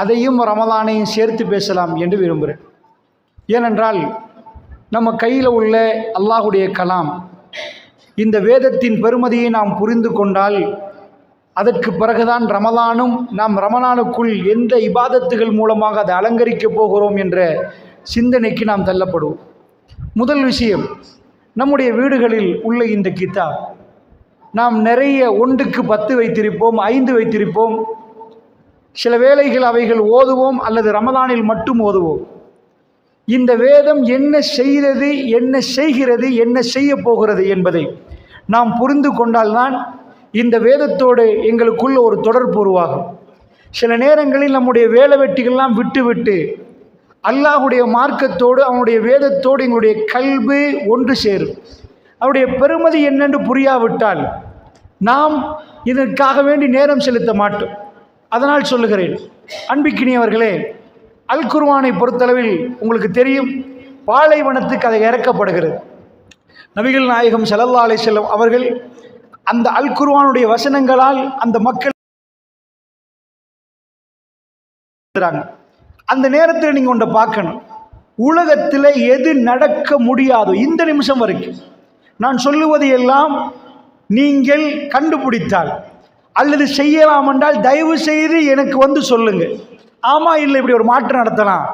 அதையும் ரமலானையும் சேர்த்து பேசலாம் என்று விரும்புகிறேன். ஏனென்றால் நம்ம கையில் உள்ள அல்லாஹுடைய கலாம், இந்த வேதத்தின் பெருமதியை நாம் புரிந்து கொண்டால் அதற்கு பிறகுதான் ரமலானும் நாம் ரமலானுக்குள் எந்த இபாதத்துகள் மூலமாக அதை அலங்கரிக்கப் போகிறோம் என்ற சிந்தனைக்கு நாம் தள்ளப்படுவோம். முதல் விஷயம், நம்முடைய வீடுகளில் உள்ள இந்த கிதாப் நாம் நிறைய 1க்கு 10 வைத்திருப்போம், 5 வைத்திருப்போம். சில வேளைகள் அவைகள் ஓதுவோம் அல்லது ரமலானில் மட்டும் ஓதுவோம். இந்த வேதம் என்ன செய்கிறது, என்ன செய்கிறது, என்ன செய்ய போகிறது என்பதை நாம் புரிந்து கொண்டால்தான் இந்த வேதத்தோடு எங்களுக்குள்ள ஒரு தொடர்பு உருவாகும். சில நேரங்களில் நம்முடைய வேலை வெட்டிகள்லாம் விட்டு அல்லாஹுடைய மார்க்கத்தோடு அவனுடைய வேதத்தோடு எங்களுடைய கல்வி ஒன்று சேரும். அவருடைய பெருமதி என்னென்று புரியாவிட்டால் நாம் இதற்காக வேண்டி நேரம் செலுத்த மாட்டோம். அதனால் சொல்லுகிறேன், அன்பிக்கினியவர்களே, அல் குர்ஆனை பொறுத்தளவில் உங்களுக்கு தெரியும், பாலைவனத்துக்கு அதை இறக்கப்படுகிறது. நபிகள் நாயகம் ஸல்லல்லாஹு அலைஹி வஸல்லம் அவர்கள் அந்த அல் குர்ஆனுடைய வசனங்களால் அந்த மக்கள் அந்த நேரத்தில் நீங்கள் ஒன்றை பார்க்கணும். உலகத்தில் எது நடக்க முடியாதோ இந்த நிமிஷம் வரைக்கும் நான் சொல்லுவது எல்லாம் நீங்கள் கண்டுபிடித்தால் அல்லது செய்யலாம் என்றால் தயவு செய்து எனக்கு வந்து சொல்லுங்க. ஆமா இல்லை இப்படி ஒரு மாற்றம் நடத்தலாம்,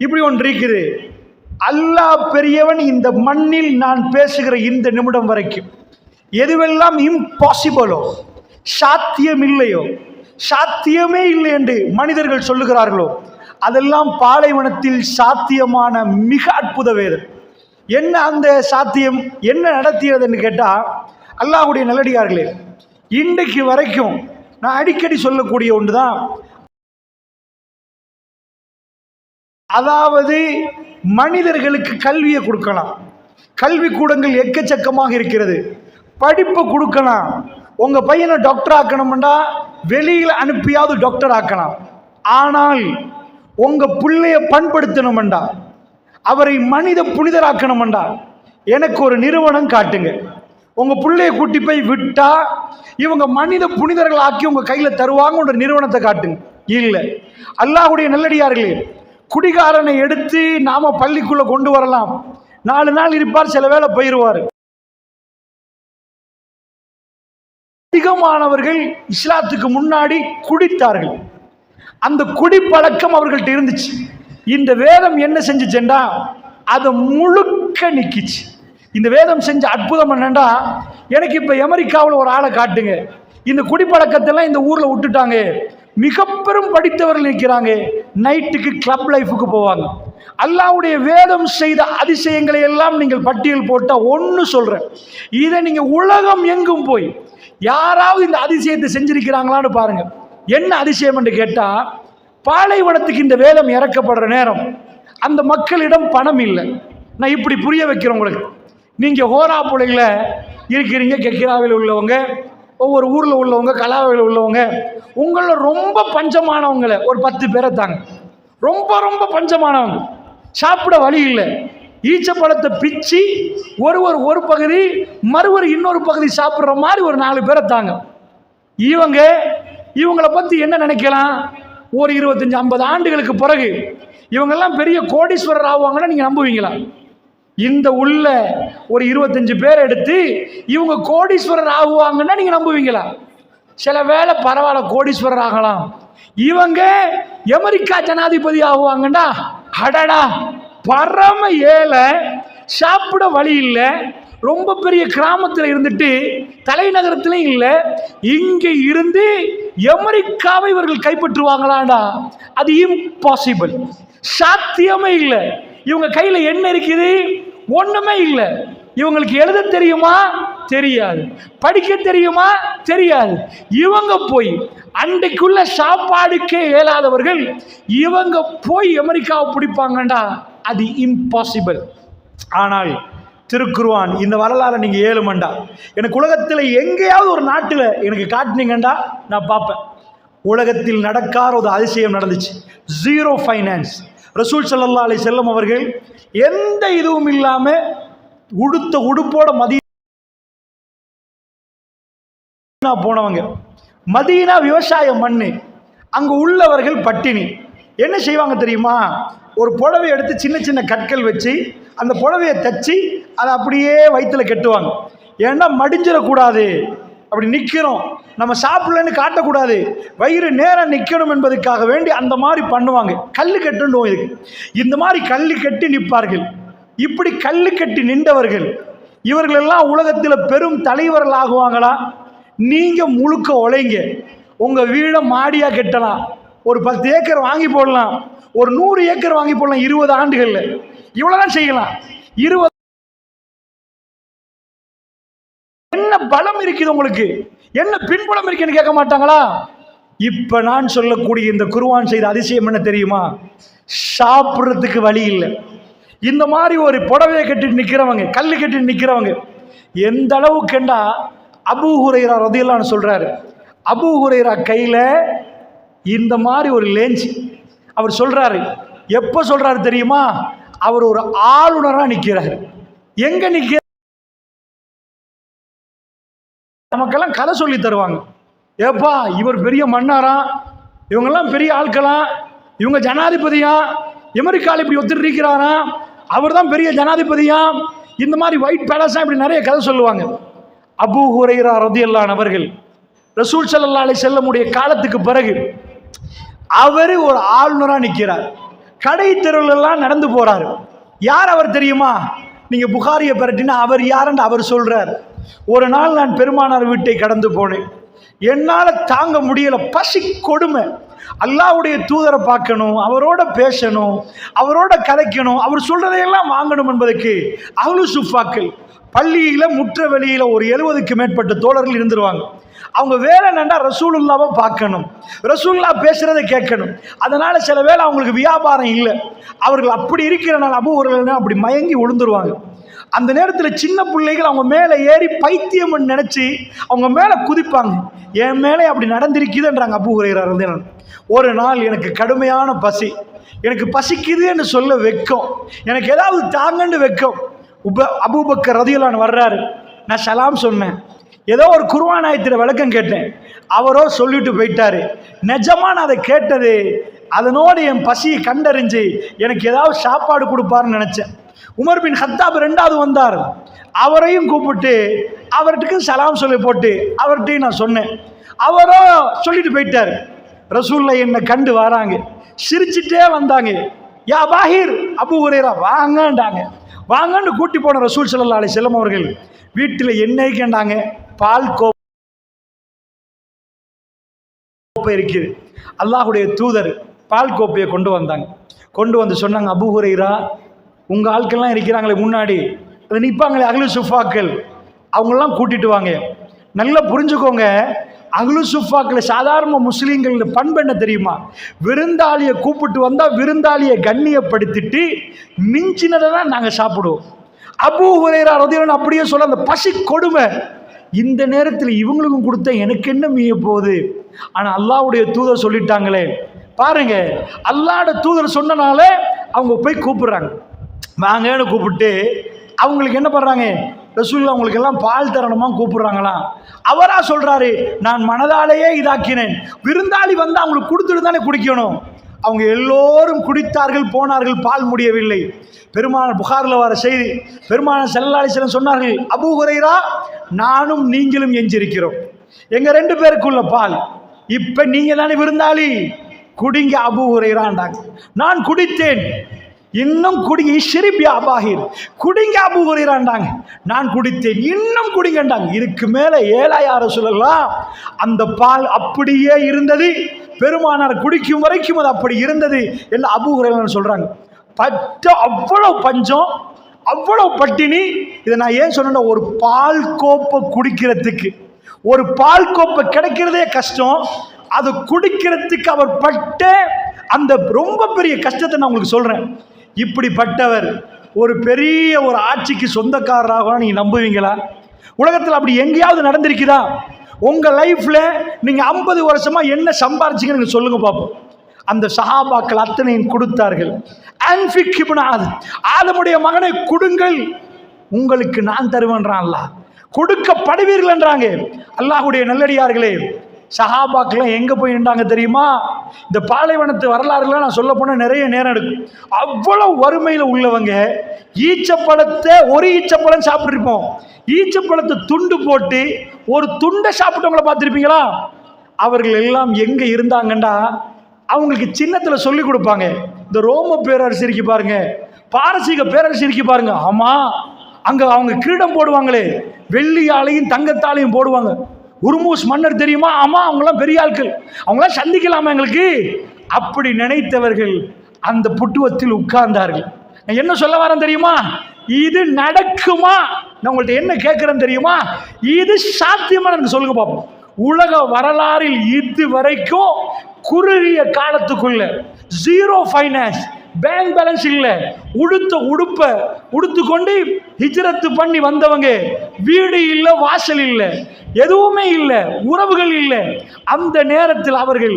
இப்படி ஒன்று இருக்குது. அல்லாஹ் பெரியவன். இந்த மண்ணில் நான் பேசுகிற இந்த நிமிடம் வரைக்கும் எதுவெல்லாம் இம்பாசிபிளோ, சாத்தியம் இல்லையோ, சாத்தியமே இல்லை என்று மனிதர்கள் சொல்லுகிறார்களோ அதெல்லாம் பாலைவனத்தில் சாத்தியமான மிக அற்புத வேதம். என்ன அந்த சாத்தியம் என்ன நடத்தியதுன்னு கேட்டால், அல்லாஹ்வுடைய நல்லடியார்களே, இன்றைக்கு வரைக்கும் நான் அடிக்கடி சொல்லக்கூடிய ஒன்று தான், அதாவது மனிதர்களுக்கு கல்வியை கொடுக்கலாம். கல்வி கூடங்கள் எக்கச்சக்கமாக இருக்கிறது. படிப்பை கொடுக்கலாம். உங்கள் பையனை டாக்டர் ஆக்கணும்டா வெளியில் அனுப்பியாவது டாக்டர் ஆக்கலாம். ஆனால் உங்கள் பிள்ளைய பண்படுத்தணும்டா, அவரை மனித புனிதராக்கணும்டா, எனக்கு ஒரு நிறுவனம் காட்டுங்க. உங்கள் பிள்ளைய கூட்டி போய் விட்டா இவங்க மனித புனிதர்கள் ஆக்கி உங்கள் கையில் தருவாங்க ஒரு நிறுவனத்தை காட்டுங்க. இல்லை, அல்லாஹ்வுடைய நல்லடியார்களே, குடிகாரனை எடுத்து நாம பள்ளிக்குள்ள கொண்டு வரலாம். 4 நாள் இருப்பார், சில வேளை போயிடுவார். அதிகமானவர்கள் இஸ்லாத்துக்கு முன்னாடி குடித்தார்கள். அந்த குடிப்பழக்கம் அவர்கள்ட்ட இருந்துச்சு. இந்த வேதம் என்ன செஞ்சுச்சேண்டா அதை முழுக்க நிக்கிச்சு. இந்த வேதம் செஞ்ச அற்புதம் என்னண்டா, எனக்கு இப்போ அமெரிக்காவில் ஒரு ஆளை காட்டுங்க, இந்த குடிப்பழக்கத்தெல்லாம் இந்த ஊரில் விட்டுட்டாங்க, மிக பெரும் படித்தவர்கள் நிற்கிறாங்க, நைட்டுக்கு கிளப் லைஃபுக்கு போவாங்க. அல்லாஹ்வுடைய வேதம் செய்த அதிசயங்களை எல்லாம் நீங்கள் பட்டியல் போட்டால் ஒன்று சொல்கிறேன், இதை நீங்கள் உலகம் எங்கும் போய் யாராவது இந்த அதிசயத்தை செஞ்சிருக்கிறாங்களான்னு பாருங்க. என்ன அதிசயம் என்று கேட்டால், பாலைவனத்துக்கு இந்த வேதம் இறக்கப்படுற நேரம் அந்த மக்களிடம் பணம் இல்லை. நான் இப்படி புரிய வைக்கிறேன் உங்களுக்கு. நீங்கள் ஹோராப்புழையில் இருக்கிறீங்க, கெக்கிராவில் உள்ளவங்க, ஒவ்வொரு ஊரில் உள்ளவங்க, கலாவில் உள்ளவங்க, உங்களில் ரொம்ப பஞ்சமானவங்களை ஒரு 10 பேரை தாங்க. ரொம்ப ரொம்ப பஞ்சமானவங்க, சாப்பிட வழி இல்லை. ஈச்சப்பழத்தை பிச்சு ஒருவர் ஒரு பகுதி, மறுவர் இன்னொரு பகுதி சாப்பிட்ற மாதிரி ஒரு 4 பேரை தாங்க. இவங்களை பற்றி என்ன நினைக்கலாம்? ஒரு 25-50 ஆண்டுகளுக்கு பிறகு இவங்கெல்லாம் பெரிய கோடீஸ்வரர் ஆவாங்கன்னா நீங்கள் நம்புவீங்களா? இந்த உள்ள ஒரு 25 பேர் எடுத்து இவங்க கோடீஸ்வரர் ஆகுவாங்கன்னா நீங்கள் நம்புவீங்களா? சில வேளை பரவாயில்ல, கோடீஸ்வரர் ஆகலாம். இவங்க அமெரிக்கா ஜனாதிபதி ஆகுவாங்கண்டா, அடடா பரம ஏழை, சாப்பிட வழி இல்லை, ரொம்ப பெரிய கிராமத்தில் இருந்துட்டு தலைநகரத்திலையும் இல்லை, இங்கே இருந்து அமெரிக்காவை இவர்கள் கைப்பற்றுவாங்களாண்டா, அது இம்பாசிபிள், சாத்தியமே இல்லை. இவங்க கையில் என்ன இருக்குது? ஒன்றுமே இல்லை. இவங்களுக்கு எழுத தெரியுமா? தெரியாது. படிக்க தெரியுமா? தெரியாது. இவங்க போய் அன்றைக்குள்ள சாப்பாடுக்கே இயலாதவர்கள் இவங்க போய் அமெரிக்காவை பிடிப்பாங்கண்டா, அது இம்பாசிபிள். ஆனால் திருக்குர்ஆன் இந்த வரலாறை நீங்கள் ஏழுமண்டா, எனக்கு உலகத்தில் எங்கேயாவது ஒரு நாட்டில் எனக்கு காட்டினீங்கண்டா நான் பார்ப்பேன். உலகத்தில் நடக்காத ஒரு அதிசயம் நடந்துச்சு. 0 ஃபைனான்ஸ். ரசூல் ஸல்லல்லாஹு அலைஹி வஸல்லம் அவர்கள் எந்த இதுவும் இல்லாமல் உடுத்த உடுப்போட மதீனா போனவங்க. மதீனா விவசாய மண்ணு. அங்கு உள்ளவர்கள் பட்டினி. என்ன செய்வாங்க தெரியுமா? ஒரு புடவை எடுத்து சின்ன சின்ன கற்கள் வச்சு அந்த புடவையை தச்சு அதை அப்படியே வயிற்றுல கட்டுவாங்க. ஏன்னா மடிஞ்சிடக்கூடாது, அப்படி நிற்கிறோம், நம்ம சாப்பிடலன்னு காட்டக்கூடாது, வயிறு நேரம் நிற்கணும் என்பதற்காக வேண்டி அந்த மாதிரி பண்ணுவாங்க. கல் கட்டுன்னு இதுக்கு இந்த மாதிரி கல் கட்டி நிற்பார்கள். இப்படி கல் கட்டி நின்றவர்கள் இவர்களெல்லாம் உலகத்தில் பெரும் தலைவர்கள் ஆகுவாங்களா? நீங்கள் முழுக்க உழைங்க, உங்கள் வீடை மாடியாக கட்டலாம், ஒரு 10 ஏக்கர் வாங்கி போடலாம், ஒரு 100 ஏக்கர் வாங்கி போடலாம் 20 ஆண்டுகளில். இவ்வளோதான் செய்யலாம். 20 என்ன பலம் இருக்குது உங்களுக்கு, என்ன பின்புலம் இருக்குன்னு கேட்க மாட்டாங்களா? இப்ப நான் சொல்லக்கூடிய இந்த குர்ஆன் செய்த அதிசயம் என்ன தெரியுமா? சாப்பிட்றதுக்கு வழி இல்லை. இந்த மாதிரி ஒரு புடவையை கட்டிட்டு நிற்கிறவங்க, கல் கட்டிட்டு நிற்கிறவங்க எந்த அளவுக்குண்டா அபூ ஹுரைரா ரலியல்லாஹு அன்ஹு சொல்றாரு, அபூ ஹுரைரா கையில் இந்த மாதிரி ஒரு லேஞ்ச். அவர் சொல்றாரு, எப்போ சொல்றாரு தெரியுமா? அவர் ஒரு ஆளுநராக நிற்கிறார். எங்க நிற்கிற? நமக்கெல்லாம் கதை சொல்லி தருவாங்க. ஏப்பா இவர் பெரிய மன்னாரா, இவங்கெல்லாம் பெரிய ஆட்களா, இவங்க ஜனாதிபதியா, அமெரிக்காவில் இப்படி ஒத்துட்டு இருக்கிறாரா, அவர் தான் பெரிய ஜனாதிபதியா, இந்த மாதிரி ஒயிட் பேலஸா, இப்படி நிறைய கதை சொல்லுவாங்க. அபூ ஹுரைரா ரலியல்லாஹு அன்ஹு அவர்கள் ரசூல் ஸல்லல்லாஹு அலைஹி வஸல்லமுடைய காலத்துக்கு பிறகு அவர் ஒரு ஆளுநராக நிற்கிறார். கடை தெருவிலெல்லாம் நடந்து போறாரு. யார் அவர் தெரியுமா? நீங்க புகாரியை பரட்டினா அவர் யாருன்னு அவர் சொல்றார். ஒரு நாள் நான் பெருமானார் வீட்டை கடந்து போனேன். என்னால் தாங்க முடியல, பசி கொடுமை. அல்லாஹ்வுடைய தூதரை பார்க்கணும், அவரோட பேசணும், அவரோட கதைக்கணும், அவர் சொல்றதையெல்லாம் வாங்கணும் என்பதற்கு அஹ்லு சுஃபாக்கள் பள்ளியில் முற்ற வெளியில் ஒரு 70க்கு மேற்பட்ட தோழர்கள் இருந்துருவாங்க. அவங்க வேலை என்னன்னா ரசூலுல்லாவை பார்க்கணும், ரசூலுல்லா பேசுறதை கேட்கணும். அதனால சில வேளை அவங்களுக்கு வியாபாரம் இல்லை. அவர்கள் அப்படி இருக்கிறனால அபூ ஹுரைரா அப்படி மயங்கி விழுந்துருவாங்க. அந்த நேரத்தில் சின்ன பிள்ளைகள் அவங்க மேலே ஏறி பைத்தியம் நினைச்சு அவங்க மேலே குதிப்பாங்க. என் மேலே அப்படி நடந்திருக்குதுன்றாங்க அபூ ஹுரைரா ரலியல்லாஹு அன்ஹு. ஒரு நாள் எனக்கு கடுமையான பசி, எனக்கு பசிக்குது என்று சொல்ல வெக்கம், எனக்கு ஏதாவது தாங்கன்னு வெக்கம். அபூபக்கர் ரலியல்லாஹு அன்ஹு வர்றாரு. நான் சலாம் சொன்னேன், ஏதோ ஒரு குர்ஆன் ஆயத்தில விளக்கம் கேட்டேன். அவரோ சொல்லிட்டு போயிட்டாரு. நிஜமா நான் அதை கேட்டது, அதனோடு என் பசியை கண்டறிஞ்சு எனக்கு ஏதாவது சாப்பாடு கொடுப்பாருன்னு நினைச்சேன். உமர் பின் ஹத்தாப் 2வது வந்தார். அவரையும் கூப்பிட்டு அவர்கிட்ட சலாம் சொல்லி போட்டு அவர்கிட்டையும் நான் சொன்னேன். அவரோ சொல்லிட்டு போயிட்டார். ரசூலுல்லாஹ் என்னை கண்டு வராங்க, சிரிச்சுட்டே வந்தாங்க. யா பாஹிர், அபூ ஹுரைரா வாங்கண்டாங்க. வாங்கன்னு கூட்டி போன ரசூல் ஸல்லல்லாஹு அலைஹி வஸல்லம் அவர்கள் வீட்டில் எண்ணெய் கேண்டாங்க, பால் கோப்பை இருக்குது. அல்லாஹ்வுடைய தூதர் பால் கோப்பையை கொண்டு வந்தாங்க. கொண்டு வந்து சொன்னாங்க, அபூ ஹுரைரா உங்கள் ஆட்கள்லாம் இருக்கிறாங்களே முன்னாடி, அது நிற்பாங்களே அஹ்லு சுஃபாக்கள், அவங்களெல்லாம் கூட்டிட்டு வாங்க. நல்லா புரிஞ்சுக்கோங்க, அஹ்லு சுஃபாக்கள் சாதாரண முஸ்லீம்கள் பண்பு என்ன தெரியுமா? விருந்தாளியை கூப்பிட்டு வந்தால் விருந்தாளியை கண்ணியப்படுத்திட்டு மிஞ்சினதை தான் நாங்கள் சாப்பிடுவோம். அபூ ஹுரைரா ரலியல்லாஹு அன்ஹு அப்படியே சொல்ல, அந்த பசி கொடுமை. இந்த நேரத்தில் இவங்களுக்கும் கொடுத்த எனக்கு என்ன மீய போகுது? ஆனால் அல்லாஹ்வுடைய தூதர் சொல்லிட்டாங்களே பாருங்க, அல்லாஹ்வுடைய தூதர் சொன்னனால அவங்க போய் கூப்பிடுறாங்க, வாங்கன்னு கூப்பிட்டு அவங்களுக்கு என்ன பண்ணுறாங்க? ரசூலுல்லாஹ் அவங்களுக்கு எல்லாம் பால் தரணுமா கூப்பிடுறாங்களாம். அவரா சொல்றாரு, நான் மனதாலேயே இதாக்கினேன், விருந்தாளி வந்து அவங்களுக்கு கொடுத்துட்டு தானே குடிக்கணும். அவங்க எல்லோரும் குடித்தார்கள், போனார்கள், பால் முடியவில்லை. பெருமானார் புகாரில் வர செய்தி, பெருமானார் ஸல்லல்லாஹு அலைஹி வஸல்லம் சொன்னார்கள், அபூ ஹுரைரா நானும் நீங்களும் எஞ்சிருக்கிறோம், எங்க 2 பேருக்குள்ள பால், இப்ப நீங்க தானே விருந்தாளி, குடிங்க அபூ ஹுரைராண்டாங்க. நான் குடித்தேன், இன்னும் குடிங்க, ஷ்ரிப் யா பாஹிர், குடிங்க அபூ ஹுரைராண்டாங்க. நான் குடித்தேன், இன்னும் குடிங்கண்டாங்க. இதுக்கு மேலே ஏலா யா ரசூலல்லாஹ். அந்த பால் அப்படியே இருந்தது, பெருமானார் குடிக்கும் வரைக்கும் அது அப்படி இருந்தது என்று அபூ ஹுரைரா சொல்றாங்க. அவ்வளவு பஞ்சம், அவ்வளவு பட்டினி. இதை நான் ஏன் சொன்னேன்னா, ஒரு பால் கோப்பை குடிக்கிறதுக்கு, ஒரு பால் கோப்பை கிடைக்கிறதே கஷ்டம், அது குடிக்கிறதுக்கு அவர் பட்ட அந்த ரொம்ப பெரிய கஷ்டத்தை நான் உங்களுக்கு சொல்றேன். இப்படிப்பட்டவர் ஒரு பெரிய ஒரு ஆட்சிக்கு சொந்தக்காரராக நீங்க நம்புவீங்களா? உலகத்தில் அப்படி எங்கேயாவது நடந்திருக்குதா? உங்க லைஃப்ல நீங்க 50 வருஷமா என்ன சம்பாரிச்சிங்கன்னு சொல்லுங்க பார்ப்போம். அந்த சஹாபாக்கள் அத்தனையும் கொடுத்தார்கள். அன்ஃபிக் இப்னு ஆதமுடைய மகனை கொடுங்கள், உங்களுக்கு நான் தருவேன்றான் அல்லாஹ். கொடுக்கப்படுவீர்கள் என்றாங்க. அல்லாஹ்வுடைய நல்லடியார்களே, சஹாபாக்கெல்லாம் எங்கே போய் நின்றாங்க தெரியுமா? இந்த பாலைவனத்து வரலாறுலாம் நான் சொல்ல போனால் நிறைய நேரம் எடுக்கும். அவ்வளோ வறுமையில் உள்ளவங்க ஈச்சப்பழத்தை ஒரு ஈச்சப்பழம் சாப்பிட்ருப்போம். ஈச்சப்பழத்தை துண்டு போட்டு ஒரு துண்டை சாப்பிட்டவங்கள பார்த்துருப்பீங்களா? அவர்கள் எல்லாம் எங்கே இருந்தாங்கண்டா அவங்களுக்கு சின்னத்தில் சொல்லி கொடுப்பாங்க. இந்த ரோம பேரரசு இருக்கு பாருங்க, பாரசீக பேரரசு இருக்கு பாருங்க, ஆமாம் அங்கே அவங்க கிரீடம் போடுவாங்களே, வெள்ளியாலையும் தங்கத்தாலையும் போடுவாங்க. உருமூஸ் மன்னர் தெரியுமா? ஆமாம் அவங்களாம் பெரிய ஆட்கள், அவங்களாம் சந்திக்கலாமா எங்களுக்கு? அப்படி நினைத்தவர்கள் அந்த புட்டுவத்தில் உட்கார்ந்தார்கள். நான் என்ன சொல்ல வரேன் தெரியுமா? இது நடக்குமா? நான் உங்கள்கிட்ட என்ன கேட்குறேன் தெரியுமா? இது சாத்தியமா எனக்கு சொல்லுங்க பார்ப்போம். உலக வரலாறில் இது வரைக்கும் குறுகிய காலத்துக்குள்ள ஜீரோ ஃபைனான்ஸ், பேங்க் பேலன்ஸ் இல்லை, உடுத்த உடுப்பை உடுத்துக்கொண்டு ஹிஜ்ரத்து பண்ணி வந்தவங்க, வீடு இல்லை, வாசல் இல்லை, எதுவுமே இல்லை, உறவுகள் இல்லை. அந்த நேரத்தில் அவர்கள்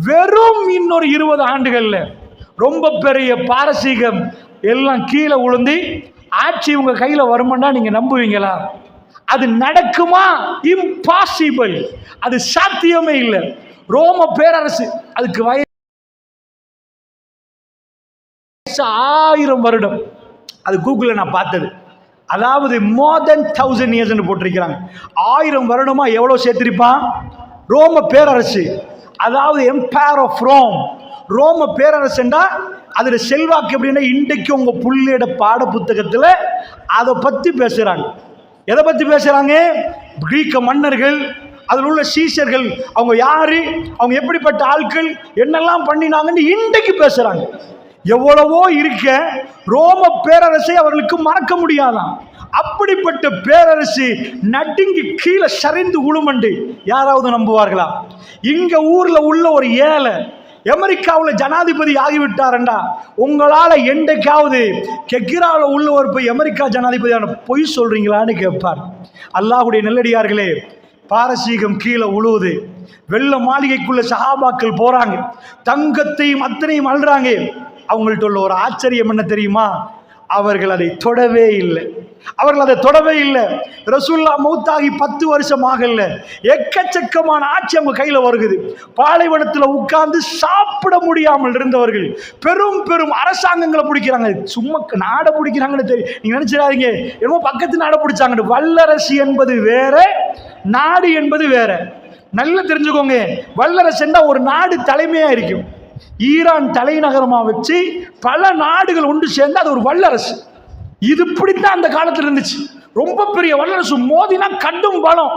வெறும் இன்னொரு 20 ஆண்டுகள்ல ரொம்ப பெரிய பாரசீகம் எல்லாம் கீழே விழுந்து ஆட்சி உங்க கையில வருமானா நீங்க நம்புவீங்களா? அது நடக்குமா? இம்பாசிபிள், அது சாத்தியமே இல்லை. ரோம பேரரசு அதுக்கு வயசு 1000 வருடம். அது கூகுளில் நான் பார்த்தது. அதாவது மோர் தென் 1000 இயர்ஸ் போட்டிருக்கிறாங்க. 1000 வருடமா எவ்வளோ சேர்த்திருப்பான்? ரோம பேரரசு, அதாவது எம்பையர் ஆஃப் ரோம். ரோம பேரரசுண்டா அதில் செல்வாக்கு எப்படின்னா, இன்றைக்கு உங்க புள்ளியோட பாட புத்தகத்தில் அதை பற்றி பேசுறாங்க. எதை பற்றி பேசுறாங்க? கிரீக்க மன்னர்கள், அதில் உள்ள சீசர்கள், அவங்க யாரு, அவங்க எப்படிப்பட்ட ஆட்கள், என்னெல்லாம் பண்ணினாங்கன்னு இன்றைக்கு பேசுறாங்க. எவ்வளவோ இருக்க ரோம பேரரசை அவர்களுக்கு மறக்க முடியாதான். அப்படிப்பட்ட பேரரசு நடுங்கி கீழே சரிந்து உளுமண்டு யாராவது நம்புவார்களா? இங்க ஊர்ல உள்ள ஒரு ஏழை அமெரிக்காவில் ஜனாதிபதி ஆகிவிட்டாரண்டா உங்களால் என்றைக்காவது கெக்கிராவில் உள்ளவர் போய் அமெரிக்கா ஜனாதிபதியான பொய் சொல்றீங்களான்னு கேட்பார். அல்லாஹுடைய நல்லடியார்களே, பாரசீகம் கீழே உழுவுது, வெள்ள மாளிகைக்குள்ள சஹாபாக்கள் போறாங்க, தங்கத்தையும் அத்தனையும் அள்ளுறாங்க. அவங்கள்ட்ட உள்ள ஒரு ஆச்சரியம் என்ன தெரியுமா? அவர்கள் அதை தொடவே இல்லை. அவர்கள் அதை தொடவே இல்லை. ரசூல்லா மௌத்தாகி 10 வருஷம் ஆகல, எக்கச்சக்கமான ஆட்சி அவங்க கையில் வருகுது. பாலைவனத்தில் உட்கார்ந்து சாப்பிட முடியாமல் இருந்தவர்கள் பெரும் பெரும் அரசாங்கங்களை பிடிக்கிறாங்க. சும்மா நாடை பிடிக்கிறாங்கன்னு தெரியும், நீங்க நினைச்சிடாதீங்க என்னமோ பக்கத்து நாடை பிடிச்சாங்க. வல்லரசு என்பது வேற, நாடு என்பது வேற. நல்லா தெரிஞ்சுக்கோங்க. வல்லரசுன்னா ஒரு நாடு தலைமையா இருக்கும். ஈரான் தலைநகரமாக வச்சு பல நாடுகள் ஒன்று சேர்ந்து அது ஒரு வல்லரசு. இது இப்படித்தான் அந்த காலத்தில் இருந்துச்சு. ரொம்ப பெரிய வல்லரசு. மோதினா கடும் பலம்,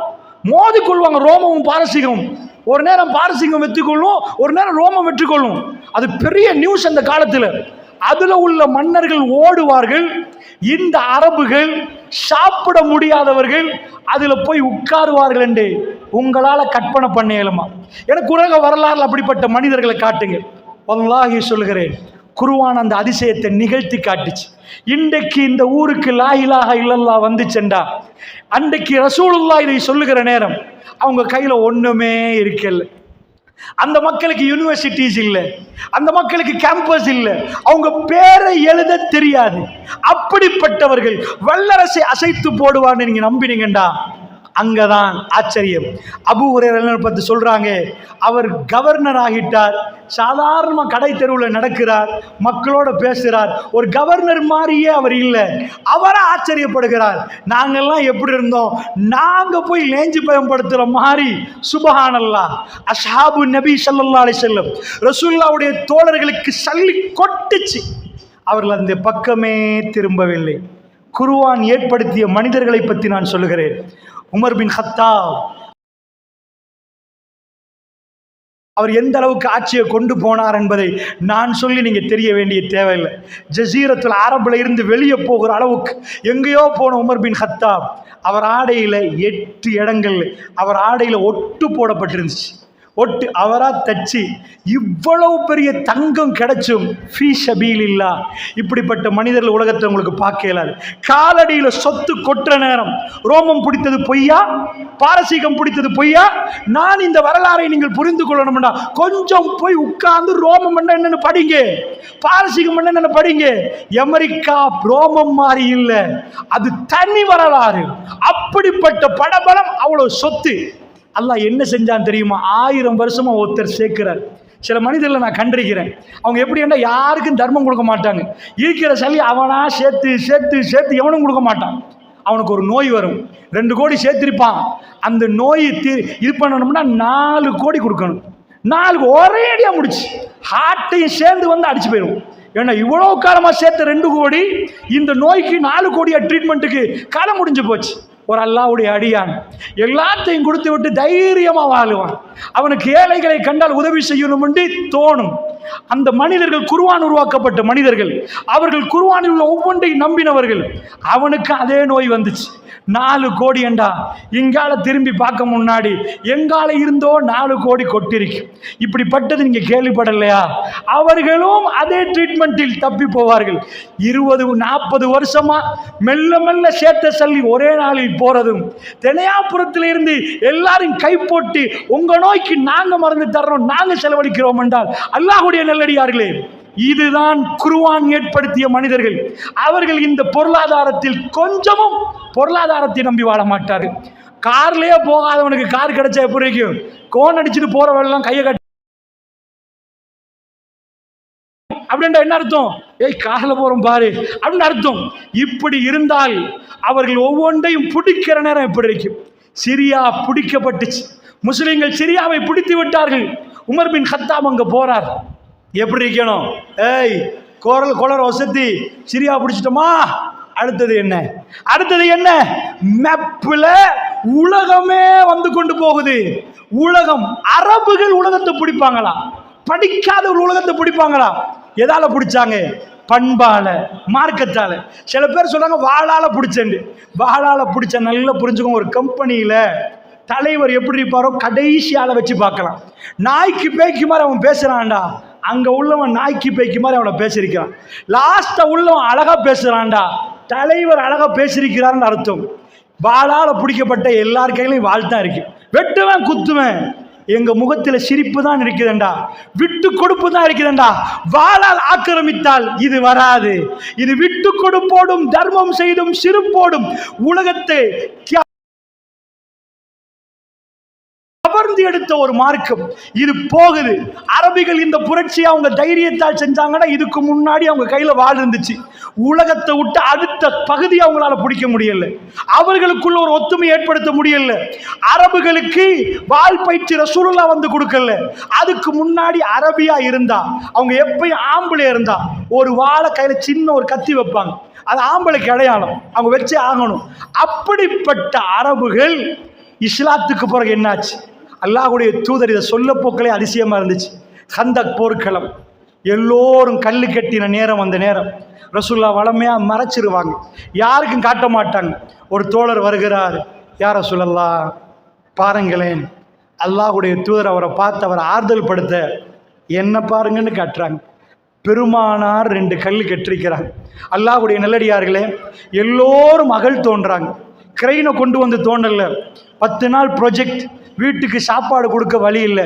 மோதி கொள்வாங்க ரோமமும் பாரசீகமும். ஒரு நேரம் பாரசீகம் வெற்றி கொள்ளும், ஒரு நேரம் ரோமம் வெற்றி கொள்ளும். அது பெரிய நியூஸ் அந்த காலத்தில். அதுல உள்ள மன்னர்கள் ஓடுவார்கள். இந்த அரபுகள் சாப்பிட முடியாதவர்கள் அதுல போய் உட்காருவார்கள் என்று உங்களால கற்பனை பண்ண இயலுமா? எனக்கு உலக வரலாறுல அப்படிப்பட்ட மனிதர்களை காட்டுங்க. வல்லாஹி சொல்கிறேன், குர்ஆன் அந்த அதிசயத்தை நிகழ்த்தி காட்டுச்சு. இன்றைக்கு இந்த ஊருக்கு லா இலாஹ இல்லல்லாஹ் வந்துச்செண்டா, அன்றைக்கு ரசூலுல்லாஹ் இதை சொல்லுகிற நேரம் அவங்க கையில ஒண்ணுமே இருக்கல. அந்த மக்களுக்கு யூனிவர்சிட்டிஸ் இல்லை, அந்த மக்களுக்கு கேம்பஸ் இல்லை, அவங்க பேரை எழுத தெரியாது. அப்படிப்பட்டவர்கள் வல்லரசை அசைத்து போடுவான்னு நீங்க நம்பினீங்கண்டா அங்கதான் ஆச்சரியம். அபூ ஹுரைரா பத்தி சொல்றாங்க, அவர் கவர்னர் ஆகிட்டார். சாதாரண கடை தெருவில் நடக்கிறார், மக்களோட பேசுறார். ஒரு கவர்னர் மாதிரியே அவர் இல்லை. அவரை ஆச்சரியப்படுகிறார். நாங்கெல்லாம் எப்படி இருந்தோம், நாங்க போய் லேஞ்சு பயன்படுத்துற மாதிரி. சுபஹானல்லாஹ். அஸ்ஹாபு நபி ஸல்லல்லாஹு அலைஹி வஸல்லம் ரசூலுல்லாஹ்வுடைய தோழர்களுக்கு சல்லி கொட்டுச்சு. அவர்கள் அந்த பக்கமே திரும்பவில்லை. குர்ஆன் ஏற்படுத்திய மனிதர்களை பற்றி நான் சொல்லுகிறேன். உமர் பின் கத்தாப், அவர் எந்த அளவுக்கு ஆட்சியை கொண்டு போனார் என்பதை நான் சொல்லி நீங்க தெரிய வேண்டிய தேவையில்லை. ஜசீரத்துல் அரபுல இருந்து வெளியே போகிற அளவுக்கு எங்கேயோ போன உமர் பின் கத்தாப், அவர் ஆடையில 8 இடங்கள் அவர் ஆடையில ஒட்டு போடப்பட்டிருந்துச்சு. ஒட்டு அவரா தச்சு. இவ்வளவு பெரிய தங்கம் கிடைச்சும் ஃபீ ஸபீலில்லாஹ் இப்படிப்பட்ட மனிதர்கள் உலகத்தை உங்களுக்கு பார்க்க இயலாது. காலடியில சொத்து கொட்டுற நேரம் ரோமம் பிடித்தது பொய்யா, பாரசீகம் பிடித்தது பொய்யா? நான் இந்த வரலாறை நீங்கள் புரிந்து கொள்ளணும்னா கொஞ்சம் போய் உட்கார்ந்து ரோமம் என்னன்னு படிங்க, பாரசீகம் என்னன்னு படிங்க. அமெரிக்கா ரோமம் மாதிரி இல்லை, அது தனி வரலாறு. அப்படிப்பட்ட படபலம், அவ்வளவு சொத்து. அல்லாஹ் என்ன செஞ்சான் தெரியுமா? 1000 வருஷமா ஒருத்தர் சேர்க்கிறார். சில மனிதர்களை நான் கண்டிருக்கிறேன். அவங்க எப்படின்னா யாருக்கும் தர்மம் கொடுக்க மாட்டாங்க. இருக்கிற சளி அவனா சேர்த்து சேர்த்து சேர்த்து எவனும் கொடுக்க மாட்டான். அவனுக்கு ஒரு நோய் வரும், 2 கோடி சேர்த்திருப்பான். அந்த நோய் இது பண்ணணும்னா 4 கோடி கொடுக்கணும். 4 ஒரே அடியாக முடிச்சு ஹார்ட்டையும் சேர்ந்து வந்து அடிச்சு போயிடும். ஏன்னா இவ்வளோ காலமாக சேர்த்த 2 கோடி இந்த நோய்க்கு 4 கோடியா ட்ரீட்மெண்ட்டுக்கு காலம் முடிஞ்சு போச்சு. ஒரு அல்லாஹ்வுடைய அடியான் எல்லாத்தையும் கொடுத்து விட்டு தைரியமாக வாழுவான். அவனுக்கு ஏழைகளை கண்டால் உதவி செய்யணும் என்று தோணும். அந்த மனிதர்கள் குர்ஆன் உருவாக்கப்பட்ட மனிதர்கள், அவர்கள் குர்ஆனில் உள்ள ஒவ்வொன்றையும் நம்பினவர்கள். அவனுக்கு அதே நோய் வந்துச்சு. 4 கோடி என்றா இங்கால திரும்பி பார்க்க முன்னாடி எங்கால இருந்தோ 4 கோடி கொட்டிருக்கு. இப்படிப்பட்டது நீங்க கேள்விப்படலையா? அவர்களும் அதே ட்ரீட்மெண்ட்டில் தப்பி போவார்கள். 20-40 வருஷமா மெல்ல மெல்ல சேர்த்த சல்லி ஒரே நாளில் போறதும், தெனையாபுரத்திலிருந்து எல்லாரும் கை போட்டு உங்க நோய்க்கு நாங்க மருந்து தர்றோம், நாங்க செலவழிக்கிறோம் என்றால் அல்லாஹ்வுடைய நல்லடியார்களே, இதுதான் குர்ஆன் ஏற்படுத்திய மனிதர்கள். அவர்கள் இந்த பொருளாதாரத்தில் கொஞ்சமும் பொருளாதாரத்தை நம்பி வாழ மாட்டார்கள். கார்லயே போகாதவனுக்கு கார் கிடைச்சா எப்படி இருக்கும்? கோன் அடிச்சுட்டு போறவெல்லாம் கையை கட்டி அப்படின்ற என்ன அர்த்தம்? ஏய் கார்ல போறோம் பாரு அப்படின்னு அர்த்தம். இப்படி இருந்தால் அவர்கள் ஒவ்வொன்றையும் பிடிக்கிற நேரம் எப்படி இருக்கும்? சிரியா பிடிக்கப்பட்டுச்சு. முஸ்லிம்கள் சிரியாவை பிடித்து விட்டார்கள். உமர் பின் கத்தாப் அங்க போறார். எப்படி இருக்கணும்? ஏய் கொலர் வசதி சிரியா பிடிச்சிட்டோமா, அடுத்தது என்ன? அடுத்தது என்ன? மேப்ல உலகமே வந்து கொண்டு போகுது. உலகம், அரபுகள் உலகத்தை பிடிப்பாங்களா? படிக்காத ஒரு உலகத்தை பிடிப்பாங்களா? எதால பிடிச்சாங்க? பண்பால, மார்க்கத்தால. சில பேர் சொல்றாங்க வாளால பிடிச்சேன். வாளால பிடிச்ச நல்லா புரிஞ்சுக்கோங்க. ஒரு கம்பெனியில தலைவர் எப்படி இருப்பாரோ கடைசியால வச்சு பார்க்கலாம். நாய்க்கு பேய்க்கு மாதிரி அவன் பேசுறான்டா, அங்க உள்ளவன் நாய்க்கு பேய்க்கு மாதிரி அவனை பேசியிருக்கிறான். லாஸ்டா உள்ளவன் அழகா பேசுறான்டா, தலைவர் அழகா பேசியிருக்கிறான்னு அர்த்தம். வாளால பிடிக்கப்பட்ட எல்லார் கையிலையும் வாழ் தான் இருக்கு. வெட்டுவேன் குத்துவேன், எங்க முகத்துல சிரிப்பு தான் இருக்குதுண்டா, விட்டு கொடுப்பு தான் இருக்குதுண்டா. வாளால் ஆக்கிரமித்தால் இது வராது. இது விட்டு கொடுப்போடும் தர்மம் செய்தும் சிரிப்போடும் உலகத்தை கவர்ந்து எடுத்த ஒரு மார்க்கம் இது போகுது. அரபிகள் இந்த புரட்சியை அவங்க தைரியத்தால் செஞ்சாங்கன்னா இதுக்கு முன்னாடி அவங்க கையில வாள் இருந்துச்சு. உலகத்தை விட்டு அடுத்த பகுதி அவங்களால பிடிக்க முடியல. அவர்களுக்குள்ள ஒரு ஒத்துமை ஏற்படுத்த முடியல. அரபுகளுக்கு வாள் பயிற்சி ரசூலுல்லாஹ் வந்து கொடுக்கல. அதுக்கு முன்னாடி அரபியா இருந்தா, அவங்க எப்பயும் ஆம்பளை இருந்தா ஒரு வாளை கையில சின்ன ஒரு கத்தி வைப்பாங்க. அது ஆம்பளைக்கு அடையாளம், அவங்க வச்சே ஆகணும். அப்படிப்பட்ட அரபுகள் இஸ்லாத்துக்கு பிறகு என்னாச்சு? அல்லாஹ்வுடைய தூதர் இதை சொல்ல போக்களே அதிசயமா இருந்துச்சு. கந்தக் போர்க்களம், எல்லோரும் கல்லு கட்டின நேரம். அந்த நேரம் ரசூலுல்லாஹ் வளமையா மறைச்சிருவாங்க, யாருக்கும் காட்ட மாட்டாங்க. ஒரு தோழர் வருகிறார், யார் ரசூலல்லாஹ் பாருங்களேன். அல்லாஹ்வுடைய தூதர் அவரை பார்த்து அவரை ஆறுதல் படுத்த என்ன பாருங்கன்னு காட்டுறாங்க. பெருமானார் 2 கல்லு கட்டிருக்கிறாங்க. அல்லாஹ்வுடைய நல்லடியார்களே, எல்லோரும் அகல் தோன்றாங்க. கிரெயினை கொண்டு வந்து தோண்டல. 10 நாள் ப்ரொஜெக்ட், வீட்டுக்கு சாப்பாடு கொடுக்க வழி இல்லை,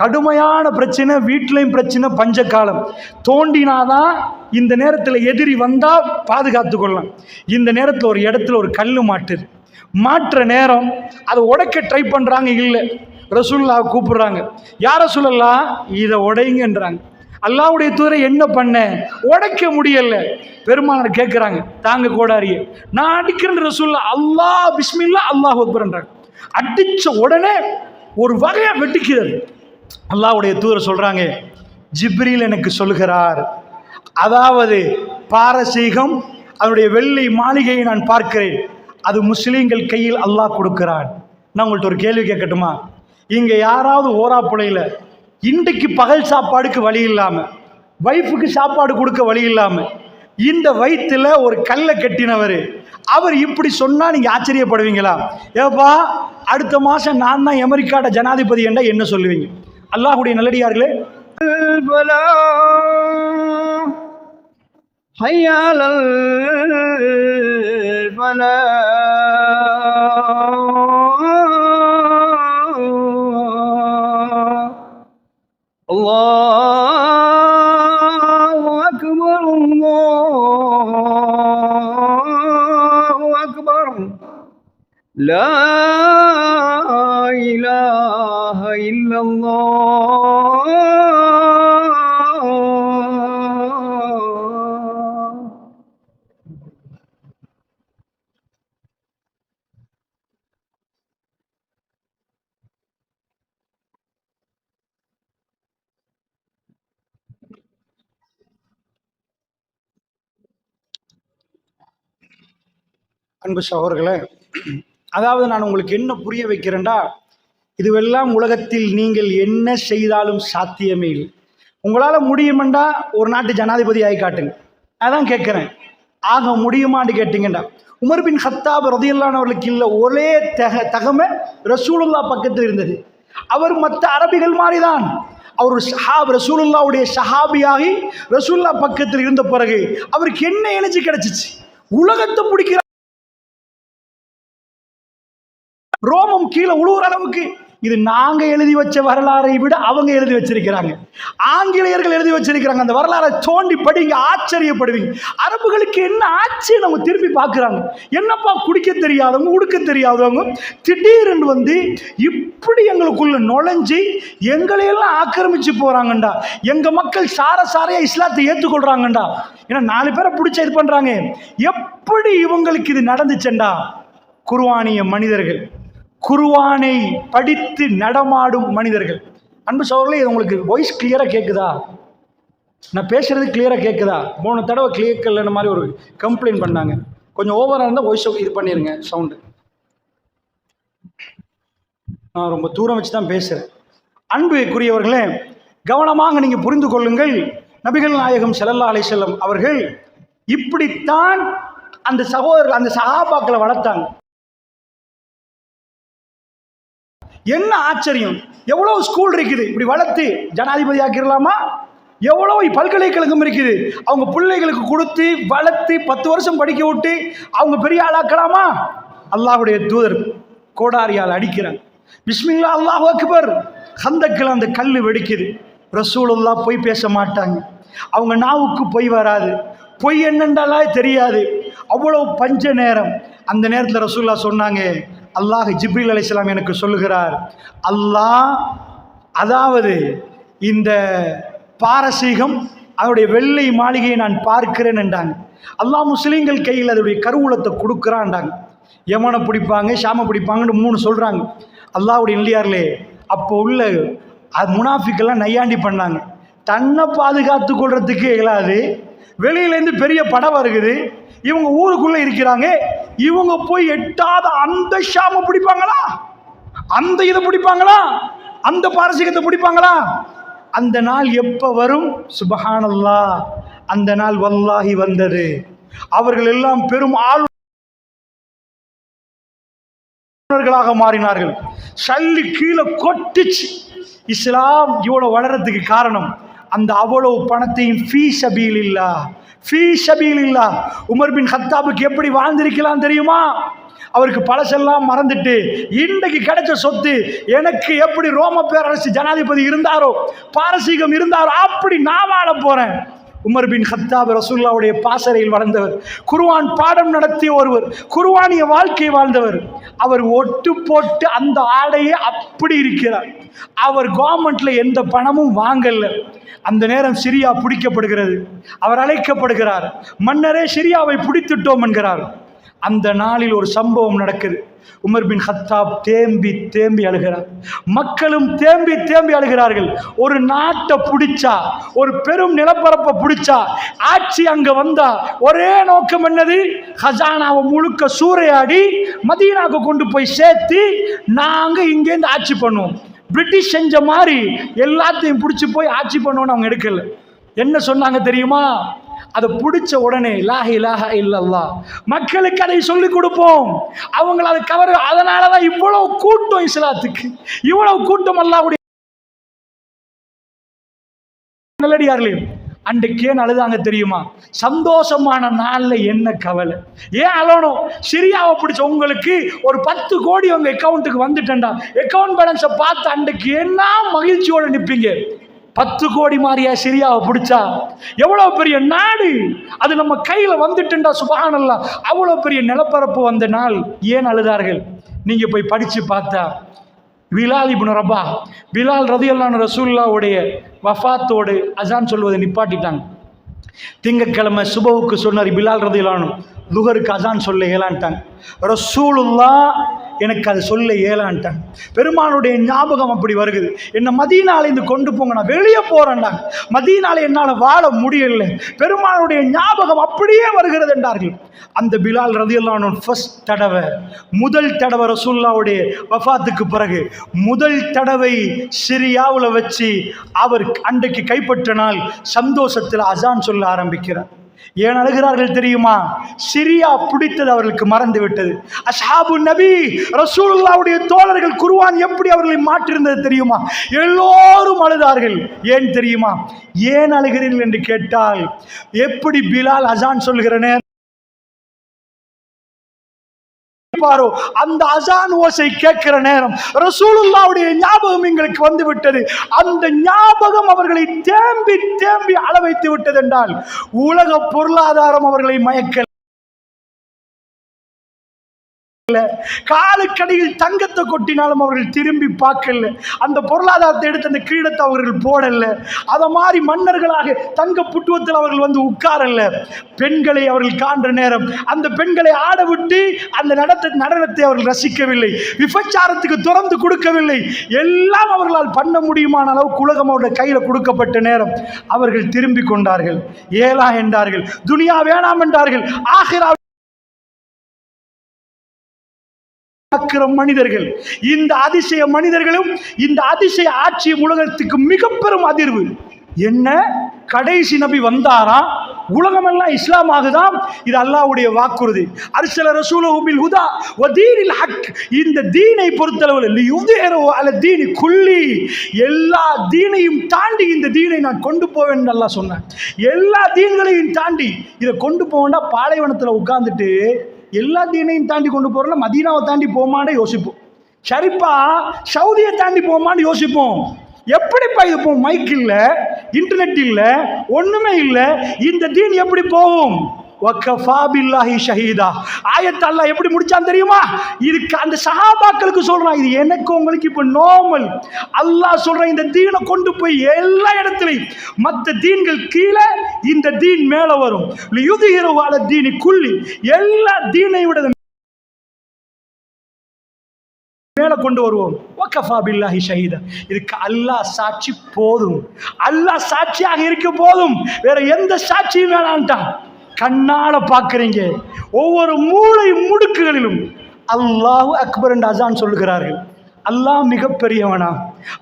கடுமையான பிரச்சனை, வீட்டிலையும் பிரச்சனை, பஞ்ச காலம். தோண்டினாதான் இந்த நேரத்தில் எதிரி வந்தால் பாதுகாத்து கொள்ளலாம். இந்த நேரத்தில் ஒரு இடத்துல ஒரு கல் மாட்டுது. மாற்ற நேரம் அதை உடைக்க ட்ரை பண்ணுறாங்க. இல்லை, ரசூலுல்லாஹ் கூப்பிடுறாங்க, யார் ரசூலுல்லாஹ் இதை உடைங்கன்றாங்க. அல்லாஹ்வுடைய தூதரை என்ன பண்ண? உடைக்க முடியல. பெருமானார் கேட்குறாங்க, தாங்க கோடாரியே, நான் அடிக்கிறேன் ரசூலுல்லாஹ். அல்லாஹ் பிஸ்மில்லா அல்லாஹ் அக்பர்ன்றாங்க. அடிச்ச உடனே ஒரு வகையா வெட்டிக்கிறது. அல்லாஹ்வுடைய தூதர் சொல்றாங்க, ஜிப்ரீல் எனக்கு சொல்கிறார், அதாவது பாரசீகம் அதனுடைய வெள்ளை மாளிகையை நான் பார்க்கிறேன், அது முஸ்லீம்கள் கையில் அல்லாஹ் கொடுக்கிறான். நான் உங்கள்கிட்ட ஒரு கேள்வி கேட்கட்டுமா? இங்க யாராவது ஓராப்புழையில இன்றைக்கு பகல் சாப்பாடுக்கு வழி இல்லாம, வைஃபுக்கு சாப்பாடு கொடுக்க வழி இல்லாம, இந்த வயிற்றுல ஒரு கல்லை கட்டினவர் அவர் இப்படி சொன்னா நீங்க ஆச்சரியப்படுவீங்களா? ஏப்பா அடுத்த மாசம் நான் தான் அமெரிக்காட ஜனாதிபதி என்றா என்ன சொல்லுவீங்க? அல்லாஹ்வுடைய நல்லடியார்களே, அல்லாஹு அக்பர், அல்லாஹு அக்பர், லா இலாஹ அன்பு சகோதரர்களே, அதாவது நான் உங்களுக்கு என்ன புரிய வைக்கிறேன்டா, இதுவெல்லாம் உலகத்தில் நீங்கள் என்ன செய்தாலும் சாத்தியமே இல்லை. உங்களால் முடியுமெண்டா ஒரு நாட்டு ஜனாதிபதி ஆகி காட்டுங்க, அதான் கேட்குறேன். ஆக முடியுமான்னு கேட்டிங்கண்டா, உமர் பின் ஹத்தாப் ரலியல்லாஹு அவர்களுக்கு இல்லை ஒரே தகமை ரசூலுல்லாஹ் பக்கத்தில் இருந்தது. அவர் மற்ற அரபிகள் மாதிரி தான், அவர் ரசூலுல்லாஹ்வுடைய சஹாபியாகி ரசூலுல்லாஹ் பக்கத்தில் இருந்த பிறகு அவருக்கு என்ன எனர்ஜி கிடைச்சிச்சு? உலகத்தை பிடிக்கிற ரோமம் கீழே உழுவுற அளவுக்கு. இது நாங்க எழுதி வச்ச வரலாறை விட அவங்க எழுதி வச்சிருக்கிறாங்க, ஆங்கிலேயர்கள் எழுதி வச்சிருக்கிறாங்க. அந்த வரலாறை தோண்டி படிங்க, ஆச்சரியப்படுவீங்க. அரபுகளுக்கு என்ன ஆச்சு நம்ம திருப்பி பார்க்குறாங்க. என்னப்பா குடிக்க தெரியாதவங்க, உடுக்க தெரியாதவங்க திடீரென்று வந்து இப்படி எங்களுக்குள்ள நுழைஞ்சி எங்களையெல்லாம் ஆக்கிரமிச்சு போறாங்கண்டா. எங்க மக்கள் சாரையா இஸ்லாத்தை ஏற்றுக்கொள்றாங்கண்டா. ஏன்னா 4 பேரை பிடிச்ச இது பண்றாங்க. எப்படி இவங்களுக்கு இது நடந்துச்சண்டா? குர்ஆனிய மனிதர்கள், குர்ஆனை படித்து நடமாடும் மனிதர்கள். அன்பு சகோதரர்களே, இது உங்களுக்கு வாய்ஸ் கிளியராக கேட்குதா? நான் பேசுறது கிளியராக கேட்குதா? போன தடவை கிளியர் மாதிரி ஒரு கம்ப்ளைண்ட் பண்ணாங்க. கொஞ்சம் ஓவராக இருந்தால் வாய்ஸ் இது பண்ணிடுங்க சவுண்டு. நான் ரொம்ப தூரம் வச்சு தான் பேசுகிறேன். அன்புக்குரியவர்களே, கவனமாக நீங்கள் புரிந்து கொள்ளுங்கள். நபிகள் நாயகம் ஸல்லல்லாஹு அலைஹி வஸல்லம் அவர்கள் இப்படித்தான் அந்த சஹாபாக்களை வளர்த்தாங்க. என்ன ஆச்சரியம்! எவ்வளவு ஸ்கூல் இருக்குது, இப்படி வளர்த்து ஜனாதிபதி ஆக்கிடலாமா? எவ்வளவு பல்கலைக்கழகம் இருக்குது, அவங்க பிள்ளைகளுக்கு கொடுத்து வளர்த்து 10 வருஷம் படிக்க விட்டு அவங்க பெரிய ஆளாக்கலாமா? அல்லாஹ்வுடைய தூதர் கோடாரியால் அடிக்கிறாங்க. பிஸ்மில்லா அல்லாஹு அக்பர். ஹந்தக்கில் அந்த கல் வெடிக்குது. ரசூலுல்லாஹ் பொய் பேச மாட்டாங்க, அவங்க நாவுக்கு பொய் வராது, பொய் என்னென்றாலே தெரியாது. அவ்வளோ பஞ்ச நேரம். அந்த நேரத்தில் ரசூலுல்லாஹ் சொன்னாங்க, அல்லாஹ் ஜிப்ரீல் அலைஹிஸ்ஸலாம் எனக்கு சொல்லுகிறார், அல்லாஹ் அதாவது இந்த பாரசீகம் அதனுடைய வெள்ளை மாளிகையை நான் பார்க்கிறேன் என்றாங்க. அல்லாஹ் முஸ்லீம்கள் கையில் அதனுடைய கருவூலத்தை கொடுக்குறான்டாங்க. யமனை பிடிப்பாங்க, ஷாமை பிடிப்பாங்கன்னு 3 சொல்கிறாங்க. அல்லாஹ்வுடைய இல்லையார்களே, அப்போ உள்ள முனாஃபிக்கெல்லாம் நையாண்டி பண்ணாங்க. தன்னை பாதுகாத்து கொள்றதுக்கு இயலாது, வெளியிலேருந்து பெரிய படம் வருகுது, இவங்க ஊருக்குள்ளே இருக்கிறாங்க, இவங்க போய் எட்டாத அந்த ஷாமை பிடிப்பாங்களா, அந்த இதை பிடிப்பாங்களா, அந்த பாரசீகத்தை பிடிப்பாங்களா? அந்த நாள் எப்போ வரும்? சுபஹானல்லாஹ், அந்த நாள் வல்லாஹி வந்தது. அவர்கள் எல்லாம் பெரும் ஆளுநர்களாக மாறினார்கள். சல்லி கீழே கொட்டிச்சு. இஸ்லாம் இவ்வளோ வளர்றதுக்கு காரணம் அந்த அவ்வளவு பணத்தையும் ஃபீ சபீலில்லாஹ் உமர் பின் ஹத்தாபுக்கு எப்படி வாழ்ந்திருக்கலாம் தெரியுமா? அவருக்கு பழசெல்லாம் மறந்துட்டு இன்றைக்கு கிடைச்ச சொத்து எனக்கு எப்படி ரோம பேரரசு ஜனாதிபதி இருந்தாரோ, பாரசீகம் இருந்தாரோ, அப்படி நான் வாழ போறேன். உமர் பின் ஹத்தாப் ரசூலுல்லாஹ்வுடைய பாசறையில் வளர்ந்தவர், குர்ஆன் பாடம் நடத்திய ஒருவர், குர்ஆனிய வாழ்க்கை வாழ்ந்தவர். அவர் ஒட்டு போட்டு அந்த ஆடையே அப்படி இருக்கிறார். அவர் கவர்மெண்ட்ல எந்த பணமும் வாங்கல. அந்த நேரம் சிரியா பிடிக்கப்படுகிறது. அவர் அழைக்கப்படுகிறார். மன்னரே, சிரியாவை பிடித்துட்டோம் என்கிறார். அந்த நாளில் ஒரு சம்பவம் நடக்குது. உமர் பின் ஹத்தாப் தேம்பி தேம்பி அழுகிறார். மக்களும் தேம்பி தேம்பி அழுகிறார்கள். ஒரு நாட்டை பிடிச்சா, ஒரு பெரும் நிலப்பரப்பை பிடிச்சா, ஆட்சி அங்க வந்தா ஒரே நோக்கம் என்னது? ஹசானாவை முழுக்க சூறையாடி மதீனாவுக்கு கொண்டு போய் சேர்த்து நாங்க இங்கேருந்து ஆட்சி பண்ணுவோம். பிரிட்டிஷ் செஞ்ச மாதிரி எல்லாத்தையும் பிடிச்சி போய் ஆட்சி பண்ணுவோன்னு அவங்க எடுக்கல. என்ன சொன்னாங்க தெரியுமா? அதை பிடிச்ச உடனே லா இலாஹ இல்லல்லாஹ், மக்களுக்கு அதை சொல்லிக் கொடுப்போம். அவங்கள அதை கவர். அதனாலதான் இவ்வளவு கூட்டம் இஸ்லாத்துக்கு, இவ்வளவு கூட்டம் அல்லாஹ்வுடைய நல்லடியார்களே. அன்றைக்கு ஏன் அழுதாங்க தெரியுமா? சந்தோஷமான நாள்ல என்ன கவலை, ஏன் அழணும்? சிரியாவை பிடிச்ச உங்களுக்கு ஒரு 10 கோடி உங்க அக்கௌண்ட்டுக்கு வந்துட்டேன்டா, அக்கௌண்ட் பேலன்ஸை பார்த்து அன்றைக்கு என்ன மகிழ்ச்சியோட நிற்பீங்க. 10 கோடி மாதிரியா சிரியாவை பிடிச்சா? எவ்வளவு பெரிய நாடு அது நம்ம கையில வந்துட்டுண்டா. சுபஹானல்லாஹ், அவ்வளவு பெரிய நிலப்பரப்பு வந்த நாள் ஏன் அழுதார்கள்? நீங்க போய் படிச்சு பார்த்தா பிலால் இப்னு ரபாஹ், பிலால் ரலியல்லாஹு அன்ஹு ரசூலுல்லாஹ்வுடைய வஃபாத்தோடு அஸான் சொல்வதை நிப்பாட்டிட்டாங்க. திங்கட்கிழமை சுபஹுக்கு சொன்னார் பிலால் ரலியல்லாஹு அன்ஹு, லுஹருக்கு அசான் சொல்ல இயலான்ட்டாங்க. ரசூலுல்லாஹ் எனக்கு அது சொல்ல இயலான்ட்டாங்க. பெருமானுடைய ஞாபகம் அப்படி வருகிறது. என்னை மதீனாலேருந்து கொண்டு போங்க, நான் வெளியே போகிறேன்டாங்க. மதீனால என்னால் வாழ முடியல, பெருமானுடைய ஞாபகம் அப்படியே வருகிறது என்றார்கள். அந்த பிலால் ரலியல்லாஹு அன்ஹு ஃபர்ஸ்ட் தடவை, முதல் தடவை ரசூலுல்லாஹ்வுடைய வஃபாத்துக்கு பிறகு முதல் தடவை சிரியாவில் வச்சு அவர் அன்றைக்கு கைப்பற்ற நாள் சந்தோஷத்தில் அசான் சொல்ல ஆரம்பிக்கிறார். ஏன் அழுகிறார்கள் தெரியுமா? சிரியா பிடித்தது அவர்களுக்கு மறந்து விட்டது. அஸ்ஹாபு நபி ரசூலுல்லாஹ்வுடைய தோழர்கள் குர்ஆன் எப்படி அவர்களை மாற்றிருந்தது தெரியுமா? எல்லோரும் அழுதார்கள். ஏன் தெரியுமா? ஏன் அழுகிறீர்கள் என்று கேட்டால், எப்படி பிலால் அசான் சொல்கிற நேரம் அந்த அசான் ஓசை கேட்கிற நேரம் ரசூலுல்லாஹ்வுடைய ஞாபகம் எங்களுக்கு வந்து விட்டது. அந்த ஞாபகம் அவர்களை தேம்பி தேம்பி அள வைத்து விட்டது என்றால், உலக பொருளாதாரம் அவர்களை மயக்க, காலுக்கடியில் தங்கத்தை கொட்டினாலும் அவர்கள் திரும்பி பார்க்கல. அந்த பொருளாதாரத்தை எடுத்து அந்த கிரீடத்தை அவர்கள் போடல. அதை மாதிரி மன்னர்களாக தங்க புட்டுவத்தில் அவர்கள் வந்து உட்காரல. பெண்களை அவர்கள் காண்ற நேரம் அந்த பெண்களை ஆட விட்டு அந்த நடனத்தை அவர்கள் ரசிக்கவில்லை. விபச்சாரத்துக்கு திறந்து கொடுக்கவில்லை. எல்லாம் அவர்களால் பண்ண முடியுமான அளவுக்கு உலகம் அவருடைய கையில் கொடுக்கப்பட்ட நேரம் அவர்கள் திரும்பி கொண்டார்கள். ஏலா என்றார்கள், துனியா வேணாம் என்றார்கள். ஆகிரா மனிதர்கள், இந்த அதிசய மனிதர்களும் இந்த அதிசய ஆட்சியும் உலகத்துக்கு மிக பெரும் அதிர்வு. என்ன, கடைசி நபி வந்தாரா, உலகமெல்லாம் இஸ்லாம் ஆகுதாம். இது அல்லாஹ்வுடைய வாக்குறுதி. அர்ஸல ரசூலஹு பில் ஹுதா வ தீனில் ஹக். இந்த தீனை பொறுத்தளவில் லியுத்ஹிரஹு அலா தீனி குல்லி, எல்லா தீனையும் தாண்டி இந்த தீனை நான் கொண்டு போவேன் என்று அல்லாஹ் சொன்னான். எல்லா தீன்களையும் தாண்டி இதை கொண்டு போவேண்டா. பாலைவனத்தில் உட்கார்ந்துட்டு எல்லா தீனையும் தாண்டி கொண்டு போகிறோம்னா மதீனாவை தாண்டி போமான்னு யோசிப்போம். சரிப்பா, சவுதியை தாண்டி போமான்னு யோசிப்போம். எப்படிப்பா இது போகும்? மைக் இல்லை, இன்டர்நெட் இல்லை, ஒன்றுமே இல்லை. இந்த தீன் எப்படி போகும்? வக்கஃபா பில்லாஹி ஷஹீதா. ஆயத் அல்லாஹ் எப்படி முடிச்சான் தெரியுமா? இதுக்கு அந்த சஹாபாக்களுக்கு சொல்றான், இது எனக்கு உங்களுக்கு இப்போ நார்மல். அல்லாஹ் சொல்றான், இந்த தீனை கொண்டு போய் எல்லா இடத்துலையும், மற்ற தீன்கள் கீழே, இந்த தீன் மேலே வரும். லியுத்ஹிரஹு அலா தீனி குல்லி, எல்லா தீனை விட மேலே கொண்டு வருவோம். வக்கஃபா பில்லாஹி ஷஹீதா. இதுக்கு அல்லாஹ் சாட்சி போதும். அல்லாஹ் சாட்சியாக இருக்க போதும், வேற எந்த சாட்சியும் வேணான்ட்டான். கண்ணால பார்க்குறீங்க, ஒவ்வொரு மூளை முடுக்குகளிலும் அல்லாஹு அக்பர் என்று அசான் சொல்லுகிறார்கள். அல்லாஹ் மிகப்பெரியவனா,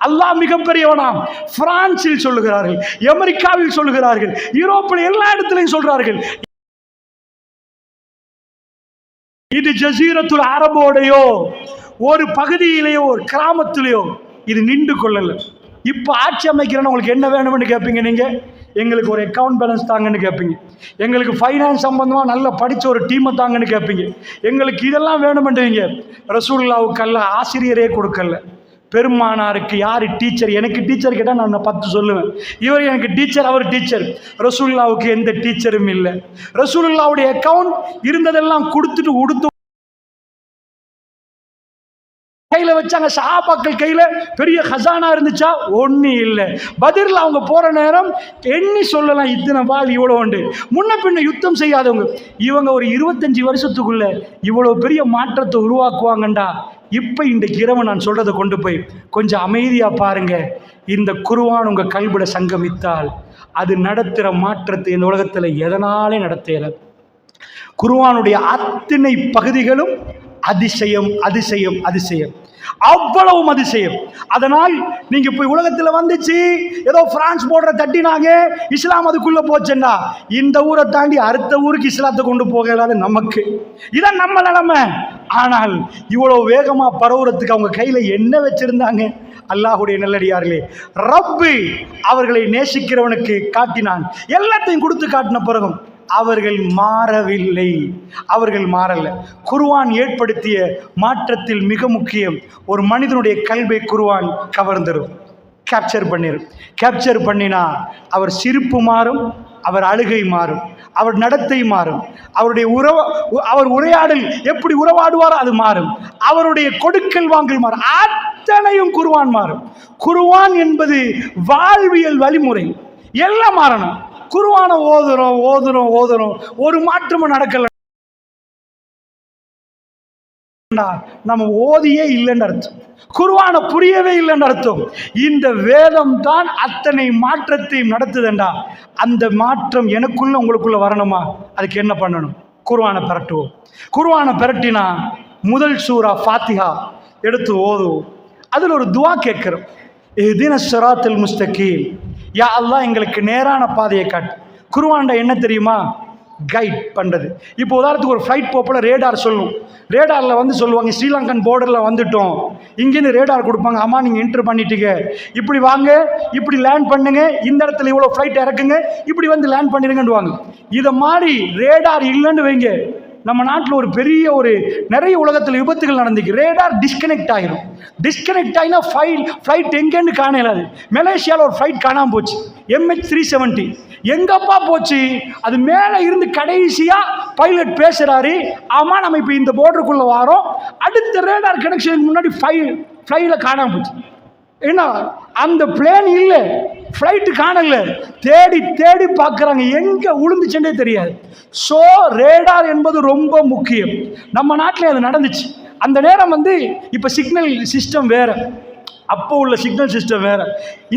அல்லாஹ் மிகப்பெரியவனா. பிரான்சில் சொல்லுகிறார்கள், அமெரிக்காவில் சொல்லுகிறார்கள், யூரோப்பில் எல்லா இடத்திலையும் சொல்றார்கள். இது ஜசீரத்துல் அரபோடையோ ஒரு பகுதியிலேயோ ஒரு கிராமத்திலேயோ இது நின்று கொள்ளல. இப்போ ஆட்சி அமைக்கிறேன்னு உங்களுக்கு என்ன வேணும்னு கேட்பீங்க. நீங்கள் எங்களுக்கு ஒரு அக்கௌண்ட் பேலன்ஸ் தாங்கன்னு கேட்பீங்க. எங்களுக்கு ஃபைனான்ஸ் சம்பந்தமாக நல்லா படித்த ஒரு டீமை தாங்கன்னு கேட்பீங்க. எங்களுக்கு இதெல்லாம் வேணுமென்றீங்க. ரசூலுல்லாஹ்வுக்கு அல்லாஹ் ஆசிரியரே கொடுக்கல. பெருமானாருக்கு யார் டீச்சர்? எனக்கு டீச்சர் கேட்டால் நான் 10 சொல்லுவேன். இவர் எனக்கு டீச்சர், அவர் டீச்சர். ரசூலுல்லாஹ்வுக்கு எந்த டீச்சரும் இல்லை. ரசூலுல்லாஹ்வுடைய அக்கௌண்ட் இருந்ததெல்லாம் கொடுத்துட்டு உடுத்து கையில் வச்சாங்க. சஹாபாக்கள் கையில் பெரிய ஹசானா இருந்துச்சா? ஒன்றும் இல்லை. பதிரில் அவங்க போகிற நேரம் எண்ணி சொல்லலாம், இத்தனை பால் இவ்வளோ உண்டு. முன்ன பின்ன யுத்தம் செய்யாதவங்க இவங்க ஒரு 25 வருஷத்துக்குள்ள இவ்வளோ பெரிய மாற்றத்தை உருவாக்குவாங்கண்டா. இப்போ இன்றைக்கு இரவு நான் சொல்கிறத கொண்டு போய் கொஞ்சம் அமைதியாக பாருங்கள். இந்த குர்ஆன் உங்கள் கல்விட சங்கமித்தால் அது நடத்துகிற மாற்றத்தை இந்த உலகத்தில் எதனாலே நடத்தல. குர்ஆனுடைய அத்தனை பகுதிகளும் அதிசயம், அதிசயம், அதிசயம், அவ்வளவும் அதிசயம். அதனால் நீங்க போய் உலகத்தில் வந்துச்சு ஏதோ பிரான்ஸ் போடுற தட்டினாங்க, இஸ்லாம் அதுக்குள்ள போச்சுன்னா இந்த ஊரை தாண்டி அடுத்த ஊருக்கு இஸ்லாத்தை கொண்டு போகலாது நமக்கு. இதான் நம்ம நிலைமை. ஆனால் இவ்வளவு வேகமா பரவுறதுக்கு அவங்க கையில என்ன வச்சிருந்தாங்க? அல்லாஹுடைய நல்லடியார்களே, ரப்பு அவர்களை நேசிக்கிறவனுக்கு காட்டினான். எல்லாத்தையும் கொடுத்து காட்டின பிறகும் அவர்கள் மாறவில்லை. அவர்கள் மாறல. குர்ஆன் ஏற்படுத்திய மாற்றத்தில் மிக முக்கியம், ஒரு மனிதனுடைய கல்வை குர்ஆன் கவர்ந்துடும், கேப்சர் பண்ணிடும். கேப்சர் பண்ணினா அவர் சிரிப்பு மாறும், அவர் அழுகை மாறும், அவர் நடத்தை மாறும், அவருடைய அவர் உரையாடல் எப்படி உறவாடுவாரோ அது மாறும், அவருடைய கொடுக்கல் வாங்கல் மாறும், அத்தனையும் குர்ஆன் மாறும். குர்ஆன் என்பது வாழ்வியல் வழிமுறை. எல்லாம் மாறணும். குர்ஆனை ஓதுறோம் ஓதுறோம் ஓதுறோம், ஒரு மாற்றமும் நடக்கல. நம்ம ஓதியே இல்லைன்னு அர்த்தம், குர்ஆனை புரியவே இல்லைன்னு அர்த்தம். இந்த வேதம் தான் அத்தனை மாற்றத்தையும் நடத்துதுண்டா. அந்த மாற்றம் எனக்குள்ள உங்களுக்குள்ள வரணுமா? அதுக்கு என்ன பண்ணணும்? குர்ஆனை பிரட்டுவோம். குர்ஆனை பிரட்டினா முதல் சூரா ஃபாத்திஹா எடுத்து ஓதுவோம். அதில் ஒரு துவா கேட்குறோம், இஹ்தின ஸிராத்தல் முஸ்தகீம், யா அல்லாஹ் எங்களுக்கு நேரான பாதையை காட்டு. குர்ஆன்ல என்ன தெரியுமா? கைட் பண்ணுறது. இப்போ உதாரணத்துக்கு ஒரு ஃப்ளைட் போகல ரேடார் சொல்லும். ரேடாரில் வந்து சொல்லுவாங்க, ஸ்ரீலங்கன் பார்டரில் வந்துட்டோம், இங்கேருந்து ரேடார் கொடுப்பாங்க, அம்மா நீங்கள் என்ட்ரு பண்ணிட்டீங்க, இப்படி வாங்க, இப்படி லேண்ட் பண்ணுங்க, இந்த இடத்துல இவ்வளோ ஃப்ளைட் இறக்குங்க, இப்படி வந்து லேண்ட் பண்ணிடுங்கன்னுவாங்க. இதை மாதிரி ரேடார் இல்லைன்னு வைங்க, நம்ம நாட்டில் ஒரு பெரிய நிறைய உலகத்தில் விபத்துகள் நடந்துக்கு. ரேடார் டிஸ்கனெக்ட் ஆகிரும். டிஸ்கனெக்ட் ஆகினா ஃப்ளைட் எங்கேன்னு காணலாது. மலேசியாவில் ஒரு ஃப்ளைட் காணாமல் போச்சு, MH370. எங்கப்பா போச்சு? அது மேலே இருந்து கடைசியாக பைலட் பேசுகிறாரு, ஆமாம் நம்ம இப்போ இந்த போர்டருக்குள்ளே வரோம், அடுத்த ரேடார் கனெக்ஷனுக்கு முன்னாடி ஃப்ளைட்டில் காணாமல் போச்சு. என்ன, அந்த பிளேன் இல்லை, ஃப்ளைட்டு காணல, தேடி தேடி பார்க்குறாங்க, எங்கே உளுந்துச்சுன்னே தெரியாது. ஸோ ரேடார் என்பது ரொம்ப முக்கியம். நம்ம நாட்டில் அது நடந்துச்சு. அந்த நேரம் வந்து இப்போ சிக்னல் சிஸ்டம் வேறு, அப்போ உள்ள சிக்னல் சிஸ்டம் வேறு.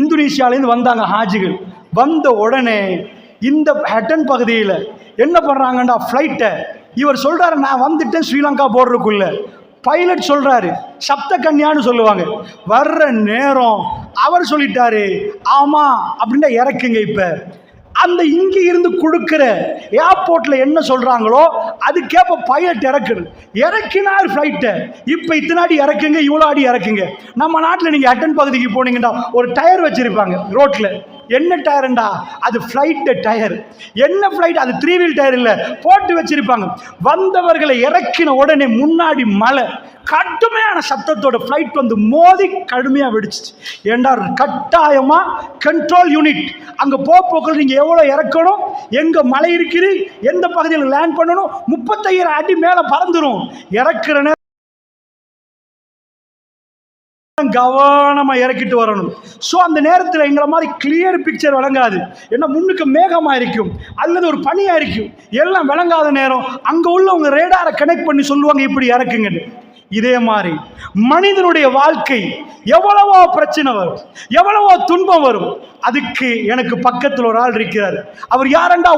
இந்தோனேஷியாவிலேருந்து வந்தாங்க ஹாஜிகள். வந்த உடனே இந்த ஹட்டன் பகுதியில் என்ன பண்ணுறாங்கண்டா, ஃப்ளைட்டை இவர் சொல்கிறாரு, நான் வந்துட்டேன் ஸ்ரீலங்கா போர்டருக்குள்ள. பைலட் சொல்கிறாரு, சப்த கன்யான்னு சொல்லுவாங்க. வர்ற நேரம் அவர் சொல்லிட்டாரு, ஆமாம் அப்படின்னா இறக்குங்க. இப்போ அந்த இங்கே இருந்து கொடுக்குற ஏர்போர்ட்டில் என்ன சொல்கிறாங்களோ அதுக்கேற்ப பைலட் இறக்கினார் ஃப்ளைட்டை. இப்போ இத்தனை அடி இறக்குங்க, இவ்வளோ அடி இறக்குங்க. நம்ம நாட்டில் நீங்கள் ஹட்டன் பகுதிக்கு போனீங்கன்னா ஒரு டயர் வச்சுருப்பாங்க ரோட்டில். என்ன டயருண்டா? அது ஃப்ளைட்டு டயர். என்ன ஃப்ளைட்? அது 3 வீல் டயர் இல்லை, போட்டு வச்சிருப்பாங்க. வந்தவர்களை இறக்கின உடனே முன்னாடி மழை, கடுமையான சத்தத்தோட ஃப்ளைட் வந்து மோதி கடுமையாக வெடிச்சிச்சு. ஏண்டா கட்டாயமாக கண்ட்ரோல் யூனிட் அங்கே போக்குள்ள நீங்கள் எவ்வளோ இறக்கணும், எங்கே மழை இருக்குது, எந்த பகுதியில் லேண்ட் பண்ணணும், 35,000 அடி மேலே பறந்துடும். இறக்குற கவனமா இறக்கிட்டு வரணும். ஸோ அந்த நேரத்தில் எங்களை மாதிரி கிளியர் பிக்சர் விளங்காது. ஏன்னா முன்னுக்கு மேகமா இருக்கும் அல்லது ஒரு பனியா இருக்கும், எல்லாம் விளங்காத நேரம் அங்கே உள்ளவங்க ரேடாரை கனெக்ட் பண்ணி சொல்லுவாங்க இப்படி இறக்குங்கன்னு. இதே மாதிரி மனிதனுடைய வாழ்க்கை எவ்வளவோ பிரச்சனை வரும், எவ்வளவோ துன்பம் வரும். அதுக்கு எனக்கு பக்கத்தில் ஒரு ஆள் இருக்கிறார். அவர் யாரண்டா?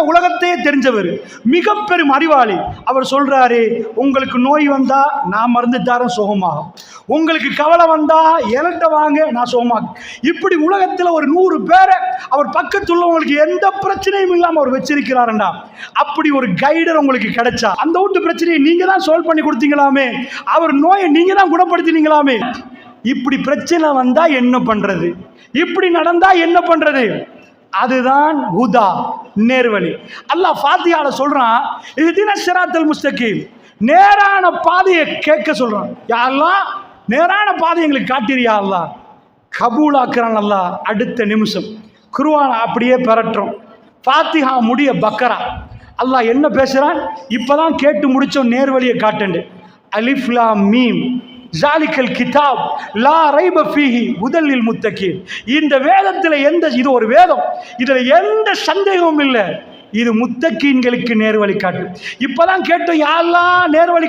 உலகத்தையே தெரிஞ்சவர், மிக பெரும் அறிவாளி. அவர் சொல்றாரு, உங்களுக்கு நோய் வந்தா நான் மருந்து தரேன், சுகமாகும். உங்களுக்கு கவலை வந்தா என்கிட்ட வாங்க, நான் சுகமாகும். இப்படி உலகத்தில் ஒரு 100 பேரை அவர் பக்கத்தில் உள்ளவங்களுக்கு எந்த பிரச்சனையும் இல்லாமல் அவர் வச்சிருக்கிறாருண்டா. அப்படி ஒரு கைடர் உங்களுக்கு கிடைச்சா அந்த வீட்டு பிரச்சனையை நீங்க தான் சால்வ் பண்ணி கொடுத்தீங்களாமே, அவர் நோயை நீங்க தான் குணப்படுத்தினீங்களாமே. இப்படி பிரச்சனை வந்தா என்ன பண்றது, இப்படி நடந்தா என்ன பண்றது? அதுதான் ஹுதா, நேர்வழி. அல்லாஹ் ஃபாத்திஹால சொல்றான், இஹ்தின ஸிராத்தல் முஸ்தகீம், நேரான பாதையை கேட்க சொல்றான். யா அல்லாஹ் நேரான பாதை எங்களுக்கு காட்டிரியா அல்லாஹ். கபூலாக்குறான் அல்லாஹ். அடுத்த நிமிஷம் குர்ஆன் அப்படியே பெறட்டும். ஃபாத்திஹா முடிய பக்கரா அல்லாஹ் என்ன பேசுறான்? இப்பதான் கேட்டு முடிச்சோம், நேர்வழியை காட்டுண்டு. அலிஃப் லாம் மீம் ஜாலிக்கல் கிதாப் லா ரைப ஃபீஹி ஹுதல் லில் முத்தகீன். இந்த வேதத்தில் இது ஒரு வேதம், இதுல எந்த சந்தேகமும் இல்லை, இது முத்தகீன்களுக்கு நேர்வழி காட்டும். இப்பதான் கேட்டோம், யாரெல்லாம் நேர்வழி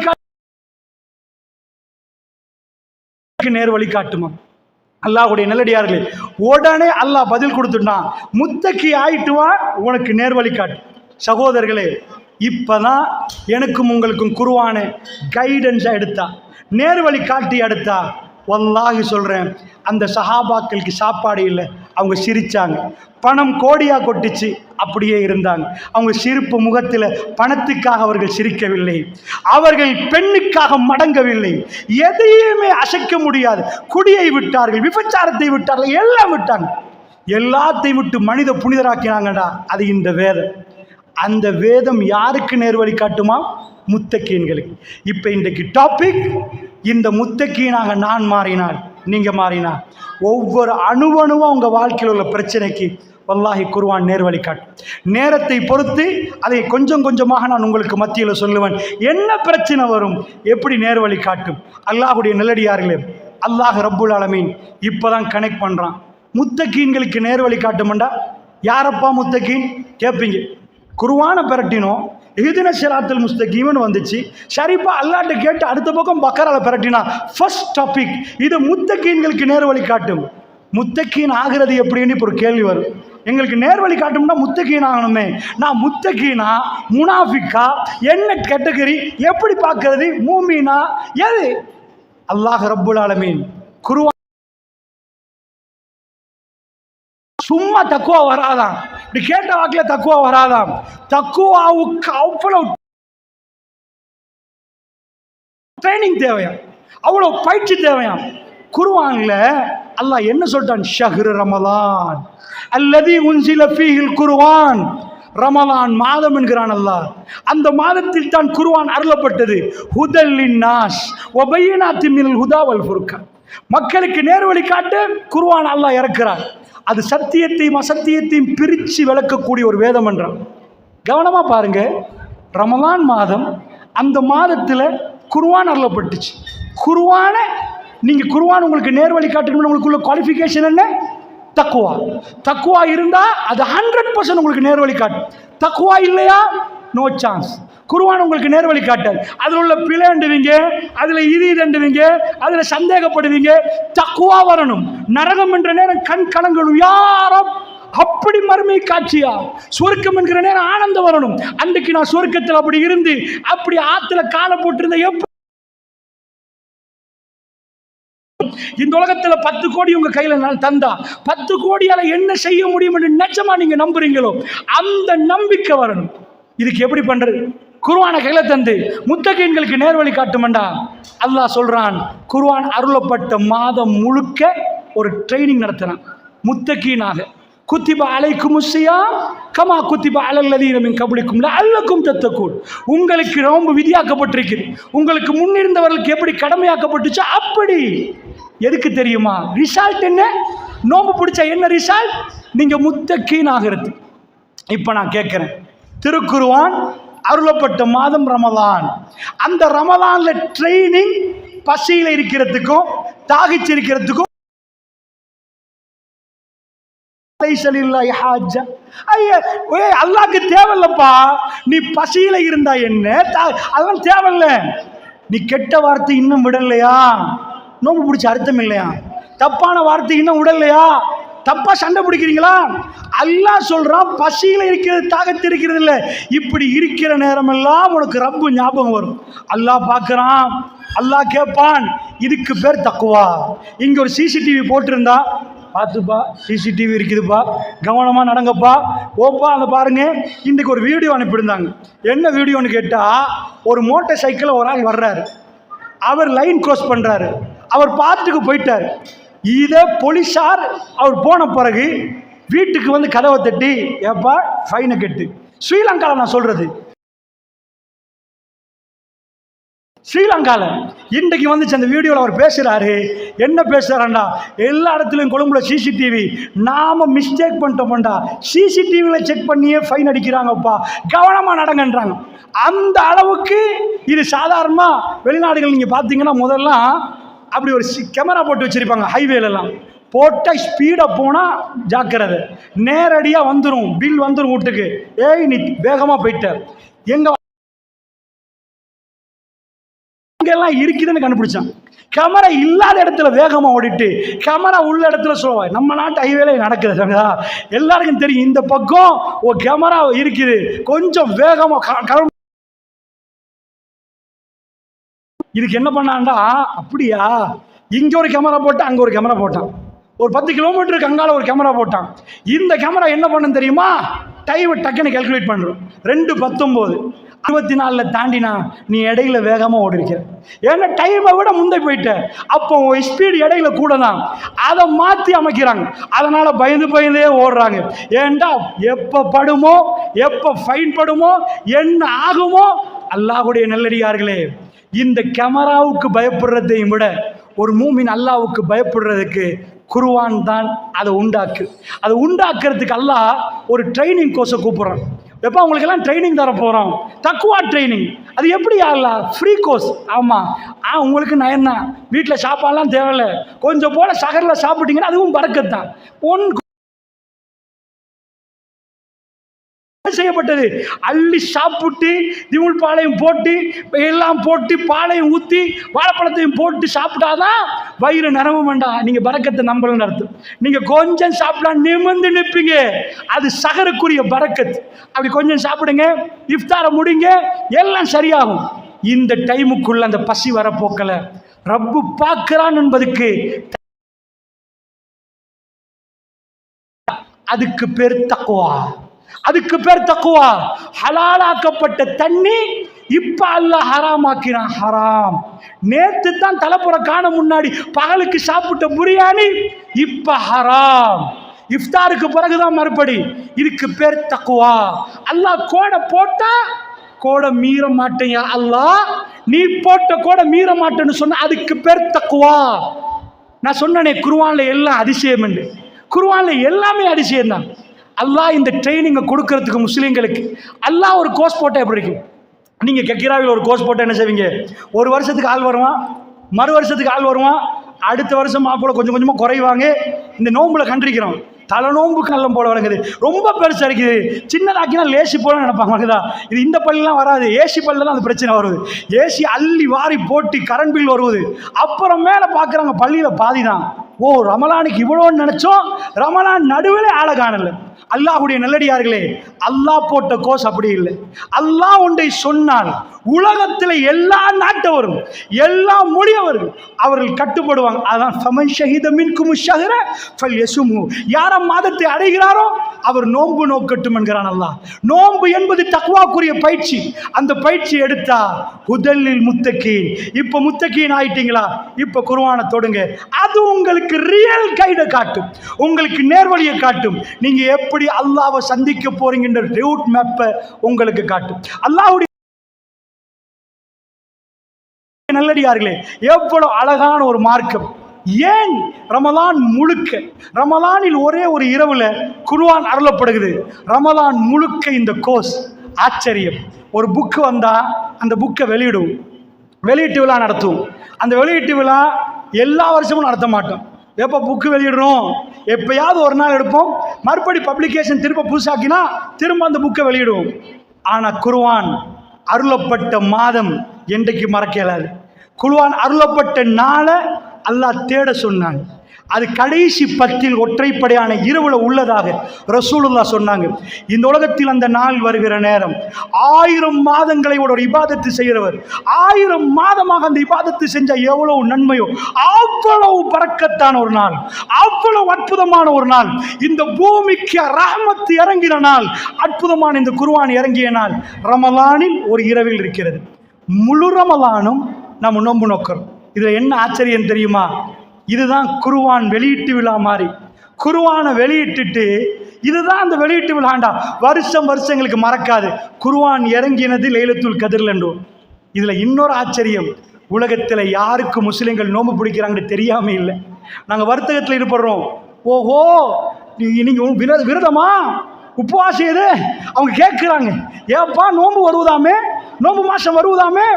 நேர்வழி காட்டுமா? அல்லாஹ்வுடைய நல்லடியார்களே, உடனே அல்லாஹ் பதில் கொடுத்துட்டான், முத்தகி ஆயிட்டுவா, உனக்கு நேர்வழி காட்டு. சகோதரர்களே, இப்பதான் எனக்கும் உங்களுக்கும் குர்ஆனை கைடன்ஸா எடுத்தா, நேர்வழி காட்டி எடுத்தா. வல்லாஹி சொல்றேன், அந்த சஹாபாக்களுக்கு சாப்பாடு இல்லை, அவங்க சிரிச்சாங்க. பணம் கோடியா கொட்டிச்சு, அப்படியே இருந்தாங்க. அவங்க சிரிப்பு முகத்தில் பணத்துக்காக அவர்கள் சிரிக்கவில்லை, அவர்கள் பெண்ணுக்காக மடங்கவில்லை, எதையுமே அசைக்க முடியாது. குடியை விட்டார்கள், விபச்சாரத்தை விட்டார்கள், எல்லாம் விட்டாங்க. எல்லாத்தையும் விட்டு மனித புனிதராக்கினாங்கடா. அது இந்த வேதம். அந்த வேதம் யாருக்கு நேர்வழி காட்டுமா? முத்தகீன்களுக்கு. இப்போ இன்றைக்கு டாபிக், இந்த முத்தகீனாக நான் மாறினால், நீங்க மாறினால், ஒவ்வொரு அணுவணுவும் உங்கள் வாழ்க்கையில் உள்ள பிரச்சனைக்கு வல்லாஹி குர்ஆன் நேர்வழி காட்டும். நேரத்தை பொறுத்து அதை கொஞ்சம் கொஞ்சமாக நான் உங்களுக்கு மத்தியில் சொல்லுவேன். என்ன பிரச்சனை வரும், எப்படி நேர்வழி காட்டும். அல்லாஹ்வுடைய நல்லடியார்களே, அல்லாஹ் ரப்புல் ஆலமீன் இப்போதான் கனெக்ட் பண்ணுறான். முத்தகீன்களுக்கு நேர்வழி காட்டுமெண்டா யாரப்பா முத்தகீன் கேட்பீங்க. குர்ஆனை பிரட்டினோம், இஹ்தின ஸிராத்தல் முஸ்தகீம்னு வந்துச்சு. சரிப்பா அல்லாஹ்ட்ட கேட்டு அடுத்த பக்கம் பக்கரால பிரட்டினா ஃபர்ஸ்ட் டாபிக் இது முத்தகீன்களுக்கு நேர்வழி காட்டும். முத்தகீன் ஆகிறது எப்படின்னு இப்போ ஒரு கேள்வி வரும். எங்களுக்கு நேர்வழி காட்டும்னா முத்தகீன் ஆகணுமே. நான் முத்தகீனா முனாஃபிக்கா என்ன கேட்டகரி எப்படி பார்க்கறது? மூமினா எது? அல்லாஹ் ரப்புல் ஆலமீன் குர்ஆன் சும்மா தக்குவா வராதாம். இப்படி கேட்ட வாக்குல தக்குவா வராதாம். தக்குவாவுக்கு அவ்வளவு ட்ரைனிங் தேவையாம், அவ்வளவு பயிற்சி தேவையாம். குர்ஆன்ல அல்லாஹ் என்ன சொல்றான்? ஷஹ்ரு ரமலான் அல்லதி உன்சில ஃபீஹில் குர்ஆன். ரமலான் மாதம் என்கிறான் அல்லாஹ். அந்த மாதத்தில் தான் குர்ஆன் அருளப்பட்டது. ஹுதல் லின்னாஸ் வ பையினாத்தின் மினல் ஹுதா வல் ஃபுர்கான். மக்களுக்கு நேர்வழி காட்ட குர்ஆன் அல்லாஹ் இறக்குறான். அது சத்தியத்தையும் அசத்தியத்தையும் பிரித்து விளக்கக்கூடிய ஒரு வேதம் என்றான். கவனமாக பாருங்க, ரமலான் மாதம், அந்த மாதத்தில் குர்ஆன் அருளப்பட்டுச்சு. குர்ஆனை நீங்கள் குர்ஆன் உங்களுக்கு நேர்வழி காட்டணும்னு உங்களுக்குள்ள குவாலிஃபிகேஷன் என்ன? தக்குவா. தக்குவா இருந்தால் அது 100% உங்களுக்கு நேர்வழி காட்டும். தக்குவா இல்லையா நோ சான்ஸ். குர்ஆன் உங்களுக்கு நேர்வழி காட்டாது. அதில் உள்ள பிழைண்டுவீங்க, அதில் இதுண்டுவீங்க, அதில் சந்தேகப்படுவீங்க. தக்குவா வரணும். நரகம் என்ற நேரம் கண் கலங்கணும். யாரும் அப்படி மறுமை காட்சியா? சொர்க்கம் என்கிற நேரம் ஆனந்தம் வரணும். அன்றைக்கு நான் சொர்க்கத்தில் அப்படி இருந்து அப்படி ஆற்றுல காலை போட்டிருந்த எப்படி இந்த உலகத்துல 10 கோடி உங்க கையில தந்தா 10 கோடியால என்ன செய்ய முடியும் என்று நிச்சயமா நீங்க நம்புறீங்களோ அந்த நம்பிக்கை வரணும். இதுக்கு எப்படி பண்றது? குர்ஆனை கையில தந்து முத்தகீன்களுக்கு நேர்வழி காட்டுமண்டா. அல்லாஹ் சொல்றான், குர்ஆன் அருளப்பட்ட மாதம் முழுக்க ஒரு ட்ரைனிங் நடத்துறான் முத்தகீனாக. குத்திப அலைக்குமுஸ் ஸியாம் கமா குத்திப அலல்லதீன மின் கப்லிக்கும் லஅல்லக்கும் தத்தகூன். உங்களுக்கு நோன்பு விதியாக்கப்பட்டிருக்கு. உங்களுக்கு முன்னிருந்தவர்களுக்கு எப்படி கடமையாக்கப்பட்டுச்சோ அப்படி. எதுக்கு தெரியுமா? ரிசல்ட் என்ன? நோன்பு பிடிச்சா என்ன ரிசல்ட்? நீங்க முத்தகீன் ஆகிறது. இப்போ நான் கேட்குறேன், திருக்குர்ஆன் அருளப்பட்ட மாதம் ரமலான். அந்த ரமலான்ல ட்ரைனிங் பசியில் இருக்கிறதுக்கும் தாகிச்சிருக்கிறதுக்கும் அல்லாஹ்க்கு தேவையில்லப்பா. நீ பசியில இருந்தா என்ன, அதெல்லாம் தேவையில்ல. நீ கெட்ட வார்த்தை இன்னும் விடலையா? நோம்பு பிடிச்ச அர்த்தம் இல்லையா? தப்பான வார்த்தை இன்னும் விடலையா? தப்பா சண்டை பிடிக்கிறீங்களா? அல்லாஹ் சொல்றான், பசியில இருக்கிறது தாகத்து இருக்கிறது இல்லை. இப்படி இருக்கிற நேரமெல்லாம் உனக்கு ரப்பு ஞாபகம் வரும். அல்லாஹ் பார்க்கறான், அல்லாஹ் கேட்பான். இதுக்கு பேர் தக்குவா. இங்க ஒரு சிசிடிவி போட்டிருந்தா பார்த்துப்பா, சிசிடிவி இருக்குதுப்பா, கவனமாக நடங்கப்பா, ஓப்பா. அதை பாருங்க. இன்றைக்கு ஒரு வீடியோ அனுப்பியிருந்தாங்க. என்ன வீடியோன்னு கேட்டால், ஒரு மோட்டார் சைக்கிளில் ஒரு ஆள் வர்றாரு. அவர் லைன் க்ராஸ் பண்ணுறாரு. அவர் பாட்டுக்கு போயிட்டார். இதை போலீஸார் அவர் போன பிறகு வீட்டுக்கு வந்து கதவை தட்டி, ஏப்பா ஃபைனை கட்டு. ஸ்ரீலங்காவில் நான் சொல்கிறது, ஸ்ரீலங்காவில் இன்றைக்கு வந்துச்சு அந்த வீடியோவில். அவர் பேசுகிறாரு. என்ன பேசுகிறாண்டா? எல்லா இடத்துலையும் கொழும்புல சிசிடிவி, நாம் மிஸ்டேக் பண்ணிட்டோம்டா, சிசிடிவியில் செக் பண்ணியே ஃபைன் அடிக்கிறாங்கப்பா, கவனமாக நடங்கன்றாங்க. அந்த அளவுக்கு இது சாதாரணமாக வெளிநாடுகள் நீங்கள் பார்த்தீங்கன்னா முதல்லாம் அப்படி ஒரு கேமரா போட்டு வச்சுருப்பாங்க. ஹைவேலெல்லாம் போட்டால் ஸ்பீடாக போனால் ஜாக்கிரதை, நேரடியாக வந்துடும், பில் வந்துடும் வீட்டுக்கு. ஏய் நீ வேகமாக போயிட்ட. எங்கே எல்லாம் இருக்குதுன்னு கண்டுபிடிச்சான். கேமரா இல்லாத இடத்துல வேகமாக ஓடிட்டு கேமரா உள்ள இடத்துல சொல்லுவா. நம்ம நாட்டு ஹைவேல நடக்குது, எல்லாருக்கும் தெரியும். இந்த பக்கம் ஒரு கேமரா இருக்குது, கொஞ்சம் வேகமாக. இதுக்கு என்ன பண்ணான்டா, அப்படியா இங்க ஒரு கேமரா போட்டு அங்க ஒரு கேமரா போட்டான். ஒரு 10 கிலோமீட்டருக்கு அங்கால ஒரு கேமரா போட்டான். இந்த கேமரா என்ன பண்ணும் தெரியுமா? டைம் டக்குன்னு கால்குலேட் பண்ணுறோம். 2:19 24 தாண்டினா நீ இடையில வேகமாக ஓடி இருக்க. ஏன்னா டைமை விட முந்தை போயிட்ட. அப்போ ஸ்பீடு இடையில கூட தான். அதை மாற்றி அமைக்கிறாங்க. அதனால பயந்தே ஓடுறாங்க. ஏண்டா எப்போ படுமோ, எப்போ ஃபைன் படுமோ, என்ன ஆகுமோ. அல்லாஹ்வுடைய நல்லடியார்களே, இந்த கேமராவுக்கு பயப்படுறதையும் விட ஒரு மூமின் அல்லாஹ்வுக்கு பயப்படுறதுக்கு குர்ஆன் தான் அதை உண்டாக்கு. அதை உண்டாக்குறதுக்கு அல்லாஹ் ஒரு ட்ரைனிங் கோர்ஸை கூப்பிட்றான். எப்போ அவங்களுக்கெல்லாம் ட்ரைனிங் தர போகிறோம், தக்குவா ட்ரைனிங். அது எப்படி ஆகலாம்? Free course. ஆமாம், உங்களுக்கு நயன் தான். வீட்டில் சாப்பாடெல்லாம் தேவையில்லை, கொஞ்சம் போல சகரில் சாப்பிட்டீங்கன்னா அதுவும் பறக்கத்தான். செய்யப்பட்டது. அள்ளி சாப்பிட்டு திமுல் பாலையும் போட்டு எல்லாம் போட்டு பாலையும் ஊற்றி வாழைப்பழத்தையும் போட்டு சாப்பிட்டாதான் வயிறு நிரம்ப வேண்டாம். நீங்கள் பரக்கத்தை நம்பலன்னு அர்த்தம். நீங்கள் கொஞ்சம் சாப்பிட்டா நிமிர்ந்து நிற்பீங்க, அது சகருக்குரிய பரக்கத். அப்படி கொஞ்சம் சாப்பிடுங்க, இஃப்தாரை முடிங்க, எல்லாம் சரியாகும். இந்த டைமுக்குள்ள அந்த பசி வரப்போக்கல ரப்பு பார்க்கிறான் என்பதுக்கு அதுக்கு பேர் தக்குவா. அதுக்கு பேர் தக்குவா. ஹலாலாக்கப்பட்ட தண்ணி இப்ப அல்லாஹ் ஹராமாக்கினான். ஹராம். நேத்து தான் தலைப்புற காண முன்னாடி பகலுக்கு சாப்பிட்ட பிரியாணி இப்ப ஹராம். இஃப்தாருக்கு பிறகுதான் மறுபடி. இதுக்கு பேர் தக்குவா. அல்லாஹ் கோடை போட்டா கோடை மீற மாட்டேன். அல்லாஹ் நீ போட்ட கோடை மீற மாட்டேன்னு சொன்ன அதுக்கு பேர் தக்குவா. நான் சொன்னனே குர்ஆன்ல எல்லாம் அதிசயம் என்று. குர்ஆன்ல எல்லாமே அதிசயம் தான். அல்லாஹ் இந்த ட்ரைனிங்கை கொடுக்கறதுக்கு முஸ்லீம்களுக்கு அல்லாஹ் ஒரு கோர்ஸ் போட்டால் எப்படி இருக்கும்? நீங்கள் கெக்கிராவில் ஒரு கோர்ஸ் போட்டால் என்ன செய்வீங்க? ஒரு வருஷத்துக்கு ஆள் வருவான், மறு வருஷத்துக்கு ஆள் வருவான், அடுத்த வருஷம் போல கொஞ்சம் கொஞ்சமாக குறைவாங்க. இந்த நோம்புல கண்டிருக்கிறோம், தலை நோம்பு கல்லம் போல வழங்குது, ரொம்ப பெருசாக இருக்குது. சின்னதாக்கினா லேசி போல நினைப்பாங்க. இது இந்த பள்ளிலாம் வராது, ஏசி பள்ளியில் தான் அந்த பிரச்சனை வருது. ஏசி அள்ளி வாரி போட்டு கரண்ட் பில் வருவது. அப்புறம் மேலே பார்க்குறாங்க பள்ளியில் பாதி தான். ஓ, ரமலானுக்கு இவ்வளோன்னு நினச்சோம், ரமலான் நடுவில் ஆளை காணல. அல்லாஹுடைய நல்லடியார்களே, அல்லாஹ் போட்ட கோஸ் அப்படி இல்லை. அல்லாஹ் ஒன்றை சொன்னால் உலகத்தில் எல்லா நாட்டவரும் எல்லா மொழியவரும் அவர்கள் கட்டுப்படுவாங்க. அதான் ஃபமன் ஷஹீத மின்கும் ஷஹ்ர ஃபல்யஸுமு. யார மாதத்தை அடைகிறாரோ அவர் நோன்பு நோக்கட்டும் என்கிறான் அல்லாஹ். நோன்பு என்பது தக்வாக்குரிய பயிற்சி. அந்த பயிற்சி எடுத்தா ஹுதல்லில் முத்தகீன். இப்போ முத்தகீன் ஆயிட்டீங்களா? இப்போ குர்ஆனை தொடுங்க. அது உங்களுக்கு ரியல் கைடை காட்டும், உங்களுக்கு நேர்வழியை காட்டும். நீங்க எப்படி அல்லாஹ்வை சந்திக்க போறீங்கன்ற ரூட் மேப்பை உங்களுக்கு காட்டும். அல்லாஹ்வுடைய நல்லடியார்களே, எவ்வளவு அழகான ஒரு மார்க்கம். ஏன் ரமலான் முழுக்க, ரமலானில் ஒரே ஒரு இரவுல குர்ஆன் அருளப்படுகிறது. ரமலான் முழுக்க இந்த கோர்ஸ். ஆச்சரியம். ஒரு புக்கு வந்தா அந்த புக்கை வெளியிடுவோம், வெளியீட்டு விழா நடத்துவோம். அந்த வெளியீட்டு விழா எல்லா வருஷமும் நடத்த மாட்டோம். எப்போ புக்கு வெளியிடுறோம், எப்பயாவது ஒரு நாள் எடுப்போம், மறுபடி பப்ளிகேஷன் திரும்ப புதுசாக்கினா திரும்ப அந்த புக்கை வெளியிடுவோம். ஆனால் குர்ஆன் அருளப்பட்ட மாதம் என்றைக்கு மறக்க இயலாது. குர்ஆன் அருளப்பட்ட நாளை அல்லாஹ் தேட சொன்னாங்க. அது கடைசி 10 ஒற்றைப்படையான இரவுல உள்ளதாக ரசூலுல்லாஹ் சொன்னாங்க. இந்த உலகத்தில் அந்த நாள் வருகிற நேரம் 1000 மாதங்களை ஒரு இபாதத்து செய்கிறவர் 1000 மாதமாக அந்த இபாதத்து செஞ்ச எவ்வளவு நன்மையோ அவ்வளவு பரக்கத்தான ஒரு நாள், அவ்வளவு அற்புதமான ஒரு நாள். இந்த பூமிக்கு ரஹ்மத் இறங்கின நாள், அற்புதமான இந்த குர்ஆன் இறங்கிய நாள் ரமலானில் ஒரு இரவில் இருக்கிறது. முழு ரமலானும் நம்ம நோன்பு நோக்கிறோம். இதுல என்ன ஆச்சரியம் தெரியுமா? இதுதான் குர்ஆன் வெளியீட்டு விழா மாதிரி. குர்ஆனை வெளியிட்டுட்டு இதுதான் அந்த வெளியீட்டு விழாண்டா. வருஷங்களுக்கு மறக்காது. குர்ஆன் இறங்கினது லைலத்துல் கத்ர் என்று. இதுல இன்னொரு ஆச்சரியம், உலகத்தில் யாருக்கு முஸ்லிம்கள் நோன்பு பிடிக்கிறாங்கன்னு தெரியாம இல்லை. நாங்கள் வர்த்தகத்தில் ஈடுபடுறோம். ஓஹோ, நீங்க விரதமா உபவாசம் எது? அவங்க கேட்குறாங்க, ஏப்பா நோன்பு வருவதாமே, நோன்பு மாசம் வருவதாமே.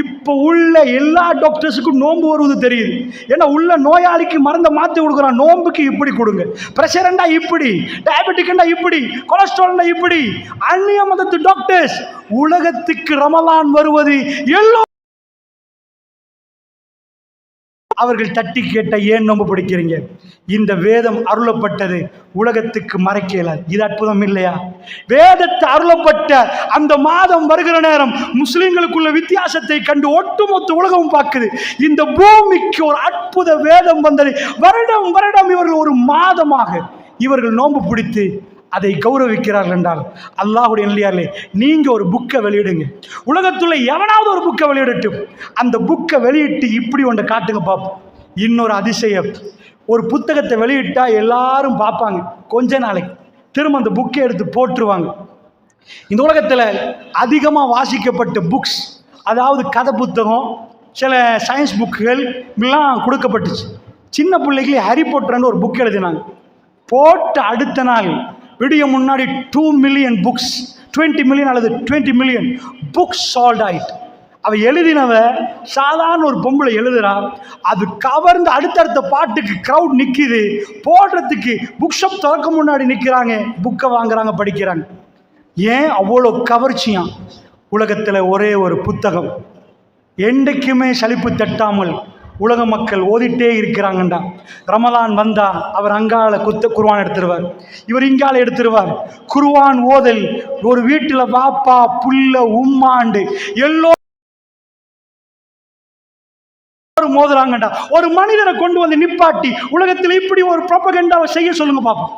இப்போ உள்ள எல்லா டாக்டர்ஸுக்கும் நோன்பு வருவது தெரியுது. ஏன்னா உள்ள நோயாளிக்கு மருந்தை மாற்றி கொடுக்குறான். நோன்புக்கு இப்படி கொடுங்க, பிரஷர்ண்டா இப்படி, டயபெட்டிக்ண்டா இப்படி, கொலஸ்ட்ரால்ண்டா இப்படி. அந்நிய மதத்து டாக்டர்ஸ் உலகத்துக்கு ரமலான் வருவது எல்லோ அவர்கள் தட்டி கேட்ட ஏன் நோன்பு பிடிக்கிறீங்க? இந்த வேதம் அருளப்பட்டது உலகத்துக்கு மறைக்க இயலாது. இது அற்புதம் இல்லையா? வேதத்தை அருளப்பட்ட அந்த மாதம் வருகிற நேரம் முஸ்லிம்களுக்குள்ள வித்தியாசத்தை கண்டு ஒட்டுமொத்த உலகம் பார்க்குது. இந்த பூமிக்கு ஒரு அற்புத வேதம் வந்தது. வருடம் வருடம் இவர்கள் ஒரு மாதமாக இவர்கள் நோன்பு பிடித்து அதை கௌரவிக்கிறார்கள் என்றால் அல்லாஹ்வுடைய நல்லடியார்களே, நீங்க ஒரு புக்கை வெளியிடுங்க. உலகத்துல எவனாவது ஒரு புக்கை வெளியிடட்டும். அந்த புக்கை வெளியிட்டு இப்படி ஒன்றை காட்டுங்க பார்ப்போம். இன்னொரு அதிசயம், ஒரு புத்தகத்தை வெளியிட்டா எல்லாரும் பார்ப்பாங்க, கொஞ்ச நாளைக்கு திரும்ப அந்த புக்கை எடுத்து போட்டுருவாங்க. இந்த உலகத்தில் அதிகமாக வாசிக்கப்பட்ட புக்ஸ், அதாவது கதை புத்தகம், சில சயின்ஸ் புக்குகள் இப்படிலாம் கொடுக்கப்பட்டுச்சு. சின்ன பிள்ளைக்கு ஹாரி பாட்டர்னு ஒரு புக் எழுதினாங்க. போட்ட அடுத்த நாள் விடிய முன்னாடி 2 மில்லியன் புக்ஸ், 20 மில்லியன் அல்லது 20 மில்லியன் புக்ஸ் சால்ட் ஆயிட்டு. அவ எழுதினவ சாதாரண ஒரு பொம்பளை எழுதுறா, அது கவர்ந்து அடுத்தடுத்த பாட்டுக்கு க்ரௌட் நிற்கிது. போடுறதுக்கு புக் ஷாப் திறக்க முன்னாடி நிற்கிறாங்க, புக்கை வாங்குறாங்க, படிக்கிறாங்க. ஏன் அவ்வளோ கவர்ச்சியாம்? உலகத்தில் ஒரே ஒரு புத்தகம் என்றைக்குமே சலிப்பு தட்டாமல் உலக மக்கள் ஓதிட்டே இருக்கிறாங்கண்டா, ரமலான் வந்தா அவர் அங்கால குர்ஆன் எடுத்துருவார், இவர் இங்கால எடுத்துருவார். குர்ஆன் ஓதல் ஒரு வீட்டில் வாப்பா புள்ள உம்மாண்டு எல்லோரும் மோதுறாங்கண்டா. ஒரு மனிதரை கொண்டு வந்து நிப்பாட்டி உலகத்தில் இப்படி ஒரு ப்ரோபகண்டாவை செய்ய சொல்லுங்க பாப்போம்.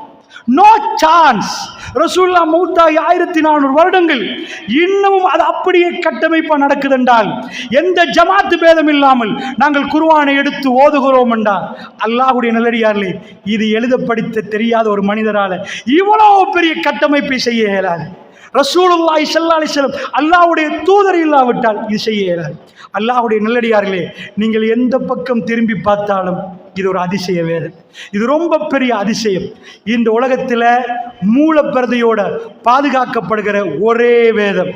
No chance. ரசூலுல்லாஹ் மௌத்தாகி 1400 வருடங்கள் இன்னமும் அது அப்படியே கட்டமைப்பா நடக்குது என்றால், எந்த ஜமாத்து பேதம் இல்லாமல் நாங்கள் குர்ஆனை எடுத்து ஓதுகிறோம் என்றால், அல்லாஹ்வுடைய நல்லடியார்களே, இது எழுத படித்த தெரியாத ஒரு மனிதரால இவ்வளவு பெரிய கட்டமைப்பை செய்ய இயலாது. ரசூலுல்லாஹி ஸல்லல்லாஹு அலைஹி வஸல்லம் அல்லாஹ்வுடைய தூதர் இல்லாவிட்டால் இது செய்ய இயலாது. அல்லாஹ்வுடைய நல்லடியார்களே, நீங்கள் எந்த பக்கம் திரும்பி பார்த்தாலும் இது ஒரு அதிசய வேதம். இது ரொம்ப பெரிய அதிசயம். இந்த உலகத்தில் மூலப்பிரதியோட பாதுகாக்கப்படுகிற ஒரே வேதம்.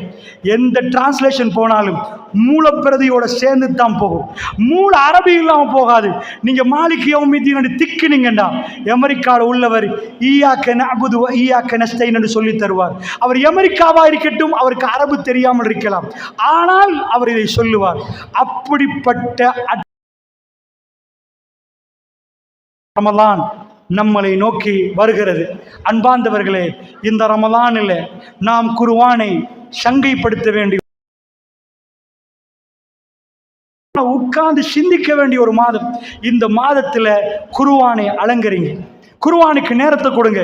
எந்த டிரான்ஸ்லேஷன் போனாலும் மூலப்பிரதியோட சேர்ந்து தான் போகும். மூல அரபி இல்லாமல் போகாது. நீங்கள் மாலிக் யௌமித்தீன் திக்குனீங்கண்டா, அமெரிக்காவில் உள்ளவர் ஈயாக்க நஅபுது வ ஈயாக்க நஸ்தைன் என்று சொல்லி தருவார். அவர் அமெரிக்காவாக இருக்கட்டும், அவருக்கு அரபு தெரியாமல் இருக்கலாம், ஆனால் அவர் இதை சொல்லுவார். அப்படிப்பட்ட ரமலான் நம்மளை நோக்கி வருகிறது. அன்பார்ந்தவர்களே, இந்த ரமலானில் நாம் குர்ஆனை சங்கைப்படுத்த வேண்டிய, உட்கார்ந்து சிந்திக்க வேண்டிய ஒரு மாதம். இந்த மாதத்தில் குர்ஆனை அலங்கரிங்க, குர்ஆனுக்கு நேரத்தை கொடுங்க.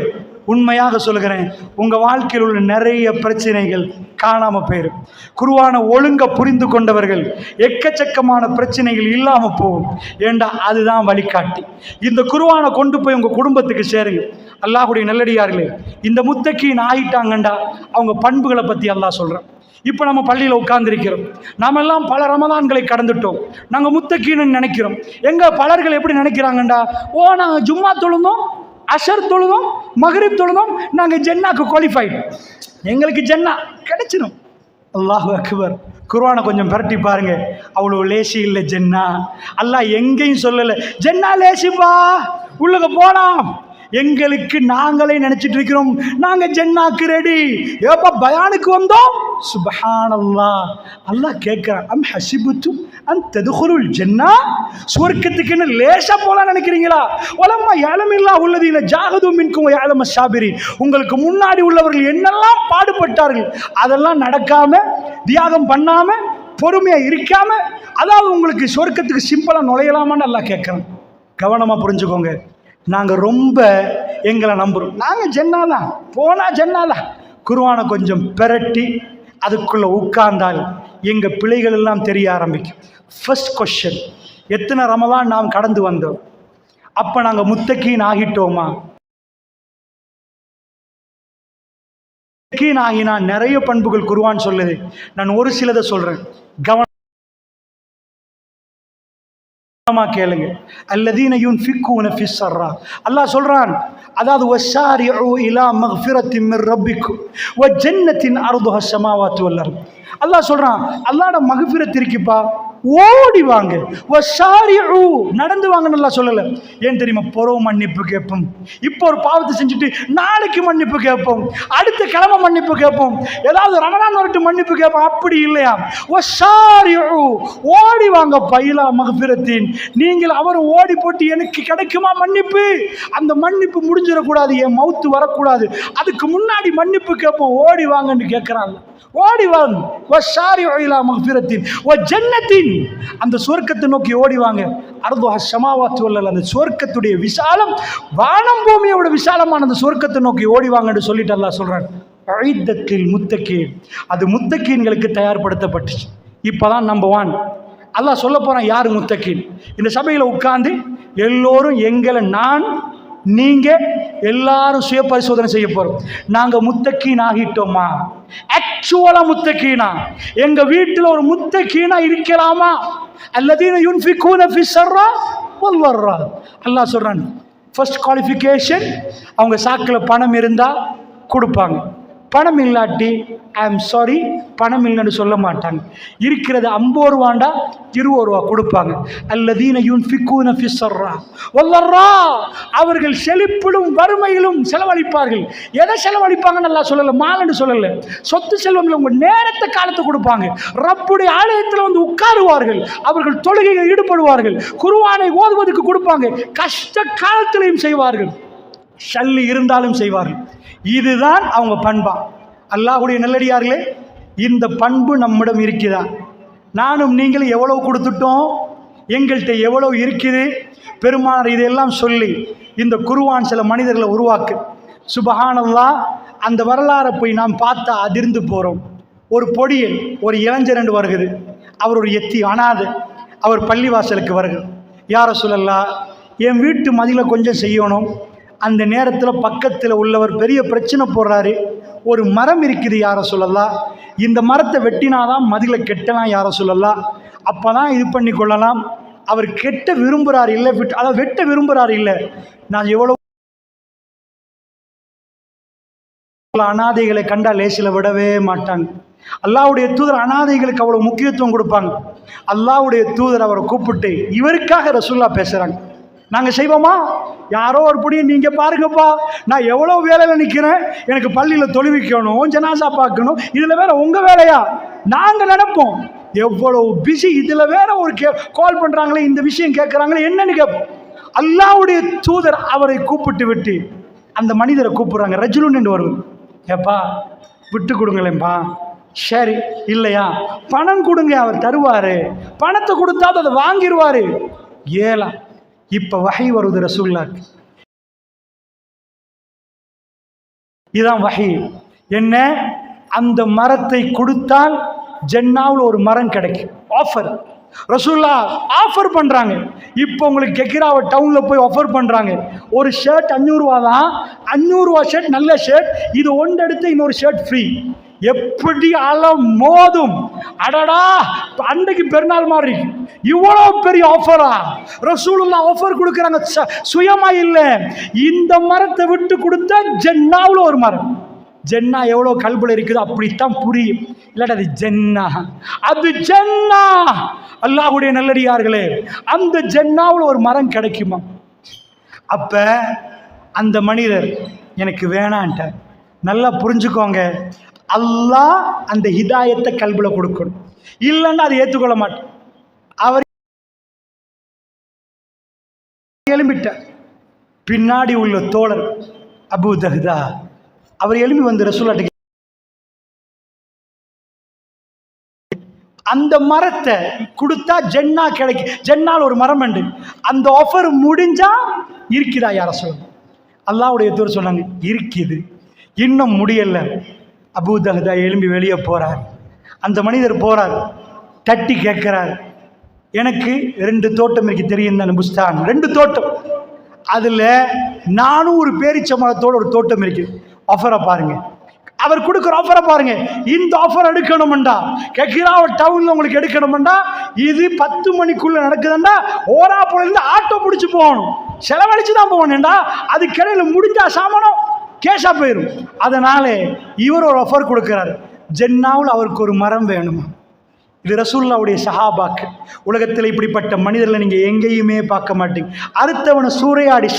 உண்மையாக சொல்கிறேன், உங்கள் வாழ்க்கையில் உள்ள நிறைய பிரச்சனைகள் காணாமல் போயிடும். குர்ஆனை ஒழுங்க புரிந்து கொண்டவர்கள் எக்கச்சக்கமான பிரச்சனைகள் இல்லாமல் போகும். ஏண்டா அதுதான் வழிகாட்டி. இந்த குர்ஆனை கொண்டு போய் உங்கள் குடும்பத்துக்கு சேருங்க. அல்லாஹ்வுடைய நல்லடியார்களே, இந்த முத்தகீன் ஆகிட்டாங்கண்டா அவங்க பண்புகளை பற்றி அல்லாஹ் சொல்கிறான். இப்போ நம்ம பள்ளியில் உட்கார்ந்துருக்கிறோம், நாம் எல்லாம் பல ரமதான்களை கடந்துட்டோம், நாங்கள் முத்தகீன்னு நினைக்கிறோம். எங்கள் பலர்கள் எப்படி நினைக்கிறாங்கண்டா, ஓ நாங்கள் ஜும்மா தொழுந்தோம், அஷர் தொழுதோம், மக்ரிப் தொழுதோம், நாங்கள் ஜென்னாக்கு குவாலிஃபைடு, எங்களுக்கு ஜென்னா கிடைச்சிடும். அல்லாஹு அக்பர். குர்ஆனை கொஞ்சம் பரட்டி பாருங்க, அவ்வளோ லேசி இல்லை ஜென்னா. அல்லாஹ் எங்கேயும் சொல்லலை ஜென்னா லேசிப்பா உள்ளக போலாம். எங்களுக்கு நாங்களே நினைச்சிட்டு இருக்கிறோம் நாங்கள் ஜென்னாக்கு ரெடி. ஏப்பா பயானுக்கு வந்தோம், சுப்ஹானல்லாஹ். அல்லாஹ் கேட்குறான், அம் ஹஸிபுத்தும் அன் ததுகுலுல் ஜன்னா, சுவர்க்கத்துக்குன்னு லேசா போல நினைக்கிறீங்களா? வலம்மா யஅலமில்லாஹு அல்லதீன ஜாஹது மின்கும் வ யஅலமு ஸாபிரீன். உங்களுக்கு முன்னாடி உள்ளவர்கள் என்னெல்லாம் பாடுபட்டார்கள் அதெல்லாம் நடக்காம, தியாகம் பண்ணாம, பொறுமையா இருக்காம, அதாவது உங்களுக்கு சொர்க்கத்துக்கு சிம்பிளா நுழையலாமான்னு அல்லாஹ் கேட்குறான். கவனமா புரிஞ்சுக்கோங்க. நாங்கள் ரொம்ப எங்களை நம்புகிறோம், நாங்கள் ஜென்னாதான் போனால் ஜென்னாதான். குர்ஆனை கொஞ்சம் பெரட்டி அதுக்குள்ளே உட்கார்ந்தால் எங்கள் பிழைகள் எல்லாம் தெரிய ஆரம்பிக்கும். ஃபர்ஸ்ட் கொஸ்டின், எத்தனை ரமலான் நாம் கடந்து வந்தோம்? அப்போ நாங்கள் முத்தகீன் ஆகிட்டோமா? முத்தகீன் ஆகினா நிறைய பண்புகள் குர்ஆன் சொல்லுது. நான் ஒரு சிலதை சொல்கிறேன், கேளுங்க. அல்லதீன யுன்ஃபிகூன ஃபிஸ் ஸர்ரா, அல்லாஹ் சொல்றான், அதாவது வஸாரிஉ இலா மக்ஃபிரத்தின் மிர் ரப்பிக்கும் வ ஜன்னத்தின் அர்துஹா ஸமாவாத்து வல் அர்த். அல்லாஹ் சொல்றான், அல்லாஹ்ட மக்ஃபிரத் இருக்குப்பா, ஓடி வாங்க. வஸாரிஉ, நடந்து வாங்க. நல்லா சொல்லலை. ஏன் தெரியுமா? பொறவு மன்னிப்பு கேட்போம். இப்போ ஒரு பாவத்தை செஞ்சுட்டு நாளைக்கு மன்னிப்பு கேட்போம், அடுத்த கிழமை மன்னிப்பு கேட்போம், ஏதாவது ரமலான் வரட்டு மன்னிப்பு கேட்போம். அப்படி இல்லையா? வஸாரிஉ, ஓடி வாங்க. பைலா மக்ஃபிரத்தின், நீங்கள் அவர் ஓடி போட்டு எனக்கு கிடைக்குமா மன்னிப்பு? அந்த மன்னிப்பு முடிஞ்சிடக்கூடாது, என் மவுத்து வரக்கூடாது, அதுக்கு முன்னாடி மன்னிப்பு கேட்போம். ஓடி வாங்கன்னு கேட்குறாங்க. ஓடி வாங்க. வஸாரிஉ இலா மக்ஃபிரத்தின் வ ஜன்னத்தின், அந்த சுவர்க்கத்தை நோக்கி ஓடி வாங்க. அர்துஹா ஸமாவாத்து வல் அர்த், அந்த சுவர்க்கத்துடைய விசாலம் வானம் பூமியோட விசாலமான அந்த சுவர்க்கத்தை நோக்கி ஓடி வாங்கன்னு சொல்லிட்டு அல்லாஹ் சொல்றான். உஇத்தத்தில் முத்தகீன், அது முத்தகீன்களுக்கு தயார்படுத்தப்பட்டுச்சு. இப்போதான் நம்பர் 1 அல்லாஹ் சொல்ல போறான் யார் முத்தகீன். இந்த சபையில் உட்கார்ந்து எல்லோரும் எங்களை, நான் நீங்க எல்லாரும் சுய பரிசோதனை செய்ய போறோம். நாங்க முத்தகீன் ஆகிட்டோமா? ஆக்சுவலா முத்தகீனா? எங்க வீட்டில் ஒரு முத்தகீனா இருக்கலாமா? அல்லதீன யுன்ஃபிகூன ஃபிஸ் ஸர்ரா வல் வர்ரா. அல்லாஹ் சொல்றான், ஃபர்ஸ்ட் குவாலிஃபிகேஷன், அவங்க சாக்கில் பணம் இருந்தா கொடுப்பாங்க. பணம் இல்லாட்டி ஐ ஆம் சாரி, பணம் இல்லைன்னு சொல்ல மாட்டாங்க. இருக்கிறது 50 ரூபாண்டா 20 ரூபா கொடுப்பாங்க. அல்லதீன யுன்ஃபிகூன ஃபிஸ்ஸர்ரா வல்லர்ரா, அவர்கள் செழிப்பிலும் வறுமையிலும் செலவழிப்பார்கள். எதை செலவழிப்பாங்கன்னு நல்லா சொல்லலை, மாலன்னு சொல்லலை, சொத்து செல்வம் இல்லை, உங்கள் நேரத்தை காலத்தை கொடுப்பாங்க. ரப்புடைய ஆலயத்தில் வந்து உட்காருவார்கள், அவர்கள் தொழுகையில் ஈடுபடுவார்கள், குர்ஆனை ஓதுவதற்கு கொடுப்பாங்க, கஷ்ட காலத்திலையும் செய்வார்கள், ஷல்லி இருந்தாலும் செய்வார்கள். இதுதான் அவங்க பண்பா. அல்லாஹ்வுடைய நல்லடியார்களே, இந்த பண்பு நம்மிடம் இருக்குதா? நானும் நீங்களும் எவ்வளவு கொடுத்துட்டோம், எங்கள்கிட்ட எவ்வளவு இருக்குது? பெருமானார் இதையெல்லாம் சொல்லி இந்த குர்ஆன் சில மனிதர்களை உருவாக்கு. சுபஹானல்லாஹ், அந்த வரலாறை போய் நாம் பார்த்தா அதிர்ந்து போகிறோம். ஒரு பொடியன், ஒரு இளைஞரண்டு வருகிறது. அவர் ஒரு எத்தி அனாதை. அவர் பள்ளிவாசலுக்கு வருகிறார். யா ரசூலல்லாஹ், என் வீட்டு மதிலை கொஞ்சம் செய்யணும். அந்த நேரத்தில் பக்கத்தில் உள்ளவர் பெரிய பிரச்சனை போடுறாரு. ஒரு மரம் இருக்குது யா ரசூலல்லாஹ், இந்த மரத்தை வெட்டினாதான் மதிலை கெட்டலாம் யா ரசூலல்லாஹ், அப்போ தான் இது பண்ணி கொள்ளலாம். அவர் கெட்ட விரும்புகிறார் இல்லை, அதாவது வெட்ட விரும்புகிறார் இல்லை. நான் எவ்வளோ அனாதைகளை கண்டா லேசில் விடவே மாட்டாங்க. அல்லாஹ்வுடைய தூதர் அனாதைகளுக்கு அவ்வளோ முக்கியத்துவம் கொடுப்பாங்க. அல்லாஹ்வுடைய தூதர் அவரை கூப்பிட்டு இவருக்காக ரசூலுல்லாஹ் பேசுகிறாங்க. நாங்கள் செய்வோமா? யாரோ ஒரு பொடியை நீங்கள் பாருங்கப்பா, நான் எவ்வளோ வேலையில் நிற்கிறேன், எனக்கு பள்ளியில் தொழுவிக்கணும், ஜனாசா பார்க்கணும், இதில் வேற உங்கள் வேலையா? நாங்கள் நினைப்போம் எவ்வளோ பிஸி, இதில் வேற ஒரு கால் பண்ணுறாங்களே, இந்த விஷயம் கேட்குறாங்களே, என்னன்னு கேட்போம். அல்லாஹ்வுடைய தூதர் அவரை கூப்பிட்டு விட்டு அந்த மனிதரை கூப்பிட்றாங்க. ரஜுலுன்னு என்று வருவது. ஏப்பா விட்டு கொடுங்களேன்பா. சரி, இல்லையா பணம் கொடுங்க, அவர் தருவார். பணத்தை கொடுத்தா அதை வாங்கிடுவார். ஏலா இப்போ வஹி வருது ரசூலுல்லாஹ்க்கு. இதுதான் வஹி. என்ன? அந்த மரத்தை கொடுத்தால் ஜன்னாவில் ஒரு மரம் கிடைக்கும். ஆஃபர் ரசூலுல்லாஹ் ஆஃபர் பண்ணுறாங்க. இப்போ உங்களுக்கு கெக்கிராவை டவுனில் போய் ஆஃபர் பண்ணுறாங்க. ஒரு ஷர்ட் 500 ரூபா தான். 500 ரூபா ஷர்ட், நல்ல ஷர்ட். இது ஒன்று எடுத்து இன்னொரு ஷர்ட் ஃப்ரீ. எப்படி அலம் மோதும்! அடடா, அன்னைக்கு பெருநாள் மாதிரி இவ்வளோ பெரிய ஆஃபரா? ரசூலுல்லாஹ் ஆஃபர் கொடுக்குறாங்க, சுயமா இல்லை. இந்த மரத்தை விட்டு கொடுத்தா ஜன்னாவில் ஒரு மரம். ஜன்னா எவ்வளோ கல்புல இருக்குது அப்படித்தான் புரியும். இல்லாட்டி அது ஜன்னா, அது ஜன்னா. அல்லாஹ்வுடைய நல்லடியார்களே, அந்த ஜன்னாவில் ஒரு மரம் கிடைக்குமா? அப்ப அந்த மனிதர் எனக்கு வேணான்ட்டார். நல்லா புரிஞ்சுக்கோங்க, அல்லாஹ் அந்த ஹிதாயத்தை கல்புல கொடுக்கணும், இல்லைன்னா அதை ஏற்றுக்கொள்ள மாட்டேன். அவர் எழும்பிட்டார். பின்னாடி உள்ள தோழர் அபூ தஹ்தா அவர் எழும்பி வந்து ரசூலுல்லாஹ் அந்த மரத்தை கொடுத்தா ஜன்னா கிடைக்கும், ஜன்னால் ஒரு மரம் உண்டு, அந்த ஆஃபர் முடிஞ்சா இருக்குதா யா ரசூலுல்லாஹ்? அல்லாஹ்வுடைய தூதர் சொன்னாங்க, இருக்குது, இன்னும் முடியல. அபூ தஹ்தா எழும்பி வெளியே போறார். அந்த மனிதர் போறார், தட்டி கேட்கிறார், எனக்கு 2 தோட்டம் இருக்கு தெரியும் தானே, புஸ்தான் 2 தோட்டம், அதில் 400 பேரீச்ச மரத்தோட ஒரு தோட்டம் இருக்கு, ஆஃபரை பாருங்க. அவர் கொடுக்குற ஆஃபரை பாருங்க. இந்த ஆஃபர் எடுக்கணும்டா, கெக்கிராவ டவுன்ல உங்களுக்கு எடுக்கணும்டா, இது 10 மணிக்குள்ள நடக்குதுண்டா, ஓராப்புலேருந்து ஆட்டோ பிடிச்சி போகணும், செலவழிச்சு தான் போகணும்டா, அது கிடையில முடிஞ்சா சாமானம் கேஷா போயிடும். அதனால இவர் ஒரு ஆஃபர் கொடுக்கிறார், ஜன்னாவில் அவருக்கு ஒரு மரம் வேணுமா. இது ரசூலுல்லாஹ்வுடைய சஹாபாக்கு. உலகத்தில் இப்படிப்பட்ட மனிதர்களை நீங்க எங்கேயுமே பார்க்க மாட்டீங்க. அடுத்தவனை சூறையாடி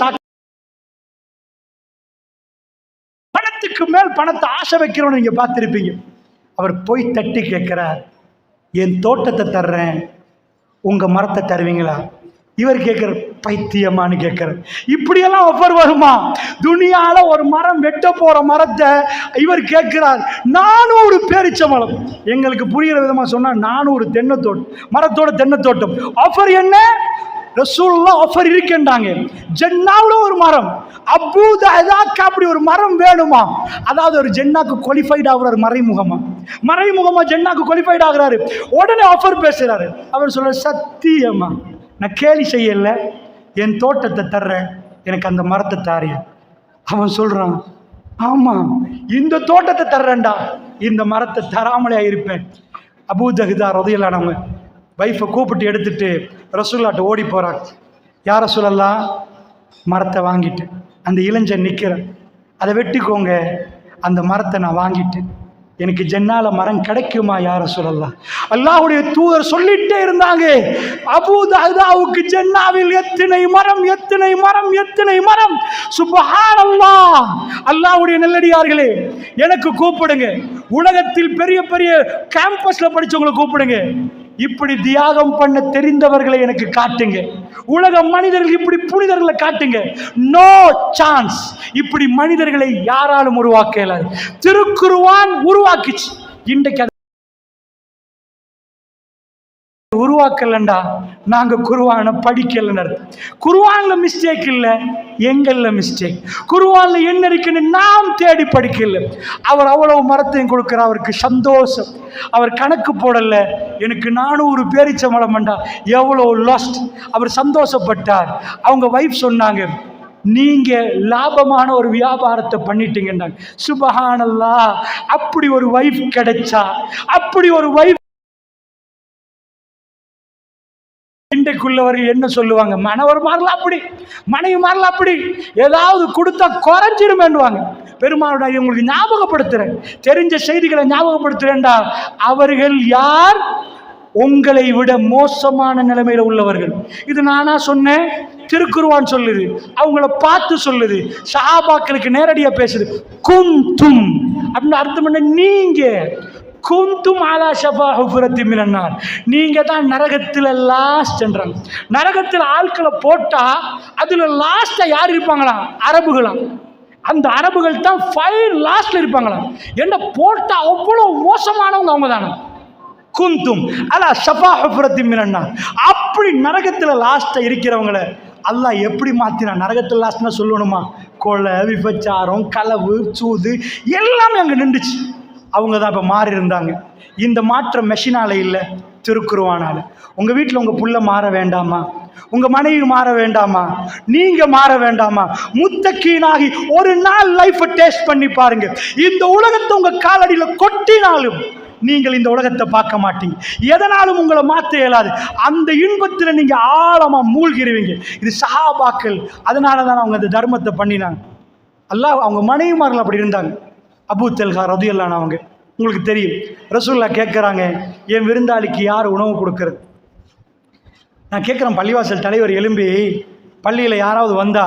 பணத்துக்கு மேல் பணத்தை ஆசை வைக்கிறவனை நீங்க பார்த்திருப்பீங்க. அவர் போய் தட்டி கேட்கிறார், என் தோட்டத்தை தர்றேன், உங்க மரத்தை தருவீங்களா? இவர் கேட்கிற பைத்தியமானு கேட்கிறார். இப்படியெல்லாம் ஆஃபர் வருமா? துனியால ஒரு மரம் வெட்ட போற மரத்தை இவர் கேட்கிறார். 400 பேரீச்ச மரம். எங்களுக்கு புரிகிற விதமா சொன்னா 400 தென்னத்தோட்டம், மரத்தோட தென்னத்தோட்டம். ஆஃபர் என்ன? ரசூலுல்லாஹ் ஆஃபர் இருக்குன்றாங்க. ஜன்னாவுல ஒரு மரம், அபூ தஹ்தாக்கு அப்படி ஒரு மரம் வேணுமா? அதாவது ஒரு ஜன்னாக்கு குவாலிஃபைட் ஆகுறாரு, மறைமுகமா ஜன்னாக்கு குவாலிஃபைட் ஆகுறாரு. உடனே ஆஃபர் பேசுறாரு. அவர் சொல்ற, சத்தியமா நான் கேலி செய்யல, என் தோட்டத்தை தர்றேன், எனக்கு அந்த மரத்தை தாரியா. அவன் சொல்றான், ஆமா இந்த தோட்டத்தை தர்றேன்டா, இந்த மரத்தை தராமலே இருப்பேன். அபூ தஹ்தா ரலியல்லாஹு அன்ஹு வைஃபை கூப்பிட்டு எடுத்துட்டு ரசூலுல்லாஹ்ட்ட ஓடி போறாங்க. யா ரசூலல்லாஹ், மரத்தை வாங்கிட்டு அந்த இளைஞன் நிற்கிறேன், அதை வெட்டிக்கோங்க, அந்த மரத்தை நான் வாங்கிட்டேன். எனக்கு ஜன்னால மரம் கிடைக்குமா யா ரசூலல்லாஹ்? அல்லாஹ்வுடைய தூதர் சொல்லிட்டே இருந்தாங்க, அபூ தஹ்தாவுக்கு ஜன்னாவில் எத்தனை மரம், எத்தனை மரம், எத்தனை மரம். சுப்ஹானல்லாஹ். அல்லாஹ்வுடைய நல்லடியார்களே, எனக்கு கூப்பிடுங்க, உலகத்தில் பெரிய பெரிய கேம்பஸ்ல படிச்சவங்களை கூப்பிடுங்க, இப்படி தியாகம் பண்ண தெரிந்தவர்களை எனக்கு காட்டுங்க. உலக மனிதர்கள் இப்படி புனிதர்களை காட்டுங்க. No chance. இப்படி மனிதர்களை யாராலும் உருவாக்க இயலாது. திருக்குர்ஆன் உருவாக்கிச்சு. இன்றைக்கு உருவாக்கலண்டா நாங்க குர்ஆனை படிக்கலன்னு அர்த்தம். குர்ஆன்ல மிஸ்டேக் இல்லை, எங்கள்ல மிஸ்டேக். குர்ஆன்ல என்ன இருக்குன்னு நாம் தேடி படிக்கல. அவர் அவ்வளவு மரத்தையும் கொடுக்கிறார், அவருக்கு சந்தோஷம். அவர் கணக்கு போடல, எனக்கு 400 பேரிச்சம்பழம் வேண்டா, எவ்வளோ லாஸ்ட். அவர் சந்தோஷப்பட்டார். அவங்க வைஃப் சொன்னாங்க, நீங்க லாபமான ஒரு வியாபாரத்தை பண்ணிட்டீங்கன்னா. சுப்ஹானல்லாஹ். அப்படி ஒரு வைஃப் கிடைச்சா, அப்படி ஒரு வைஃப் இன்றைக்குள்ளவர்கள் என்ன சொல்லுவாங்க, மனவர் மாறலாம் அப்படி, மனைவி மாறலாம் அப்படி, ஏதாவது கொடுத்தா குறைஞ்சிருமேன்னுவாங்க. பெருமாளுடைய உங்களுக்கு ஞாபகப்படுத்துறேன், தெரிஞ்ச செய்திகளை ஞாபகப்படுத்துறேன்டா. அவர்கள் யார்? உங்களை விட மோசமான நிலைமையில உள்ளவர்கள். இது நானா சொன்னேன்? திருக்குர்ஆன் சொல்லுது, அவங்கள பார்த்து சொல்லுது, சஹாபாக்களுக்கு நேரடியா பேசுது. குந்தும் அப்படின்னு அர்த்தம் என்ன? நீங்க குந்தும் அலா ஷஃபா ஹுஃபரத்தி மினன் நார், நீங்க தான் நரகத்தில் லாஸ்ட்ன்றாங்க. நரகத்தில் ஆட்களை போட்டா அதுல லாஸ்டா யார் இருப்பாங்களாம்? அரபுகளாம். அந்த அரபுகள் தான் ஃபைல் லாஸ்ட்ல இருப்பாங்களாம். என்ன போட்டா அவ்வளவு மோசமானவங்க அவங்க தானே. குந்தும் அலா ஷஃபா ஹுஃபரத்தி மினன் நார். அப்படி நரகத்தில் லாஸ்டா இருக்கிறவங்கள அல்லாஹ் எப்படி மாத்தினா? நரகத்தில் லாஸ்ட்னா சொல்லணுமா? கொலை, விபச்சாரம், களவு, சூது எல்லாமே அங்கே நின்றுச்சு. அவங்க தான் இப்போ மாறி இருந்தாங்க. இந்த மாற்றம் மெஷினால இல்லை, திருக்குர்ஆனால. உங்கள் வீட்டில் உங்கள் புள்ள மாற வேண்டாமா? உங்கள் மனைவி மாற வேண்டாமா? நீங்கள் மாற வேண்டாமா? முத்தக்கீனாகி ஒரு நாள் லைஃப்பை டேஸ்ட் பண்ணி பாருங்க. இந்த உலகத்தை உங்கள் காலடியில் கொட்டினாலும் நீங்கள் இந்த உலகத்தை பார்க்க மாட்டீங்க. எதனாலும் உங்களை மாற்ற இயலாது. அந்த இன்பத்தில் நீங்கள் ஆழமாக மூழ்கிடுவீங்க. இது சஹாபாக்கள். அதனால தான் அவங்க அந்த தர்மத்தை பண்ணினாங்க. அல்லாஹ் அவங்க மனைவிமார்கள் அப்படி இருந்தாங்க. அபூ தல்ஹா ரலியல்லாஹு அன்ஹு அவங்க, உங்களுக்கு தெரியும், ரசூலுல்லாஹ் கேட்குறாங்க, என் விருந்தாளிக்கு யார் உணவு கொடுக்கறது? நான் கேட்குறேன், பள்ளிவாசல் தலைவர் எழும்பி பள்ளியில் யாராவது வந்தா,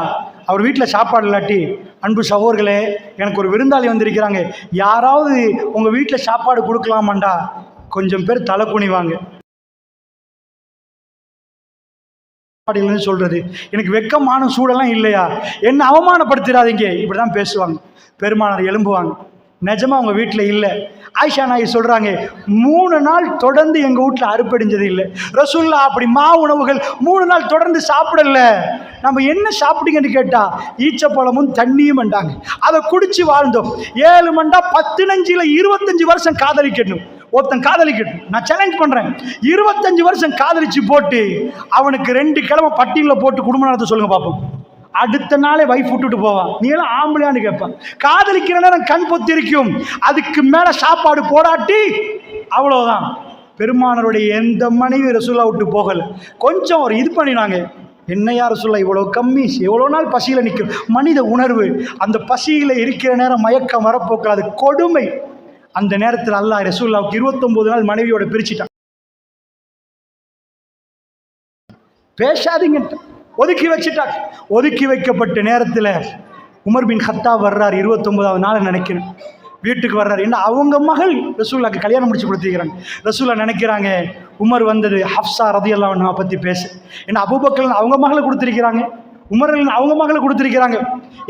அவர் வீட்டில் சாப்பாடு இல்லாட்டி, அன்பு சகோதரர்களே, எனக்கு ஒரு விருந்தாளி வந்திருக்கிறாங்க, யாராவது உங்கள் வீட்டில் சாப்பாடு கொடுக்கலாமாண்டா? கொஞ்சம் பேர் தலை குனிவாங்க. சொல்றது எனக்கு வெக்கமான சூழலாம் இல்லையா, என்ன அவமானப்படுத்திடாதீங்க, இப்படி தான் பேசுவாங்க. பெருமானார் எழும்புவாங்க, நிஜமா அவங்க வீட்டில் இல்லை. ஆயிஷா நாயகி சொல்றாங்க, 3 நாள் தொடர்ந்து எங்க வீட்டில் அறுப்படைஞ்சது இல்லை. ரசூலுல்லாஹ் அப்படி உணவுகள் 3 நாள் தொடர்ந்து சாப்பிடல. நம்ம என்ன சாப்பிட்டீங்கன்னு கேட்டா, ஈச்சப்பழமும் தண்ணியும் வந்தாங்க, அதை குடிச்சு வாழ்ந்தோம். 7 மண்டா 15 25 வருஷம் காதலிக்கணும். ஒருத்தன் காதலிக்கட்டும், நான் சேலஞ்ச் பண்றேன். 25 வருஷம் காதலிச்சு போட்டு அவனுக்கு 2 கிழமை பட்டியலில் போட்டு குடும்ப நடத்த சொல்லுங்க பார்ப்போம். அடுத்த நாளே வைஃப் விட்டுட்டு போவான். நீ எல்லாம் ஆம்பளையான்னு கேட்பான். காதலிக்கிற நேரம் கண் பொத்திருக்கும், அதுக்கு மேல சாப்பாடு போடாட்டி அவ்வளவுதான். பெருமானருடைய எந்த மனைவி ரசூலுல்லாஹ் விட்டு போகல. கொஞ்சம் ஒரு இது பண்ணினாங்க, என்னையா ரசூலுல்லாஹ் இவ்வளோ கம்மி, எவ்வளோ நாள் பசியில் நிற்கும். மனித உணர்வு, அந்த பசியில் இருக்கிற நேரம் மயக்கம் வரப்போக்கு, அது கொடுமை. அந்த நேரத்தில் அல்லாஹ் ரசூலுல்லாஹ்வுக்கு 29 நாள் மனைவியோட பிரிச்சுட்டான். பேசாதீங்க, ஒதுக்கி வச்சுட்டாங்க. ஒதுக்கி வைக்கப்பட்ட நேரத்தில் உமர் பின் கத்தாப் வர்றார். 29வது நாள் நினைக்கிறேன், வீட்டுக்கு வர்றாரு. என்ன அவங்க மகள் ரசூலுல்லாஹ்க்கு கல்யாணம் முடிச்சு கொடுத்துருக்கிறாங்க. ரசூலுல்லாஹ் நினைக்கிறாங்க, உமர் வந்தது ஹப்ஸா ரலியல்லாஹு அன்ஹா பற்றி பேச. ஏன்னா அபூபக்கர் அவங்க மகளை கொடுத்துருக்கிறாங்க, உமர் அவங்க மகளை கொடுத்துருக்கிறாங்க.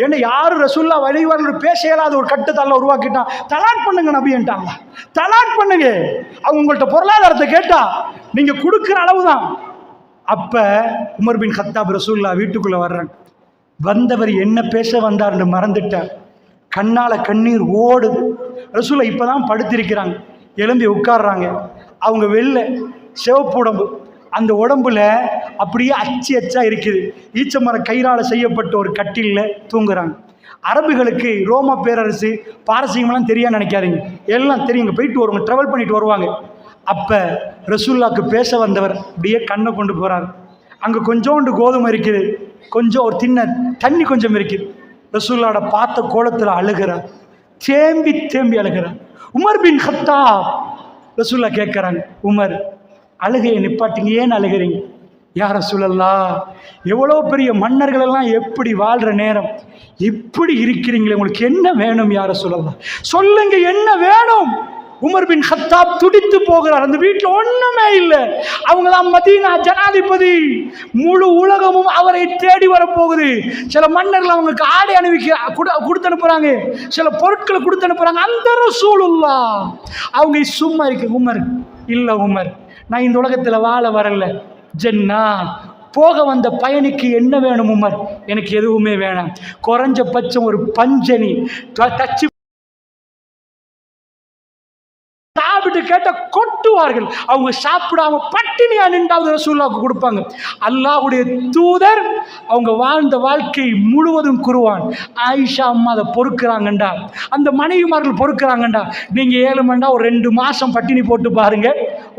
ஏன்னா யாரும் ரசூலுல்லாஹ் வழிவர்களோட பேச இயலாத ஒரு கட்டத்தால உருவாக்கிட்டான். தலாக் பண்ணுங்க நபின்ட்டாங்க. தலாக் பண்ணுங்க. அவங்க உங்கள்கிட்ட பொருளாதாரத்தை கேட்டா நீங்க கொடுக்குற அளவு தான். அப்ப உமர் பின் கத்தாப் ரசூலுல்லாஹ் வீட்டுக்குள்ள வர்றாங்க. வந்தவர் என்ன பேச வந்தார்னு மறந்துட்டார். கண்ணால கண்ணீர் ஓடுது. ரசூலுல்லாஹ் இப்பதான் படுத்திருக்கிறாங்க. எழும்பி உட்கார்றாங்க. அவங்க வெள்ளை சிவப்பு உடம்பு, அந்த உடம்புல அப்படியே அச்சு அச்சா இருக்குது. ஈச்சமர கயிறால செய்யப்பட்ட ஒரு கட்டிலில் தூங்குறாங்க. அரபுகளுக்கு ரோம பேரரசு பாரசீகம்லாம் தெரியான்னு நினைக்காதீங்க, எல்லாம் தெரியுங்க. போயிட்டு வருவாங்க, ட்ராவல் பண்ணிட்டு வருவாங்க. அப்போ ரசூலுல்லாஹ்க்கு பேச வந்தவர் அப்படியே கண்ணை கொண்டு போகிறார். அங்கே கொஞ்சோண்டு கோதுமை இருக்குது, கொஞ்சம் ஒரு தின்ன தண்ணி கொஞ்சம் இருக்குது. ரசூலுல்லாஹ்வோட பார்த்த கோலத்தில் அழுகிறார். தேம்பி தேம்பி அழுகிறார். உமர் பின் கத்தாப் ரசூலுல்லாஹ் கேட்குறாங்க, உமர் அழுகையை நிப்பாட்டிங்க, ஏன் அழுகிறீங்க? யா ரசூலல்லாஹ், எவ்வளோ பெரிய மன்னர்கள் எல்லாம் எப்படி வாழ்கிற நேரம் இப்படி இருக்கிறீங்களே, உங்களுக்கு என்ன வேணும் யா ரசூலல்லாஹ், சொல்லுங்க என்ன வேணும்? உமர் பின் கத்தாப் துடித்து போகிறார். அந்த வீட்டில் ஒன்றுமே இல்லை. அவங்க தான் மதீனா ஜனாதிபதி. முழு உலகமும் அவரை தேடி வரப்போகுது. சில மன்னர்கள் அவங்களுக்கு ஆடை கொடுத்து அனுப்புறாங்க, சில பொருட்களை கொடுத்து அனுப்புறாங்க. அந்த ரசூலுல்லாஹ் அவங்க சும்மா இருக்கு. உமர், இல்லை உமர், நான் இந்த உலகத்தில் வாழ வரல, ஜன்னா போக வந்த பயணிக்கு என்ன வேணும் உமர்? எனக்கு எதுவுமே வேணாம், குறைஞ்சபட்சம் ஒரு பஞ்சனி தச்சு சாப்பிட்டு கேட்ட கொட்டுவார்கள். அவங்க சாப்பிடாம பட்டினியா நின்றாவது ரசூலுல்லாஹ்வுக்கு கொடுப்பாங்க. அல்லாஹ்வுடைய தூதர் அவங்க வாழ்ந்த வாழ்க்கை முழுவதும் குர்ஆன். ஆயிஷா அம்மா அதை பொறுக்கிறாங்கண்டா, அந்த மனைவிமார்கள் பொறுக்கிறாங்கண்டா. நீங்க 7 மணி நேரம் ஒரு 2 மாசம் பட்டினி போட்டு பாருங்க,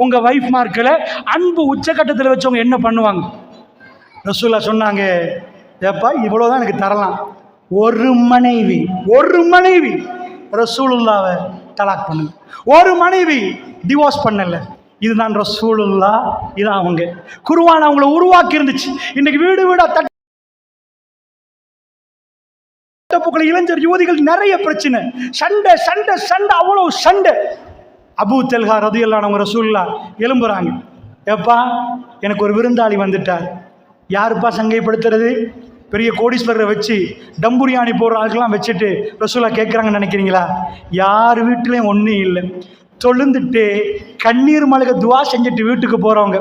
உங்க வைஃப் மார்க்கில் அன்பு உச்சகட்டத்தில் வச்சவங்க என்ன பண்ணுவாங்க? ரசூலுல்லாஹ் சொன்னாங்க, ஏப்பா இவ்வளோதான் எனக்கு தரலாம். ஒரு மனைவி ரசூலுல்லாவை தலாக் பண்ணுங்க. ஒரு மனைவி டிவோர்ஸ் பண்ணல. இதுதான் ரசூலுல்லாஹ், இதான் அவங்க. குர்ஆன் அவங்கள உருவாக்கி இருந்துச்சு. இன்னைக்கு வீடு வீடா தட்டுப்புக்களை இளைஞர் யுவதிகள் நிறைய பிரச்சனை, சண்டை சண்டை சண்டை, அவ்வளவு சண்டை. அபூ தல்ஹா ரலியல்லாஹு அன்ஹு ரசூலுல்லாஹ் எழும்புறாங்க, ஏப்பா எனக்கு ஒரு விருந்தாளி வந்துட்டார். யாருப்பா சங்கைப்படுத்துறது? பெரிய கோடீஸ்வரரை வச்சு டம்புரியாணி போடுற ஆளுக்கெல்லாம் வச்சுட்டு ரசூலுல்லாஹ் கேட்குறாங்கன்னு நினைக்கிறீங்களா? யார் வீட்டிலையும் ஒன்றும் இல்லை. தொழுந்துட்டு கண்ணீர் மல்க துவா செஞ்சுட்டு வீட்டுக்கு போகிறவங்க,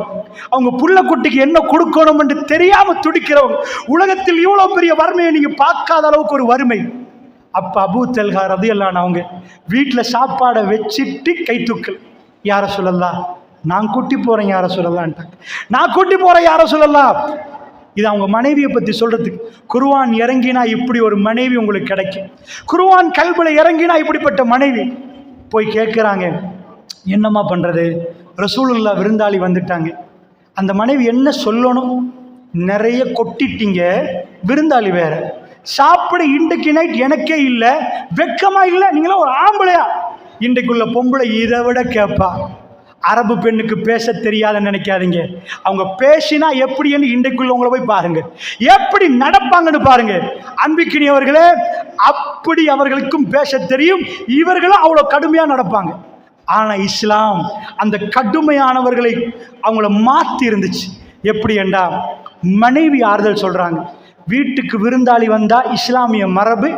அவங்க புள்ள குட்டிக்கு என்ன கொடுக்கணும்னு தெரியாமல் துடிக்கிறவங்க, உலகத்தில் இவ்வளோ பெரிய வறுமையை நீங்கள் பார்க்காத அளவுக்கு ஒரு வறுமை. அப்போ அபூ தல்ஹா ரலியல்லாஹு அன்ஹு அவங்க வீட்டில் சாப்பாடை வச்சுட்டு கை தூக்கல், யா ரசூலல்லாஹ் நான் கூட்டி போகிறேன் யா ரசூலல்லாஹ்ன்ட்டாங்க. நான் கூட்டி போகிறேன் யா ரசூலல்லாஹ். இது அவங்க மனைவியை பற்றி சொல்கிறதுக்கு. குர்ஆன் இறங்கினா இப்படி ஒரு மனைவி உங்களுக்கு கிடைக்கும். குர்ஆன் கல்புல இறங்கினா இப்படிப்பட்ட மனைவி. போய் கேட்குறாங்க, என்னம்மா பண்ணுறது? ரசூலுல்லாஹ் விருந்தாளி வந்துட்டாங்க. அந்த மனைவி என்ன சொல்லணும்? நிறைய கொட்டிட்டீங்க, விருந்தாளி வேற, சாப்பிட இன்றைக்கு நைட் எனக்கே இல்லை, வெக்கமா இல்லை, நீங்களாம் ஒரு ஆம்பளையா? இன்றைக்குள்ள பொம்பளை இதை விட கேட்பா. அரபு பெண்ணுக்கு பேச தெரியாதுன்னு நினைக்காதீங்க. அவங்க பேசினா எப்படின்னு இன்றைக்குள்ள உங்களை போய் பாருங்க, எப்படி நடப்பாங்கன்னு பாருங்க. அன்பிக்கினியவர்களே, அப்படி அவர்களுக்கும் பேச தெரியும், இவர்களும் அவ்வளோ கடுமையாக நடப்பாங்க. ஆனால் இஸ்லாம் அந்த கடுமையானவர்களை அவங்கள மாற்றி இருந்துச்சு. எப்படி என்றா, மனைவி ஆறுதல் சொல்கிறாங்க. வீட்டுக்கு விருந்தாளி வந்தால் இஸ்லாமிய மரபு,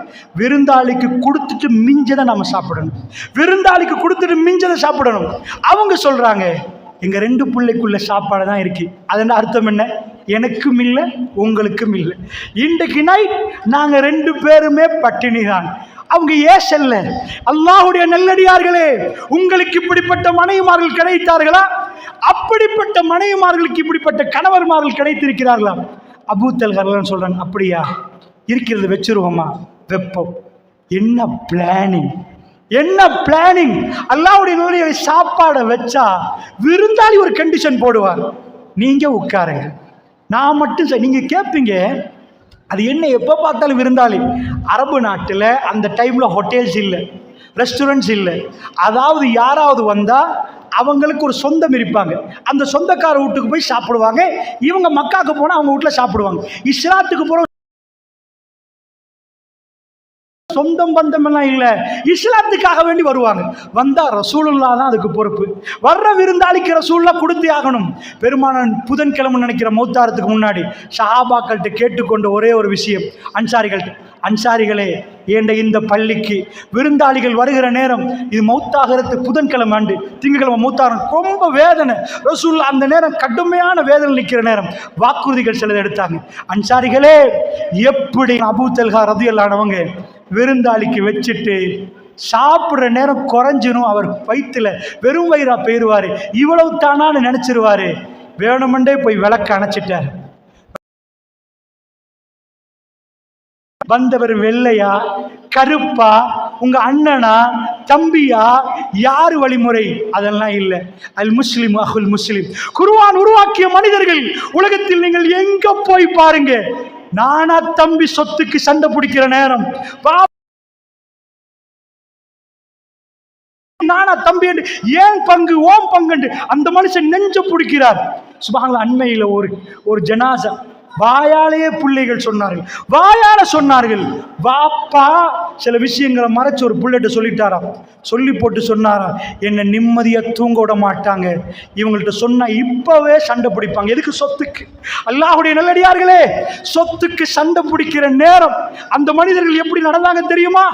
விருந்தாளிக்கு கொடுத்துட்டு மிஞ்சதை நம்ம சாப்பிடணும், விருந்தாளிக்கு கொடுத்துட்டு மிஞ்சதை சாப்பிடணும். அவங்க சொல்கிறாங்க, எங்கள் 2 பிள்ளைக்குள்ள சாப்பாடு தான் இருக்குது. அதன் அர்த்தம் என்ன? எனக்கும் இல்லை உங்களுக்கும் இல்லை, இன்றைக்கு நைட் நாங்கள் 2 பேருமே பட்டினி தான். அவங்க ஏசல்ல, அல்லாஹ்வுடைய நல்லடியார்களே, உங்களுக்கு இப்படிப்பட்ட மனைவிமார்கள் கிடைத்தார்களா? அப்படிப்பட்ட மனைவிமார்களுக்கு இப்படிப்பட்ட கணவர்மார்கள் கிடைத்திருக்கிறார்களா? அபூ தல்ஹா சொல்றாங்க, அப்படியா இருக்கிறது வச்சிருவோமா? வெப்பம். என்ன பிளானிங், என்ன பிளானிங்! அல்லாஹ்வுடைய நல்லடியாரை சாப்பாடை வச்சா விருந்தாளி ஒரு கண்டிஷன் போடுவார், நீங்க உட்காருங்க, நான் மட்டும். நீங்க கேட்பீங்க, அது என்ன எப்போ பார்த்தாலும் விருந்தாளி? அரபு நாட்டில் அந்த டைமில் ஹோட்டல்ஸ் இல்லை, ரெஸ்டாரண்ட்ஸ் இல்லை. அதாவது யாராவது வந்தால் அவங்களுக்கு ஒரு சொந்தம் இருப்பாங்க, அந்த சொந்தக்கார வீட்டுக்கு போய் சாப்பிடுவாங்க. இவங்க மக்காவுக்கு போனால் அவங்க வீட்டில் சாப்பிடுவாங்க. இஸ்லாத்துக்கு போகிற சொந்தம் பந்தம் எல்லாம் இல்லை, இஸ்லாத்துக்காக வேண்டி வருவாங்க. வந்தா ரசூலுல்லாஹ் தான் அதுக்கு பொறுப்பு. வர்ற விருந்தாளிக்கு ரசூலுல்லாஹ் கொடுத்தே ஆகணும். பெருமானார் புதன்கிழமை நினைக்கிற மௌத்தாரத்துக்கு முன்னாடி சஹாபாக்கள்கிட்ட கேட்டுக்கொண்ட ஒரே ஒரு விஷயம், அன்சாரிகளே, ஏண்ட இந்த பள்ளிக்கு விருந்தாளிகள் வருகிற நேரம், இது மௌத்தாகிறது புதன்கிழமை ஆண்டு, திங்கக்கிழமை மௌத்தாரம், ரொம்ப வேதனை. ரசூலுல்லாஹ் அந்த நேரம் கடுமையான வேதனை நிற்கிற நேரம் வாக்குறுதிகள் சிலதை எடுத்தாங்க. அன்சாரிகளே, எப்படி அபூ தல்ஹா ரலியல்லாஹு அன்ஹு விருந்தாளிக்கு வச்சுட்டு சாப்பிட்ற நேரம் குறைஞ்சிரும், அவர் வயிற்றுல வெறும் வயிறா போயிடுவார், இவ்வளவு தானான்னு நினச்சிருவார். வேணுமெண்டே போய் விளக்க அணைச்சிட்டார். வந்தவர் வெள்ளையா கருப்பா, உங்க அண்ணனா தம்பியா, யாரு வழிமுறை? அதெல்லாம் இல்லை. அல் முஸ்லிம் அஹுல் முஸ்லிம். குர்ஆன் உருவாக்கிய மனிதர்கள் உலகத்தில் நீங்கள் எங்க போய் பாருங்க, நானா தம்பி சொத்துக்கு சண்டை பிடிக்கிற நேரம் நானா தம்பி என்று ஏன் பங்கு ஓம் பங்கு அந்த மனுஷன் நெஞ்ச பிடிக்கிறார். சுபஹானல்லாஹ். அண்மையில் ஒரு ஜனாசா வாயாலேயே பிள்ளைகள் சொன்னார்கள், வாயால சொன்னார்கள். வாப்பா சில விஷயங்களை மறைச்சு ஒரு புள்ளட்ட சொல்லிட்டாரா, சொல்லி போட்டு சொன்னாரா, என்னை நிம்மதியா தூங்க விட மாட்டாங்க, இவங்கள்ட்ட சொன்னா இப்பவே சண்டை பிடிப்பாங்க. எதுக்கு? சொத்துக்கு. அல்லாஹ்வுடைய நல்லடியார்களே, சொத்துக்கு சண்டை பிடிக்கிற நேரம் அந்த மனிதர்கள் எப்படி நடந்தாங்க தெரியுமா?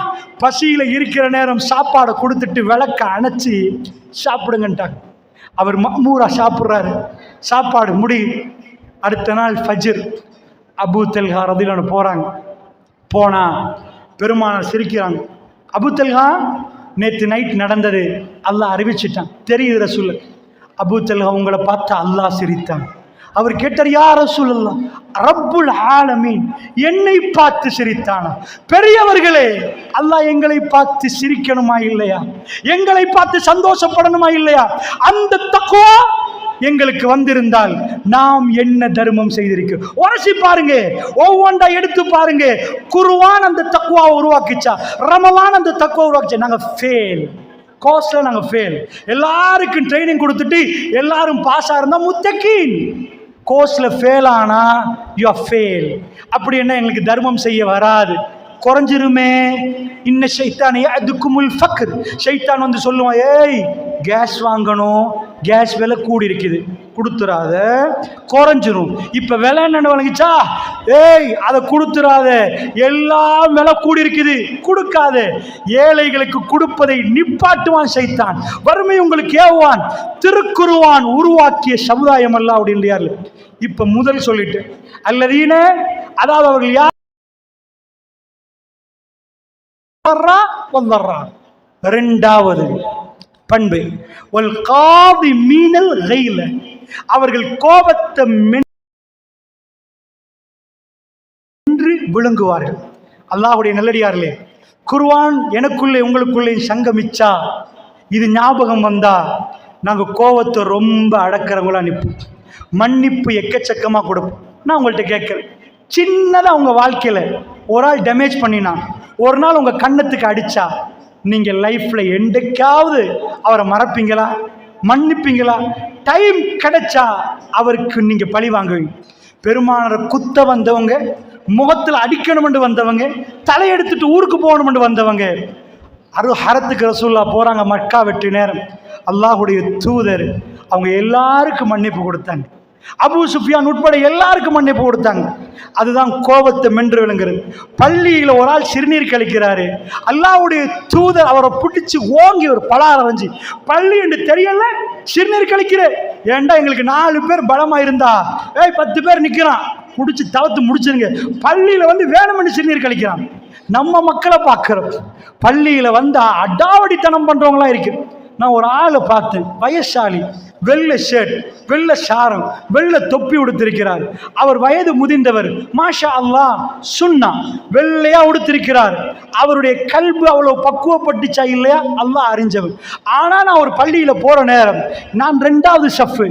பசியில இருக்கிற நேரம் சாப்பாடை கொடுத்துட்டு விளக்க அணைச்சி சாப்பிடுங்கன்ட்டாங்க. அவர் மம்முரா சாப்பிட்றாரு, சாப்பாடு முடியும். அடுத்த நாள் ஃபஜ்ர் அபூ தல்ஹா ரதியல்லாஹு அன்ஹு போகிறாங்க. போனால் பெருமானார் சிரிக்கிறாங்க. அபூ தல்ஹா, நேற்று நைட் நடந்தது அல்லாஹ் அறிவிச்சிட்டான், தெரியுது ரசூல். அபூ தல்ஹா, உங்களை பார்த்து அல்லாஹ் சிரித்தான். அவர் கேட்டார், யா ரசூலல்லாஹ், ரப்புல் ஆலமீன் என்னை பார்த்து சிரித்தானா? பெரியவர்களே, அல்லாஹ் எங்களை பார்த்து சிரிக்கணுமா இல்லையா? எங்களை பார்த்து சந்தோஷப்படணுமா இல்லையா? அந்த தக்வா எங்களுக்கு வந்திருந்தால் நாம் என்ன தர்மம் செய்திருக்கிறோம்? உரசி பாருங்க, ஒவ்வொன்றா எடுத்து பாருங்க. குர்ஆன் அந்த தக்வா உருவாக்கிச்சா? ரமலான் அந்த தக்வா உருவாக்கிச்சா? நாங்க ஃபெயில், கோர்ஸ்ல நாங்க ஃபெயில். எல்லாருக்கும் ட்ரைனிங் கொடுத்துட்டு எல்லாரும் பாஸ் ஆயிருந்தா முத்தகீன். கோர்ஸ்ல ஃபெயில் ஆனா யூ ஆர் ஃபெயில். அப்படி என்ன எங்களுக்கு தர்மம் செய்ய வராது, குறைஞ்சிருமே. இன்ன ஷைத்தான் யஅதுகுமுல் ஃபக்ர், ஷைத்தான் வந்து சொல்லுவான், ஏய் கேஸ் வாங்கணும், கேஸ் விலை கூடி இருக்குது, கொடுத்துறாத, குறைஞ்சிரும். இப்போ விலை என்னென்னு வழங்கிச்சா, ஏய் அதை கொடுத்துறாத, எல்லாம் விலை கூடி இருக்குது, கொடுக்காத. ஏழைகளுக்கு கொடுப்பதை நிப்பாட்டுவான் ஷைத்தான், வறுமை உங்களுக்கு ஏவுவான். திருக்குர்ஆன் உருவாக்கிய சமுதாயம் அல்ல அப்படின்றாரு. இப்போ முதல் சொல்லிட்டு அல்லதீன, அதாவது அவர்கள் யார்? இரண்டாவது பண்பு வல் காதி மீனல் கைல, அவர்கள் கோபத்தை மென்று விழுங்குவார்கள். அல்லாஹ்வுடைய நல்லடியார்களே, குர்ஆன் எனக்குள்ளே உங்களுக்குள்ளே சங்கமிச்சா, இது ஞாபகம் வந்தா, நாங்கள் கோபத்தை ரொம்ப அடக்கிறவங்களா நிற்போம், மன்னிப்பு எக்கச்சக்கமாக கொடுப்போம். நான் உங்கள்கிட்ட கேட்குறேன், சின்னதாக உங்கள் வாழ்க்கையில் ஒரு ஆள் டேமேஜ் பண்ணினா, ஒரு நாள் உங்கள் கண்ணத்துக்கு அடித்தா, நீங்கள் லைஃப்பில் என்றைக்காவது அவரை மறப்பீங்களா? மன்னிப்பீங்களா? டைம் கிடைச்சா அவருக்கு நீங்கள் பழி வாங்குவீங்க. பெருமானாரை குத்த வந்தவங்க, முகத்தில் அடிக்கணும்னு வந்தவங்க, தலையெடுத்துட்டு ஊருக்கு போகணும்னு வந்தவங்க, ஹரத்துக்கு ரசூலுல்லாஹ் போகிறாங்க. மக்கா வெற்றி நேரம் அல்லாஹ்வுடைய தூதர் அவங்க எல்லாருக்கும் மன்னிப்பு கொடுத்தாங்க. அபூ சுஃபியான் உட்பட எல்லாருக்கும் மன்னிப்பு கொடுத்தாங்க. அதுதான் கோபத்தை மென்று விழுங்குறது. பள்ளியில் ஒரு ஆள் சிறுநீர் கழிக்கிறாரு, அல்லாஹ்வுடைய தூதர் அவரை பிடிச்சி ஓங்கி ஒரு பலார் அரைஞ்சி, பள்ளி என்று தெரியல சிறுநீர் கழிக்கிற, ஏண்டா எங்களுக்கு 4 பேர் பலமா இருந்தா 10 பேர் நிற்கிறான், பிடிச்சி தவத்து முடிச்சிருங்க. பள்ளியில் வந்து வேணுமென்று சிறுநீர் கழிக்கிறான். நம்ம மக்களை பார்க்குறோம், பள்ளியில் வந்தா அடாவடித்தனம் பண்ணுறவங்களாம் இருக்கு. நான் ஒரு ஆளை பார்த்தேன், வயசாளி, வெள்ளை ஷர்ட், வெள்ளை சாரம், வெள்ளை தொப்பி உடுத்திருக்கிறார். அவர் வயது முதிர்ந்தவர், மாஷா அல்லாஹ், சுன்னா வெள்ளையா உடுத்திருக்கிறார். அவருடைய கல்பு அவ்வளவு பக்குவப்பட்டுச்சா இல்லையா அல்லாஹ் அறிஞ்சவர். ஆனா நான் ஒரு பள்ளியில போற நேரம், நான் 2வது ஷஃப்,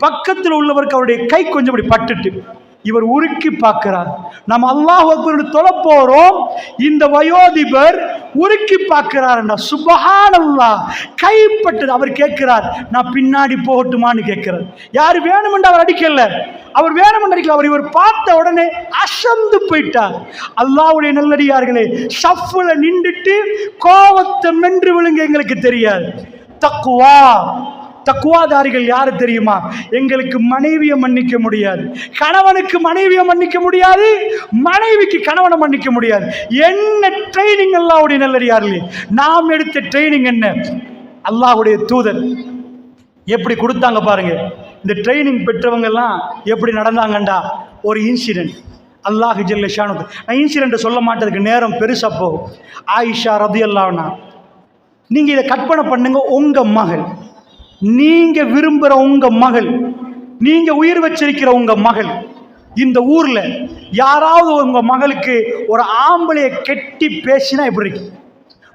பக்கத்தில் உள்ளவருக்கு அவருடைய கை கொஞ்சம் இப்படி பட்டுட்டு இவர் உருக்கி பார்க்கிறார். நம்ம அல்லாஹ் அக்பர் தொழ போறோம், இந்த வயோதிபர் உருக்கி பார்க்கிறார். சுப்ஹானல்லாஹ், கைப்பட்டது. அவர் கேட்கிறார், நான் பின்னாடி போகட்டுமான்னு கேட்கிறார். யாரு வேணுமென்று அவர் அடிக்கல, அவர் வேணுமென்று அடிக்கல, அவர் இவர் பார்த்த உடனே அசந்து போயிட்டார். அல்லாஹ்வுடைய நல்லடியார்களே, ஷஃப்ல நின்றுட்டு கோவத்தை மென்று விழுங்க எங்களுக்கு தெரியாது. தக்வா, தக்குவாதாரிகள் யாரு தெரியுமா? எங்களுக்கு மனைவியை மன்னிக்க முடியாது, கணவனுக்கு மனைவியை மன்னிக்க முடியாது, மனைவிக்கு கணவனை மன்னிக்க முடியாது. என்ன ட்ரைனிங் அல்லாஹ்வுடைய நல்லடியார்களே, நாம் எடுத்த ட்ரைனிங் என்ன? அல்லாஹ்வுடைய தூதர் எப்படி கொடுத்தாங்க பாருங்க. இந்த ட்ரைனிங் பெற்றவங்க எல்லாம் எப்படி நடந்தாங்கண்டா, ஒரு இன்சிடென்ட் அல்லாஹ் ஜல்ல ஷானுக்கு, நான் இன்சிடென்ட்டை சொல்ல மாட்டதுக்கு நேரம் பெருசா போகும். ஆயிஷா ரதியல்லாஹு அன்ஹா, நீங்க இதை கற்பனை பண்ணுங்க, உங்க மகள், நீங்க விரும்புகிற உங்க மகள், நீங்க உயிர் வச்சிருக்கிற உங்க மகள், இந்த ஊர்ல யாராவது உங்க மகளுக்கு ஒரு ஆம்பளையை கெட்டி பேசினா எப்படி இருக்கு?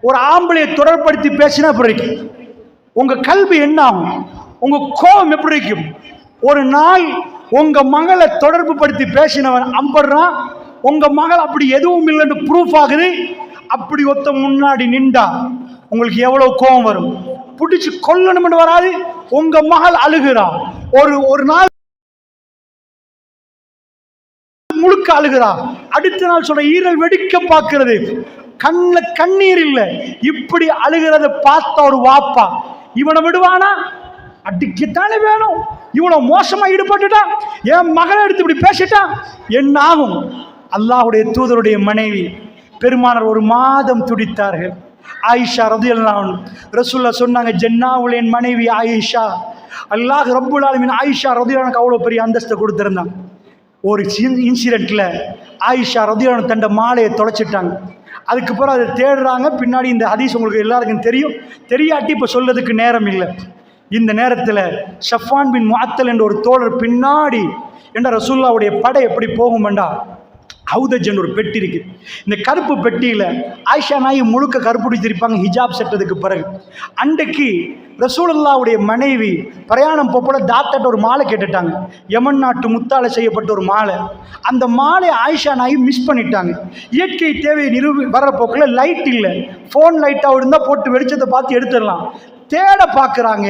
ஒரு ஆம்பளையை தொடர்படுத்தி பேசினா எப்படி இருக்கு? உங்க கல்வி என்ன ஆகும்? உங்க கோபம் எப்படி இருக்கும்? ஒரு நாள் உங்க மகளை தொடர்பு படுத்தி பேசினவன் அம்படுறான், உங்க மகள் அப்படி எதுவும் இல்லைன்னு ப்ரூஃப் ஆகுது. அப்படி ஒத்த முன்னாடி நின்றா உங்களுக்கு எவ்வளவு கோபம் வரும்? பிடிச்சு கொல்லணும்னு வராது. உங்க மகள் அழுகிறா, ஒரு நாள் முழுக்க அழுகிறா, அடுத்த நாள் சொல்ற ஈரல் வெடிக்க பார்க்கிறது, கண்ணுல கண்ணீர் இல்லை, இப்படி அழுகிறத பார்த்த ஒரு வாப்பா இவனை விடுவானா? அடிக்கத்தானே வேணும். இவனை மோசமா ஈடுபட்டுட்டான், என் மகளை எடுத்து இப்படி பேசிட்டான், என்ன ஆகும்? அல்லாஹ்வுடைய தூதருடைய மனைவி பெருமானார் ஒரு மாதம் துடித்தார்கள். ஆயிஷா ரலியல்லாஹு அன்ஹா ரசூலுல்லாஹ் சொன்னாங்க, ஜன்னாவுல் என் மனைவி ஆயிஷா. அல்லாஹ் ரப்புல் ஆலமீன் ஆயிஷா ரலியல்லாஹு அன்ஹா அவ்வளோ பெரிய அந்தஸ்தை கொடுத்திருந்தான். ஒரு இன்சிடென்ட்ல ஆயிஷா ரலியல்லாஹு அன்ஹா தண்ட மாலையை தொலைச்சிட்டாங்க. அதுக்கப்புறம் அதை தேடுறாங்க. பின்னாடி இந்த ஹதீஸ் உங்களுக்கு எல்லாருக்கும் தெரியும், தெரியாட்டி இப்போ சொல்றதுக்கு நேரம் இல்லை. இந்த நேரத்தில் ஷஃபான் பின் முஅத்தல் என்ற ஒரு தோழர் பின்னாடி என்ற ரசூலுல்லாஹ்வுடைய படை எப்படி போகுமெண்டா, ஹவுதஜன் ஒரு பெட்டி இருக்கு. இந்த கருப்பு பெட்டியில் ஆயிஷா நாயகி முழுக்க கருப்பு பிடிச்சிருப்பாங்க ஹிஜாப் செட்டதுக்கு பிறகு. அன்றைக்கு ரசூலுல்லாஹ்வுடைய மனைவி பிரயாணம் போல தாத்தாட்ட ஒரு மாலை கேட்டுட்டாங்க, யமன் நாட்டு முத்தால செய்யப்பட்ட ஒரு மாலை. அந்த மாலை ஆயிஷா நாயகி மிஸ் பண்ணிட்டாங்க. இயற்கை தேவையை வர போக்கில் லைட் இல்லை, ஃபோன் லைட்டாக இருந்தால் போட்டு வெளிச்சத்தை பார்த்து எடுத்துடலாம். தேட பார்க்குறாங்க,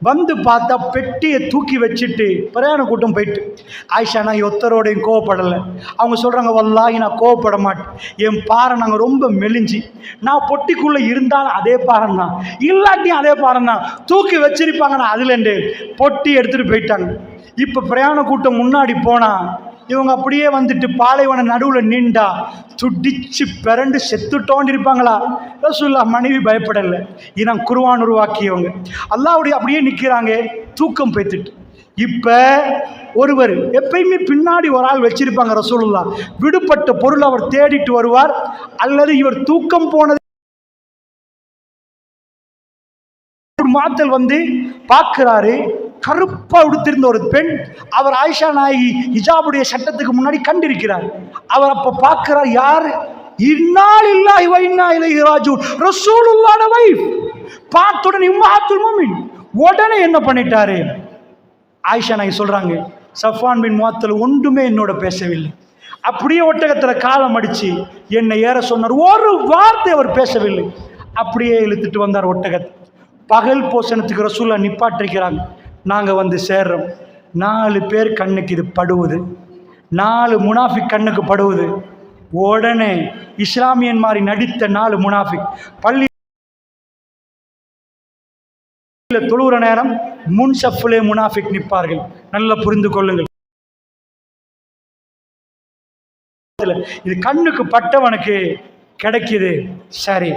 வந்து பார்த்தா பெட்டியை தூக்கி வச்சுட்டு பிரயாண கூட்டம் போயிட்டு. ஆயிஷா நாங்கள் ஒத்தரோடையும் கோவப்படலை. அவங்க சொல்கிறாங்க, வல்லாஹி நான் கோவப்பட மாட்டேன், என் பாறை நாங்கள் ரொம்ப மெலிஞ்சி, நான் பொட்டிக்குள்ளே இருந்தாலும் அதே பாறை தான், இல்லாட்டியும் அதே பாறை தான், தூக்கி வச்சிருப்பாங்க, நான் அதுலேருந்து பொட்டி எடுத்துகிட்டு போயிட்டாங்க. இப்போ பிரயாண கூட்டம் முன்னாடி போனால் இவங்க அப்படியே வந்துட்டு பாலைவன நடுவில் நின்றா துடிச்சு பிறண்டு செத்துட்டோன்னு இருப்பாங்களா? ரசூலுல்லாஹ் மனைவி பயப்படலை. இதான் குர்ஆன் உருவாக்கியவங்க. அல்லாஹ்வுடைய அப்படியே நிற்கிறாங்க, தூக்கம் பேத்துட்டு. இப்போ ஒருவர் எப்பயுமே பின்னாடி ஒரு ஆள் வச்சிருப்பாங்க ரசூலுல்லாஹ். விடுபட்ட பொருள் அவர் தேடிட்டு வருவார், அல்லது இவர் தூக்கம் போனது மாத்தல் வந்து பார்க்கிறாரு. கருப்பா உடுத்திருந்த ஒரு பெண், அவர் ஆயிஷா நாயகி ஹிஜாபுடைய சட்டத்துக்கு முன்னாடி கண்டிருக்கிறார். அவர் அப்ப பார்க்கிறார், யார்? இன்னா லில்லாஹி வ இன்னா இலைஹி ராஜிஊன், ரசூலுல்லாஹ்வோட வைஃப். பார்த்துடன் உம்மஹாத்துல் முஃமினீன். உடனே என்ன பண்ணிட்டாரு? ஆயிஷா நாயகி சொல்றாங்க, ஸஃப்வான் பின் முஅத்தல் ஒன்றுமே என்னோட பேசவில்லை, அப்படியே ஒட்டகத்தில் காலம் அடிச்சு என்னை ஏற சொன்னார், ஒரு வார்த்தை அவர் பேசவில்லை, அப்படியே இழுத்துட்டு வந்தார் ஒட்டகத்தை. பகல் போஷணத்துக்கு ரசூலுல்லாஹ் நிப்பாட்டிருக்கிறாங்க. நாங்கள் வந்து சேர்றோம். 4 பேர் கண்ணுக்கு இது படுவது, 4 முனாஃபிக் கண்ணுக்கு படுவது. உடனே இஸ்லாமியன் மாதிரி நடித்த 4 முனாஃபிக் பள்ளி தொழுகிற நேரம் முன் சஃப்லே முனாஃபிக் நிற்பார்கள். நல்லா புரிந்து கொள்ளுங்கள். இது கண்ணுக்கு பட்டவனுக்கு கிடைக்குது. சரி,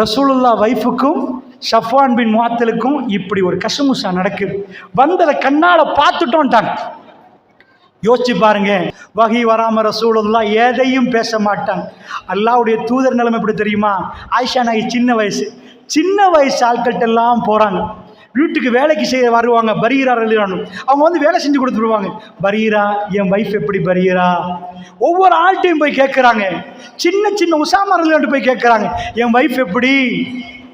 ரசூலுல்லாஹ் வைஃபுக்கும் ஸஃப்வான் பின் முஅத்தலுக்கும் இப்படி ஒரு கசமுசா நடக்குது. வந்ததை கண்ணால பார்த்துட்டோன்ட்டாங்க. யோசிச்சு பாருங்க, வஹி வராம ரசூலுல்லாஹ் எதையும் பேச மாட்டாங்க. அல்லாஹ்வுடைய தூதர் நிலைமை எப்படி தெரியுமா? ஆயிஷா நாயகி சின்ன வயசு ஆட்கள்கிட்ட எல்லாம் போறாங்க. வீட்டுக்கு வேலைக்கு செய்ய வருவாங்க. பரீரா ரலியல்லாஹு, அவங்க வந்து வேலை செஞ்சு கொடுத்துருவாங்க. பரீரா, என் வைஃப் எப்படி பரீரா? ஒவ்வொரு ஆள்கிட்டையும் போய் கேட்குறாங்க. சின்ன உசாமா ரலியல்லாஹு போய் கேட்குறாங்க, என் வைஃப் எப்படி?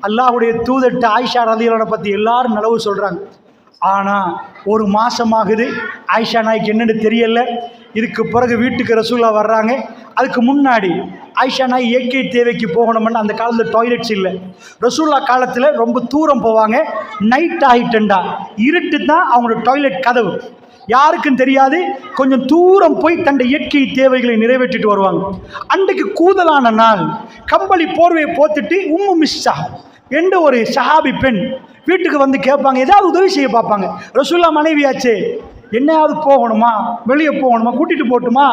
அல்லாஹ்வுடைய தூதர்கிட்ட ஆயிஷா ரலியல்லாஹு பற்றி எல்லாரும் நலவு சொல்கிறாங்க. ஆனால் ஒரு மாதமாகுது, ஆயிஷா நாய்க்கு என்னென்னு தெரியல. இதுக்கு பிறகு வீட்டுக்கு ரசூலுல்லாஹ் வர்றாங்க. அதுக்கு முன்னாடி ஆயிஷா நாய் இயற்கை தேவைக்கு போகணும்னு அந்த காலத்தில் டாய்லெட்ஸ் இல்லை. ரசூலுல்லாஹ் காலத்தில் ரொம்ப தூரம் போவாங்க. நைட் ஆகிட்டண்டா இருட்டு தான் அவங்களோட டாய்லெட் கதவு, யாருக்கும் தெரியாது. கொஞ்சம் தூரம் போய் தன்னுடைய இயற்கை தேவைகளை நிறைவேற்றிட்டு வருவாங்க. அன்றைக்கு கூதலான நாள், கம்பளி போர்வையை போத்துட்டு உம்மு மிஸ்ஸா என்ற ஒரு சஹாபி பெண் வீட்டுக்கு வந்து கேட்பாங்க, ஏதாவது உதவி செய்ய பார்ப்பாங்க. ரசூலுல்லாஹ் மனைவியாச்சே, என்னையாவது போகணுமா, வெளியே போகணுமா, கூட்டிகிட்டு போட்டுமா?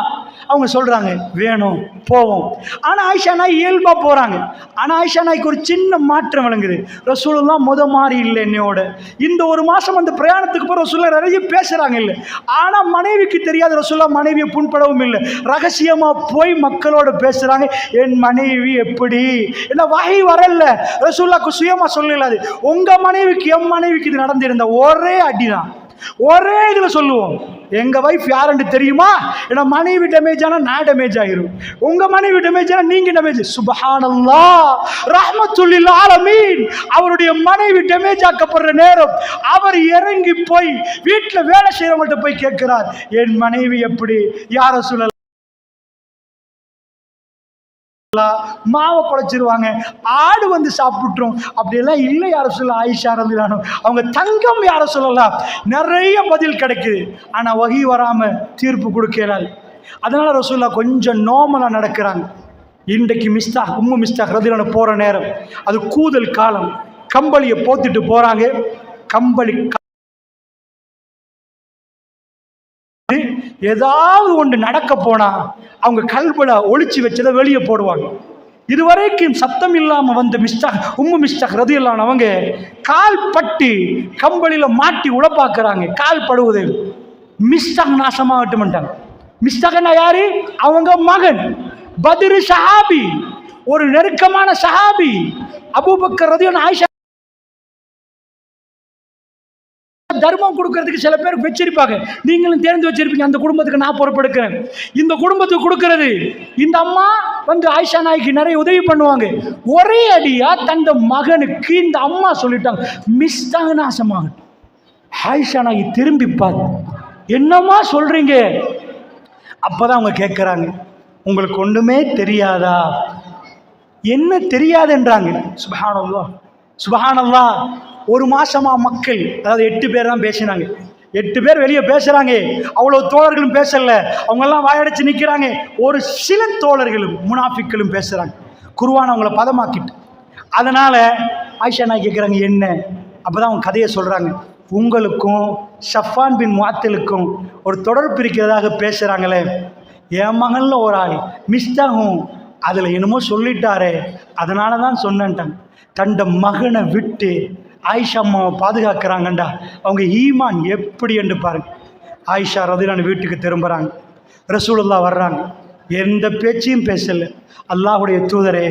அவங்க சொல்கிறாங்க, வேணும், போவோம். ஆனால் ஆயிஷா நாய் இயல்பாக போகிறாங்க. ஆனால் ஆயிஷா நாய்க்கு ஒரு சின்ன மாற்றம் விளங்குது. ரசூலுல்லாஹ் மாதிரி இல்லை என்னையோட. இந்த ஒரு மாதம் அந்த பிரயாணத்துக்கு போகிற ரசூலுல்லாஹ் நிறைய பேசுகிறாங்க இல்லை. ஆனால் மனைவிக்கு தெரியாத ரசூலுல்லாஹ் மனைவியை புண்படவும் இல்லை. ரகசியமாக போய் மக்களோட பேசுகிறாங்க, என் மனைவி எப்படி? என்ன வகை வரல, ரசூலுல்லாஹ்க்கு சுயமாக சொல்லலாது. உங்கள் மனைவிக்கு என் மனைவிக்கு இது நடந்திருந்த ஒரே அடிதான், ஒரே இதில் சொல்லுவோம், எங்கள் வைஃப் யாருன்னு தெரியுமா? ஏன்னா மனைவி டேமேஜ் ஆனால் நான் டேமேஜ் ஆகிரும், உங்கள் மனைவி டேமேஜ் ஆனால் நீங்கள் டேமேஜ். சுப்ஹானல்லாஹ், ரஹ்மத்துல் லில் ஆலமீன். அவருடைய மனைவி டேமேஜ் ஆக்கப்படுற நேரம் அவர் இறங்கி போய் வீட்டில் வேலை செய்கிறவங்கள்ட்ட போய் கேட்கிறார், என் மனைவி எப்படி? யார சொல்லலாம்? ரசூலுல்லாஹ் மாவை குழைச்சிருவாங்க, ஆடு வந்து சாப்பிட்டுரும். அப்படியெல்லாம் இல்லை யார சொல்ல ஆயிஷா ரலியல்லாஹு அன்ஹா. அவங்க தங்கம் யார சொல்லலாம். நிறைய பதில் கிடைக்குது. ஆனால் வஹி வராமல் தீர்ப்பு கொடுக்கலாது. அதனால ரசூலுல்லாஹ் கொஞ்சம் நார்மலாக நடக்கிறாங்க. இன்றைக்கு உம்மு மிஸ்தாக் ரலியல்லாஹு அன்ஹா போகிற நேரம் அது கூதல் காலம். கம்பளியை போத்திட்டு போகிறாங்க. கம்பளி ஏதாவது ஒன்று நடக்க போனா அவங்க கல்புல ஒளிச்சு வச்சதை வெளியே போடுவாங்க. இதுவரைக்கும் சத்தம் இல்லாம வந்த உம்மு மிஸ்தாக் ரலியல்லாஹு அன்ஹா அவங்க கால் பட்டு கம்பளியில மாட்டி உழப்பாக்குறாங்க. கால் படுவது மிஸ்தாக் நாசமாகட்டும்ட்டாங்க. மிஸ்தாக்னா யாரு? அவங்க மகன் பத்ரு சஹாபி, ஒரு நெருக்கமான சஹாபி. அபூபக்கர் ரலியல்லாஹு அன்ஹு ஆயிஷா தர்மம் கொடுக்கறதுக்கு சில பேர் வச்சிருப்பாங்க. நீங்களும் தேர்ந்து வச்சிருப்பீங்க, அந்த குடும்பத்துக்கு நான் பொறுப்பெடுக்கிறேன். இந்த குடும்பத்துக்கு கொடுக்கறது இந்த அம்மா வந்து ஆயிஷா நாய்க்கு நிறைய உதவி பண்ணுவாங்க. ஒரே அடியா தந்த மகனுக்கு இந்த அம்மா சொல்லிட்டாங்க, மிஸ்தாங்க நாசமாக. ஆயிஷா நாய் திரும்பி பார்த்து, என்னம்மா சொல்றீங்க? அப்பதான் அவங்க கேட்கிறாங்க, உங்களுக்கு ஒண்ணுமே தெரியாதா? என்ன தெரியாதுன்றாங்க. சுப்ஹானல்லாஹ் சுப்ஹானல்லாஹ். ஒரு மாசமா மக்கள், அதாவது 8 பேர் தான் பேசினாங்க. 8 பேர் வெளியே பேசுறாங்க. அவ்வளவு தோழர்களும் பேசல. அவங்க எல்லாம் வாயடைச்சு நிக்கிறாங்க. ஒரு சில தோழர்களும் முனாஃபிக்களும் பேசுறாங்க. குர்ஆன் அவங்கள பதமாக்கிட்டு. அதனால ஆயிஷா நாய் கேட்குறாங்க என்ன? அப்பதான் அவங்க கதையை சொல்றாங்க. உங்களுக்கும் ஷஃபான் பின் முஅத்திலுக்கும் ஒரு தொடர்பு இருக்கிறதாக பேசுறாங்களே, என் மகன்ல ஒரு ஆள் மிஸ்தாகும் அதில் என்னமோ சொல்லிட்டாரே, அதனால தான் சொன்னேன்ட்டாங்க. தண்ட மகனை விட்டு ஆயிஷா அம்மாவை பாதுகாக்கிறாங்கண்டா அவங்க ஈமான் எப்படி என்று பாருங்க. ஆயிஷா ரலியல்லாஹு அன்ஹா வீட்டுக்கு திரும்புகிறாங்க. ரசூலுல்லாஹ் வர்றாங்க. எந்த பேச்சையும் பேசலை. அல்லாஹ்வுடைய தூதரே,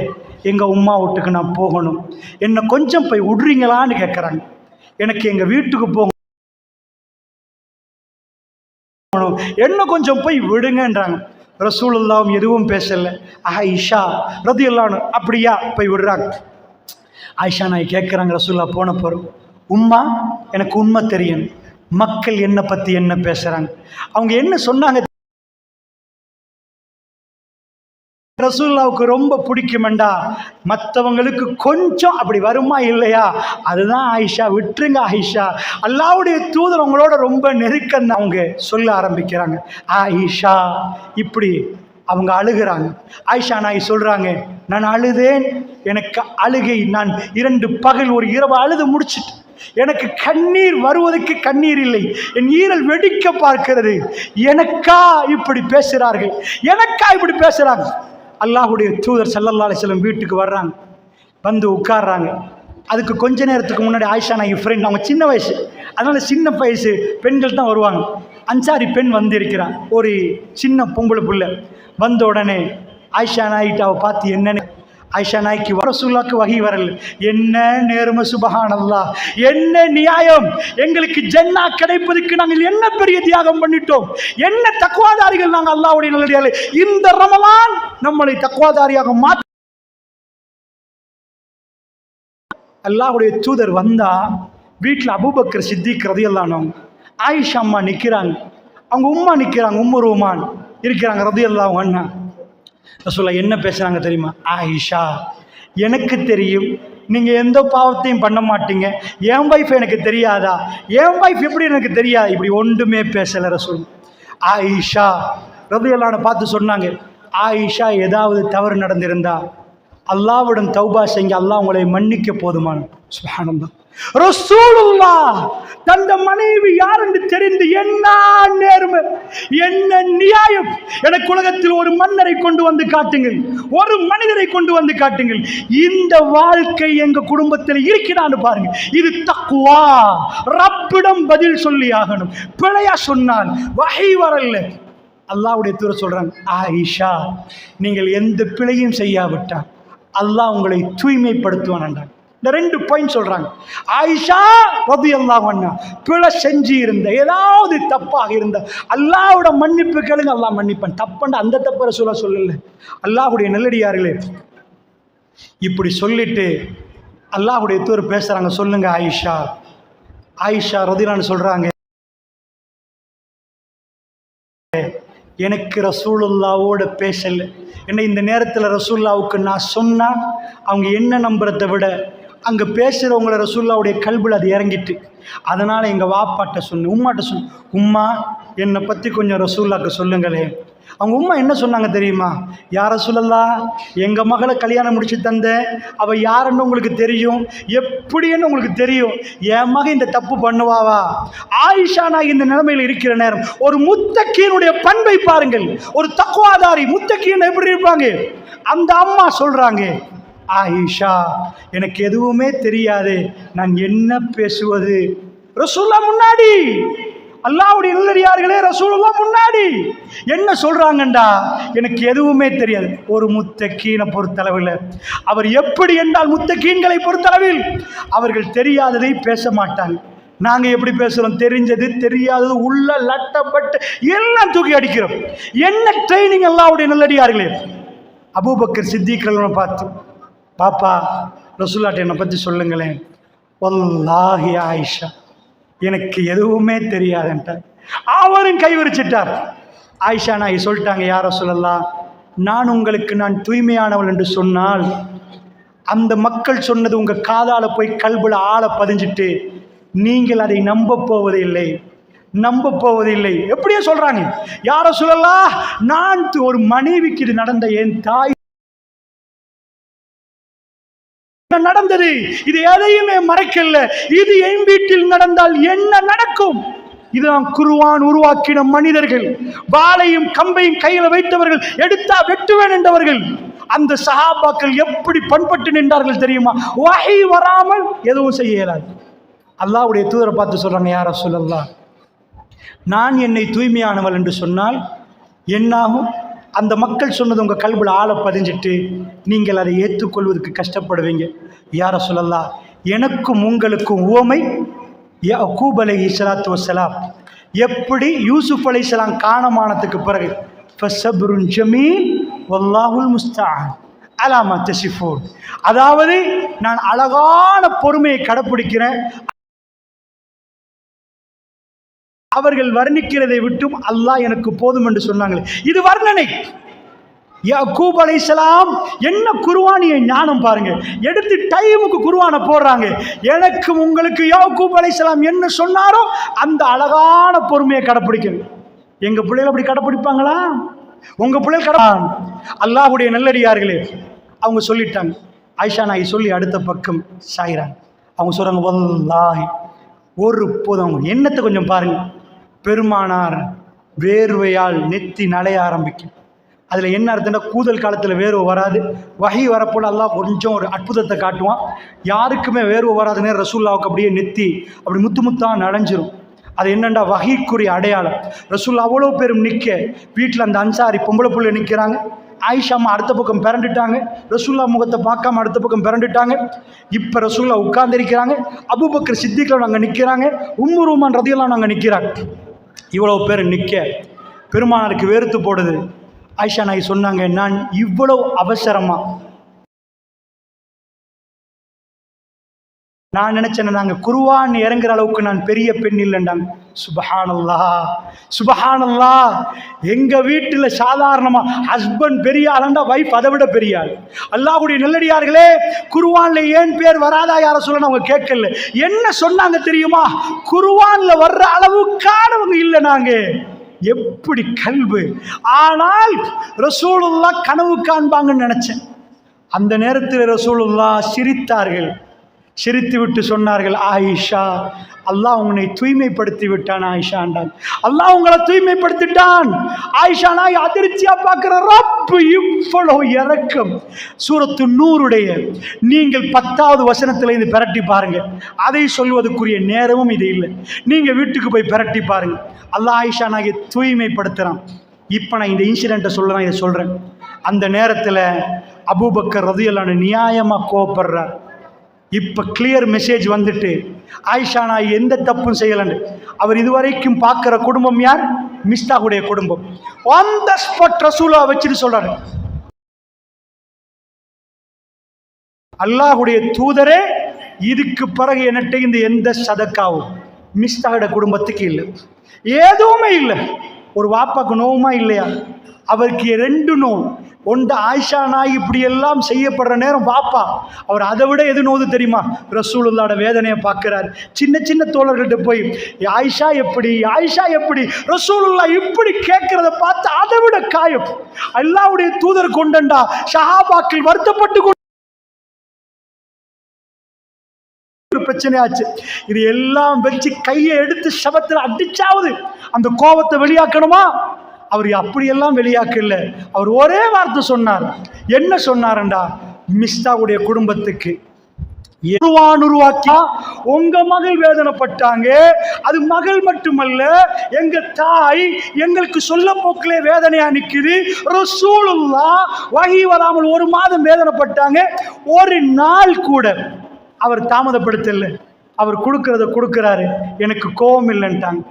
எங்கள் உம்மா வீட்டுக்கு நான் போகணும், என்னை கொஞ்சம் போய் விடுறீங்களான்னு கேட்குறாங்க. எனக்கு எங்கள் வீட்டுக்கு போகணும், என்ன கொஞ்சம் போய் விடுங்கன்றாங்க. ரசூலுல்லாஹ் எதுவும் பேசலை. ஆயிஷா ரலியல்லாஹு அன்ஹா அப்படியா போய் விடுறாங்க. ஆயிஷா நாய் கேட்குறாங்க ரசூலுல்லாஹ் போன போகிறோம், உம்மா எனக்கு உண்மை தெரியும், மக்கள் என்னை பற்றி என்ன பேசுகிறாங்க, அவங்க என்ன சொன்னாங்க ரசூலுல்லாஹ்வுக்கு ரொம்ப பிடிக்குமெண்டா, மற்றவங்களுக்கு கொஞ்சம் அப்படி வருமா இல்லையா? அதுதான் ஆயிஷா, விட்டுருங்க ஆயிஷா, அல்லாஹ்வுடைய தூதர் உங்களோட ரொம்ப நெருக்கம். அவங்க சொல்ல ஆரம்பிக்கிறாங்க. ஆயிஷா இப்படி அவங்க அழுகிறாங்க. ஆயிஷா நாய் சொல்கிறாங்க, நான் அழுதேன், எனக்கு அழுகை, நான் 2 பகல் ஒரு இரவு அழுது முடிச்சுட்டு எனக்கு கண்ணீர் வருவதற்கு கண்ணீர் இல்லை, என் ஈரல் வெடிக்க பார்க்கிறது. எனக்கா இப்படி பேசுகிறார்கள், எனக்கா இப்படி பேசுகிறாங்க. அல்லாஹ்வுடைய தூதர் ஸல்லல்லாஹு அலைஹி வஸல்லம் வீட்டுக்கு வர்றாங்க. வந்து உட்கார்றாங்க. அதுக்கு கொஞ்ச நேரத்துக்கு முன்னாடி ஆயிஷா நாய் ஃப்ரெண்ட், அவங்க சின்ன வயசு, அதனால் சின்ன வயசு பெண்கள் தான் வருவாங்க. அன்சாரி பெண் வந்து இருக்கிறான், ஒரு சின்ன பொம்பளை புள்ள. வந்த உடனே ஆயிஷா நாய்கிட்ட அவள் பார்த்து என்னன்னு, ஆயிஷா நாய்க்கு ரசூலுல்லாஹ்க்கு வஹி வரல. என்ன நேர்மை, சுப்ஹானல்லாஹ், என்ன நியாயம், எங்களுக்கு ஜன்னா கிடைப்பதற்கு நாங்கள் என்ன பெரிய தியாகம் பண்ணிட்டோம், என்ன தக்வாதாரிகள் நாங்கள் அல்லாஹ்வுடைய நல்லடியார்களே. இந்த ரமலான் நம்மளை தக்வாதாரியாக மாற்ற. அல்லாஹ்வுடைய தூதர் வந்தா வீட்டில் அபூபக்கர் சித்திக் ரலியல்லாஹு அன்ஹு, ஆயிஷா அம்மா நிற்கிறாங்க, அவங்க உம்மா நிற்கிறாங்க, உம்மு ருமான் இருக்கிறாங்க ரலியல்லாஹு அன்ஹா. ரசூலுல்லாஹ் என்ன பேசுகிறாங்க தெரியுமா? ஆயிஷா, எனக்கு தெரியும் நீங்கள் எந்த பாவத்தையும் பண்ண மாட்டீங்க, என் வைஃப் எனக்கு தெரியாதா, என் வைஃப் எப்படி எனக்கு தெரியாது, இப்படி ஒன்றுமே பேசலை ரசூல். ஆயிஷா ரலியல்லாஹு அன்ஹா பார்த்து சொன்னாங்க, ஆயிஷா ஏதாவது தவறு நடந்திருந்தா அல்லாஹ்விடம் தௌபா செய்யுங்க, அல்லாஹ் உங்களை மன்னிக்க போதுமான. சுப்ஹானல்லாஹ். ரசூலுல்லாஹ் தந்த மனைவி யார் என்று தெரிந்து என்ன நேர்மை, என்ன நியாயம். எனக்கு உலகத்தில் ஒரு மன்னரை கொண்டு வந்து காட்டுங்கள், ஒரு மனிதரை கொண்டு வந்து காட்டுங்கள், இந்த வாழ்க்கை எங்க குடும்பத்தில் இருக்கிறான்னு பாருங்க. இது தக்வா, ரப்பிடம் பதில் சொல்லி ஆகணும். பிழையா சொன்னால் வஹி வரல. அல்லாஹ்வுடைய தூதர் சொல்றாங்க, ஆயிஷா நீங்கள் எந்த பிழையும் செய்யாவிட்டால் அல்லாஹ் உங்களை தூய்மைப்படுத்துவான்ன்றாங்க. இந்த 2 பாயிண்ட் சொல்றாங்க. ஆயிஷா ரலியல்லாஹு அன்ஹா பிழை செஞ்சு இருந்த, ஏதாவது தப்பாக இருந்த அல்லாஹ்வோட மன்னிப்பு கேளுங்க, அல்லாஹ் மன்னிப்பான். தப்புண்ட அந்த தப்பை ரசூலுல்லாஹ் சொல்லல. அல்லாஹ்வுடைய நல்லடியார்களே, இப்படி சொல்லிட்டு அல்லாஹ்வுடைய தூதர் பேசுறாங்க, சொல்லுங்க ஆயிஷா. ஆயிஷா ரலியல்லாஹு அன்ஹா சொல்றாங்க, எனக்கு ரசூலுல்லாவோட பேசலை. ஏன்னா இந்த நேரத்தில் ரசூலுல்லாவுக்கு நான் சொன்னால் அவங்க என்ன நம்புறதை விட அங்கே பேசுகிறவங்கள ரசூலுல்லாவுடைய கல்பில் அது இறங்கிட்டு, அதனால் எங்கள் வாப்பாட்ட சொன்னேன், உம்மாட்ட சொன்னேன், உம்மா என்னை பற்றி கொஞ்சம் ரசூலுல்லாவுக்கு சொல்லுங்களே. அவங்க உம்மா என்ன சொன்னாங்க தெரியுமா? யார் ரசூலுல்லா, எங்கள் மகளை கல்யாணம் முடிச்சு தந்தேன், அவள் யாருன்னு உங்களுக்கு தெரியும், எப்படின்னு உங்களுக்கு தெரியும், என் மகன் இந்த தப்பு பண்ணுவாவா? ஆயிஷா நான் இந்த நிலைமையில் இருக்கிற நேரம் ஒரு முத்தக்கீனுடைய பண்பை பாருங்கள். ஒரு தக்வாதாரி முத்தக்கீன் எப்படி இருப்பாங்க? அந்த அம்மா சொல்கிறாங்க, ஆயிஷா எனக்கு எதுவுமே தெரியாது, நான் என்ன பேசுவது? ரசூலுல்லாஹ் முன்னாடி, அல்லாஹ்வுடைய நல்லடியார்களே, ரசூலுல்லாஹ் முன்னாடி என்ன சொல்றாங்கண்டா, எனக்கு எதுவுமே தெரியாது. ஒரு முத்தக்கீனை பொறுத்தளவில் அவர் எப்படி என்றால், முத்தக்கீன்களை பொறுத்தளவில் அவர்கள் தெரியாததை பேச மாட்டாங்க. நாங்கள் எப்படி பேசுகிறோம்? தெரிஞ்சது தெரியாதது உள்ள லட்டப்பட்டு எல்லாம் தூக்கி அடிக்கிறோம். என்ன ட்ரைனிங் அல்லாஹ்வுடைய நல்லடியார்களே! அபூபக்கர் சித்திக்களை பார்த்து, பாப்பா ரசூலுல்லாஹ் என்னை பற்றி சொல்லுங்களேன். வல்லாஹி ஆயிஷா எனக்கு எதுவுமே தெரியாதுன்ட்டார். அவரும் கைவிரிச்சிட்டார். ஆயிஷா நாயகி சொல்லிட்டாங்க, யார் ரசூலுல்லாஹ், நான் தூய்மையானவள் என்று சொன்னால் அந்த மக்கள் சொன்னது உங்கள் காதால் போய் கல்புல ஆளை பதிஞ்சிட்டு நீங்கள் அதை நம்ப போவதில்லை. எப்படியே சொல்கிறாங்க, யார் ரசூலுல்லாஹ், நான் ஒரு மனைவிக்கு இது நடந்த, என் தாய் நடந்தது, இது எதையுமே மறைக்கல, இது என் வீட்டில் நடந்தால் என்ன நடக்கும்? இதுதான் குர்ஆன் உருவாக்கின மனிதர்கள். வாளையும் கம்பையும் கையில் வைத்தவர்கள், எடுத்தா வெட்டுவேன் என்றவர்கள். அந்த சஹாபாக்கள் எப்படி பண்பட்டு நின்றார்கள் தெரியுமா? வஹி வராமல் எதுவும் செய்ய இயலாது. அல்லாஹ்வுடைய தூதரை பார்த்து சொல்றாங்க, யா ரசூலல்லாஹ், நான் என்னை தூய்மையானவள் என்று சொன்னால் என்னாகும்? அந்த மக்கள் சொன்னது உங்கள் கல்வியில் ஆளை பதிஞ்சிட்டு நீங்கள் அதை ஏற்றுக்கொள்வதற்கு கஷ்டப்படுவீங்க. யா ரசூலல்லாஹ், எனக்கும் உங்களுக்கும் உவமை யக்கூப் அலைஹிஸ்ஸலாத்து வஸ்ஸலாம் எப்படி யூசுப் அலைஹிஸ்ஸலாம் காணமானதுக்கு பிறகு ஃபஸப்ருன் ஜமீல் வல்லாஹுல் முஸ்தஆன் அலா மா தஸிஃபூன், அதாவது நான் அழகான பொறுமையை கடைப்பிடிக்கிறேன், அவர்கள் வர்ணிக்கிறதை விட்டும் அல்லாஹ் எனக்கு போதும் என்று சொன்னாங்களே, இது வர்ணனை. யாக்கூப் அலைஹிஸ்ஸலாம் என்ன குர்ஆனிய ஞானம் பாருங்க, எடுத்து டைமுக்கு குர்ஆனை போடுறாங்க. எனக்கு உங்களுக்கு யாக்கூப் அலைஹிஸ்ஸலாம் என்ன சொன்னாரோ அந்த அழகான பொறுமையை கடைப்பிடிக்கணும். எங்க பிள்ளைகள் அப்படி கடைப்பிடிப்பாங்களா? உங்க பிள்ளைகள் அல்லாஹ்வுடைய நல்லடியார்களே, அவங்க சொல்லிட்டாங்க. ஆயிஷா நாயகி சொல்லி அடுத்த பக்கம் சாயிறாங்க. அவங்க சொல்றாங்க, வல்லாஹி ஒரு போதும். அவங்க எண்ணத்தை கொஞ்சம் பாருங்க. பெருமானார் வேர்வையால் நெத்தி நலைய ஆரம்பிக்கும். அதில் என்ன அர்த்தம்னா, கூதல் காலத்தில் வேர்வை வராது, வஹி வரப்போல அல்லாஹ் கொஞ்சம் ஒரு அற்புதத்தை காட்டுவான். யாருக்குமே வேர்வை வராதுன்னே ரசூலுல்லாவுக்கு அப்படியே நெத்தி அப்படி முத்து முத்தாக நனைஞ்சிரும். அது என்னண்டா வஹிக்குரிய அடையாளம். ரசூலுல்லாஹ் அவ்வளோ பேரும் நிற்க, வீட்டில் அந்த அன்சாரி பொம்பளை புள்ள நிற்கிறாங்க. ஆயிஷாமா அடுத்த பக்கம் பிறண்டுட்டாங்க, ரசூலுல்லாஹ் முகத்தை பார்க்காம அடுத்த பக்கம் பிறண்டுட்டாங்க. இப்போ ரசூலுல்லாஹ் உட்கார்ந்திருக்கிறாங்க, அபூபக்கர் சித்திக்கள் அங்கே நிற்கிறாங்க, உம்மு ரூமான் ரதியல்லாஹு அங்கே நிற்கிறாங்க. இவ்வளோ பேர் நிற்க பெருமானாருக்கு வேர்த்து போடுது. ஆயிஷா நாயகி சொன்னாங்க, நான் இவ்வளவு அவசரமாக நான் நினைச்சேன், நாங்கள் குர்ஆன் இறங்குற அளவுக்கு நான் பெரிய பெண் இல்லைண்டாங்க. சுபஹானல்லாஹ் சுபஹானல்லாஹ். எங்கள் வீட்டில் சாதாரணமாக ஹஸ்பண்ட் பெரிய ஆளாண்டா வைஃப் அதை விட பெரிய ஆள். அல்லாஹ்வுடைய நல்லடியார்களே, குர்ஆனில் ஏன் பேர் வராதா யார சொல்லணும் அவங்க கேட்கல. என்ன சொன்னாங்க தெரியுமா? குர்ஆனில் வர்ற அளவுக்கானவங்க இல்லை நாங்கள். எப்படி கல்வி! ஆனால் ரசூலுல்லாஹ் கனவு காண்பாங்கன்னு நினைச்சேன். அந்த நேரத்தில் ரசூலுல்லாஹ் சிரித்தார்கள். சிரித்து விட்டு சொன்னார்கள், ஆயிஷா, அல்லாஹ் உன்னை தூய்மைப்படுத்தி விட்டான் ஆயிஷாண்டான். அல்லாஹ் உங்களை தூய்மைப்படுத்திட்டான். ஆயிஷா நாய் அதிர்ச்சியா பார்க்கிற ரப்பு இவ்வளவு இறக்கம். சூரத்து நூருடைய நீங்கள் 10வது வசனத்தில் இது பிரட்டி பாருங்க. அதை சொல்வதற்குரிய நேரமும் இது இல்லை. நீங்க வீட்டுக்கு போய் பிரட்டி பாருங்க. அல்லாஹ் ஆயிஷா நாயை தூய்மைப்படுத்துறான். இப்போ நான் இந்த இன்சிடென்ட்டை சொல்லலாம், இதை சொல்றேன். அந்த நேரத்தில் அபூபக்கர் ரலியல்லாஹு அன்ஹு நியாயமாக கோபப்படுறார். இப்போ கிளியர் மெசேஜ் வந்துட்டு, ஆயிஷா நாய் எந்த தப்பும் செய்யலன்னு. அவர் இதுவரைக்கும் பார்க்குற குடும்பம் யார்? மிஸ்தாகுடைய குடும்பம். ஆன் த ஸ்பாட் ரசூலா வச்சுட்டு சொல்றாரு, அல்லாஹுடைய தூதரே, இதுக்கு பிறகு என்கிட்ட இந்த எந்த சதக்காவும் மிஸ்தாகுடைய குடும்பத்துக்கு இல்லை, எதுவுமே இல்லை. ஒரு வாப்பாக்கு நோவுமா இல்லையா? அவருக்கு 2 நோவு. ஒன்று ஆயிஷா நாய் இப்படி எல்லாம் செய்யப்படுற நேரம் பாப்பா அவர் அதை விட எது நோது தெரியுமா? ரசூலுல்லாஹ்வோட வேதனையை பார்க்கிறார். சின்ன சின்ன தோழர்கள்ட்ட போய் ஆயிஷா எப்படி, ஆயிஷா எப்படி, ரசூலுல்லாஹ் இப்படி கேட்கிறத பார்த்து அதை விட காயம். அல்லாஹ்வுடைய தூதர் கொண்டண்டா சஹாபாக்கள் வருத்தப்பட்டு ஒரு பிரச்சனையாச்சு. இது எல்லாம் வச்சு கையை எடுத்து சபத்தில் அடிச்சாவது அந்த கோபத்தை வெளியாக்கணுமா? அவர் அப்படியெல்லாம் வெளியாக்கல. அவர் ஒரே வார்த்தை சொன்னார். என்ன சொன்னார்டா? மிஸ்டாவுடைய குடும்பத்துக்கு உருவாக்கி உங்க மகள் வேதனைப்பட்டாங்க. அது மகள் மட்டுமல்ல, எங்க தாய் எங்களுக்கு சொல்ல போக்கிலே வேதனையா நிக்குது. ரசூலுல்லாஹ் வஹி வராமல் 1 மாதம் வேதனைப்பட்டாங்க. ஒரு நாள் கூட அவர் தாமதப்படுத்தல. அவர் கொடுக்கறத கொடுக்கிறாரு. எனக்கு கோபம் இல்லைன்ட்டாங்க.